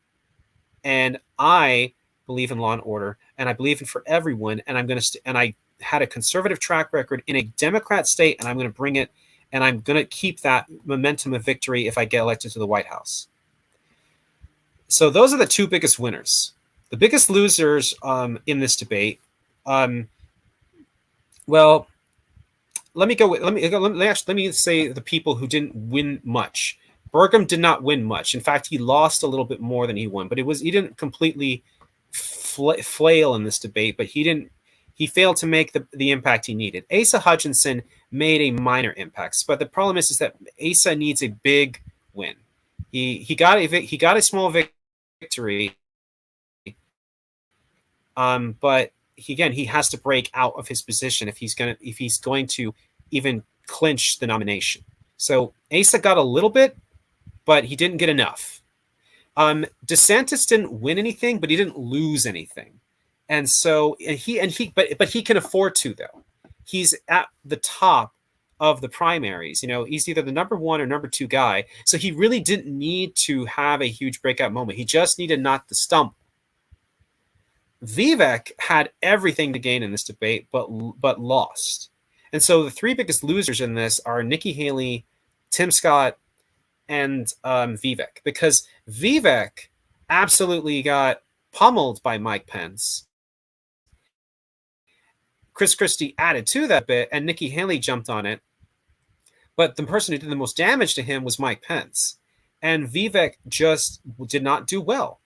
and I believe in law and order, and I believe in for everyone, and I'm going to and I had a conservative track record in a Democrat state, and I'm going to bring it, and I'm going to keep that momentum of victory if I get elected to the White House. So those are the two biggest winners. The biggest losers in this debate, well, let me say the people who didn't win much. Burgum did not win much. In fact, he lost a little bit more than he won, but he didn't completely flail in this debate, but he failed to make the impact he needed. Asa Hutchinson made a minor impact, but the problem is that Asa needs a big win. He got a small victory, but he has to break out of his position if he's going to even clinch the nomination. So Asa got a little bit, but he didn't get enough. DeSantis didn't win anything, but he didn't lose anything. And so but he can afford to, though. He's at the top of the primaries. He's either the number 1 or number 2 guy. So he really didn't need to have a huge breakout moment. He just needed not to stumble. Vivek had everything to gain in this debate, but lost. And so the three biggest losers in this are Nikki Haley, Tim Scott, and Vivek, because Vivek absolutely got pummeled by Mike Pence. Chris Christie added to that bit, and Nikki Haley jumped on it. But the person who did the most damage to him was Mike Pence. And Vivek just did not do well.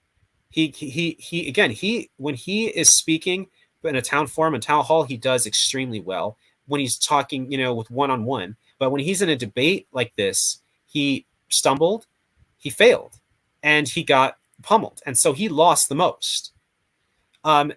He when he is speaking in a town forum and town hall, he does extremely well when he's talking, with one-on-one. But when he's in a debate like this, he stumbled, he failed, and he got pummeled. And so he lost the most.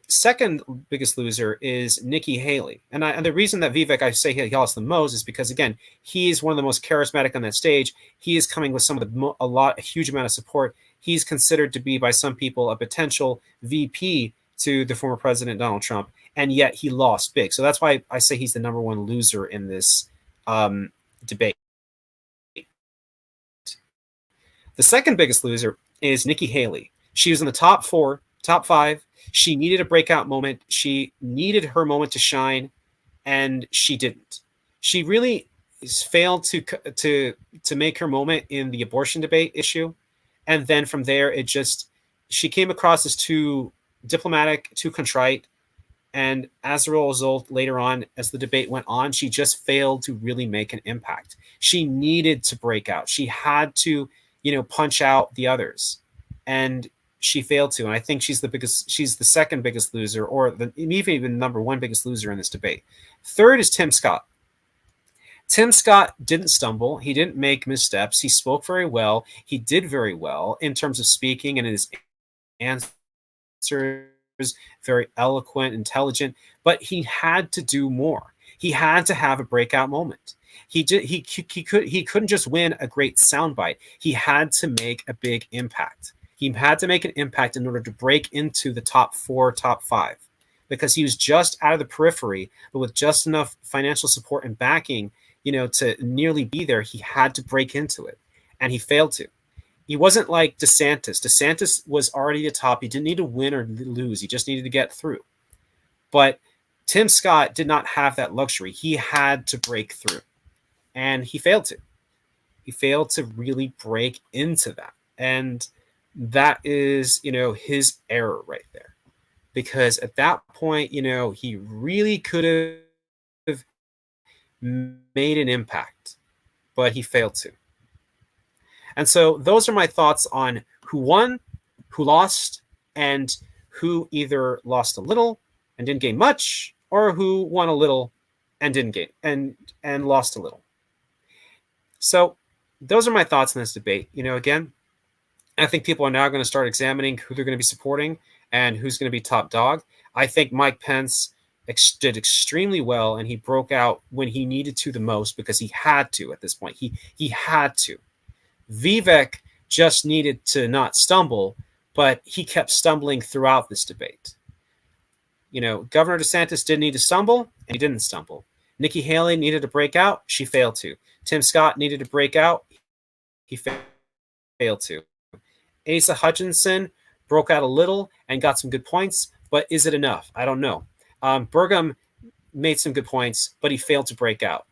Second biggest loser is Nikki Haley. And the reason that Vivek, I say he lost the most, is because, again, he is one of the most charismatic on that stage. He is coming with a huge amount of support. He's considered to be, by some people, a potential VP to the former president, Donald Trump. And yet he lost big. So that's why I say he's the number 1 loser in this debate. The second biggest loser is Nikki Haley. She was in the top 4, top 5. She needed a breakout moment. She needed her moment to shine, and she didn't. She really failed to make her moment in the abortion debate issue. And then from there, she came across as too diplomatic, too contrite. And as a result, later on, as the debate went on, she just failed to really make an impact. She needed to break out. She had to, punch out the others. And she failed to. And I think she's the second biggest loser, or even number 1 biggest loser in this debate. Third is Tim Scott. Tim Scott didn't stumble. He didn't make missteps. He spoke very well. He did very well in terms of speaking and his answers, very eloquent, intelligent, but he had to do more. He had to have a breakout moment. He couldn't just win a great soundbite. He had to make a big impact. He had to make an impact in order to break into the top 4, top 5, because he was just out of the periphery, but with just enough financial support and backing, to nearly be there. He had to break into it, and he failed to. He wasn't like DeSantis. DeSantis was already at the top. He didn't need to win or lose. He just needed to get through. But Tim Scott did not have that luxury. He had to break through, and he failed to. He failed to really break into that. And that is, his error right there. Because at that point, he really could have made an impact, but he failed to. And so those are my thoughts on who won, who lost, and who either lost a little and didn't gain much, or who won a little and didn't gain and lost a little. So those are my thoughts on this debate. Again, I think people are now going to start examining who they're going to be supporting and who's going to be top dog. I think Mike Pence did extremely well, and he broke out when he needed to the most because he had to at this point. He had to. Vivek just needed to not stumble, but he kept stumbling throughout this debate. Governor DeSantis did need to stumble, and he didn't stumble. Nikki Haley needed to break out. She failed to. Tim Scott needed to break out. He failed to. Asa Hutchinson broke out a little and got some good points, but is it enough? I don't know. Burgum made some good points, but he failed to break out.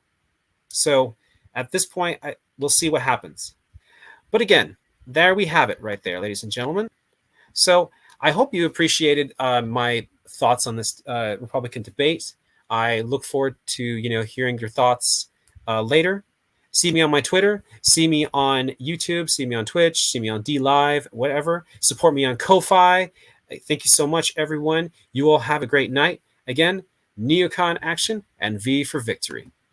So at this point, we'll see what happens. But again, there we have it right there, ladies and gentlemen. So I hope you appreciated my thoughts on this Republican debate. I look forward to hearing your thoughts later. See me on my Twitter, see me on YouTube, see me on Twitch, see me on DLive, whatever. Support me on Ko-Fi. Thank you so much, everyone. You all have a great night. Again, Neocon action and V for victory.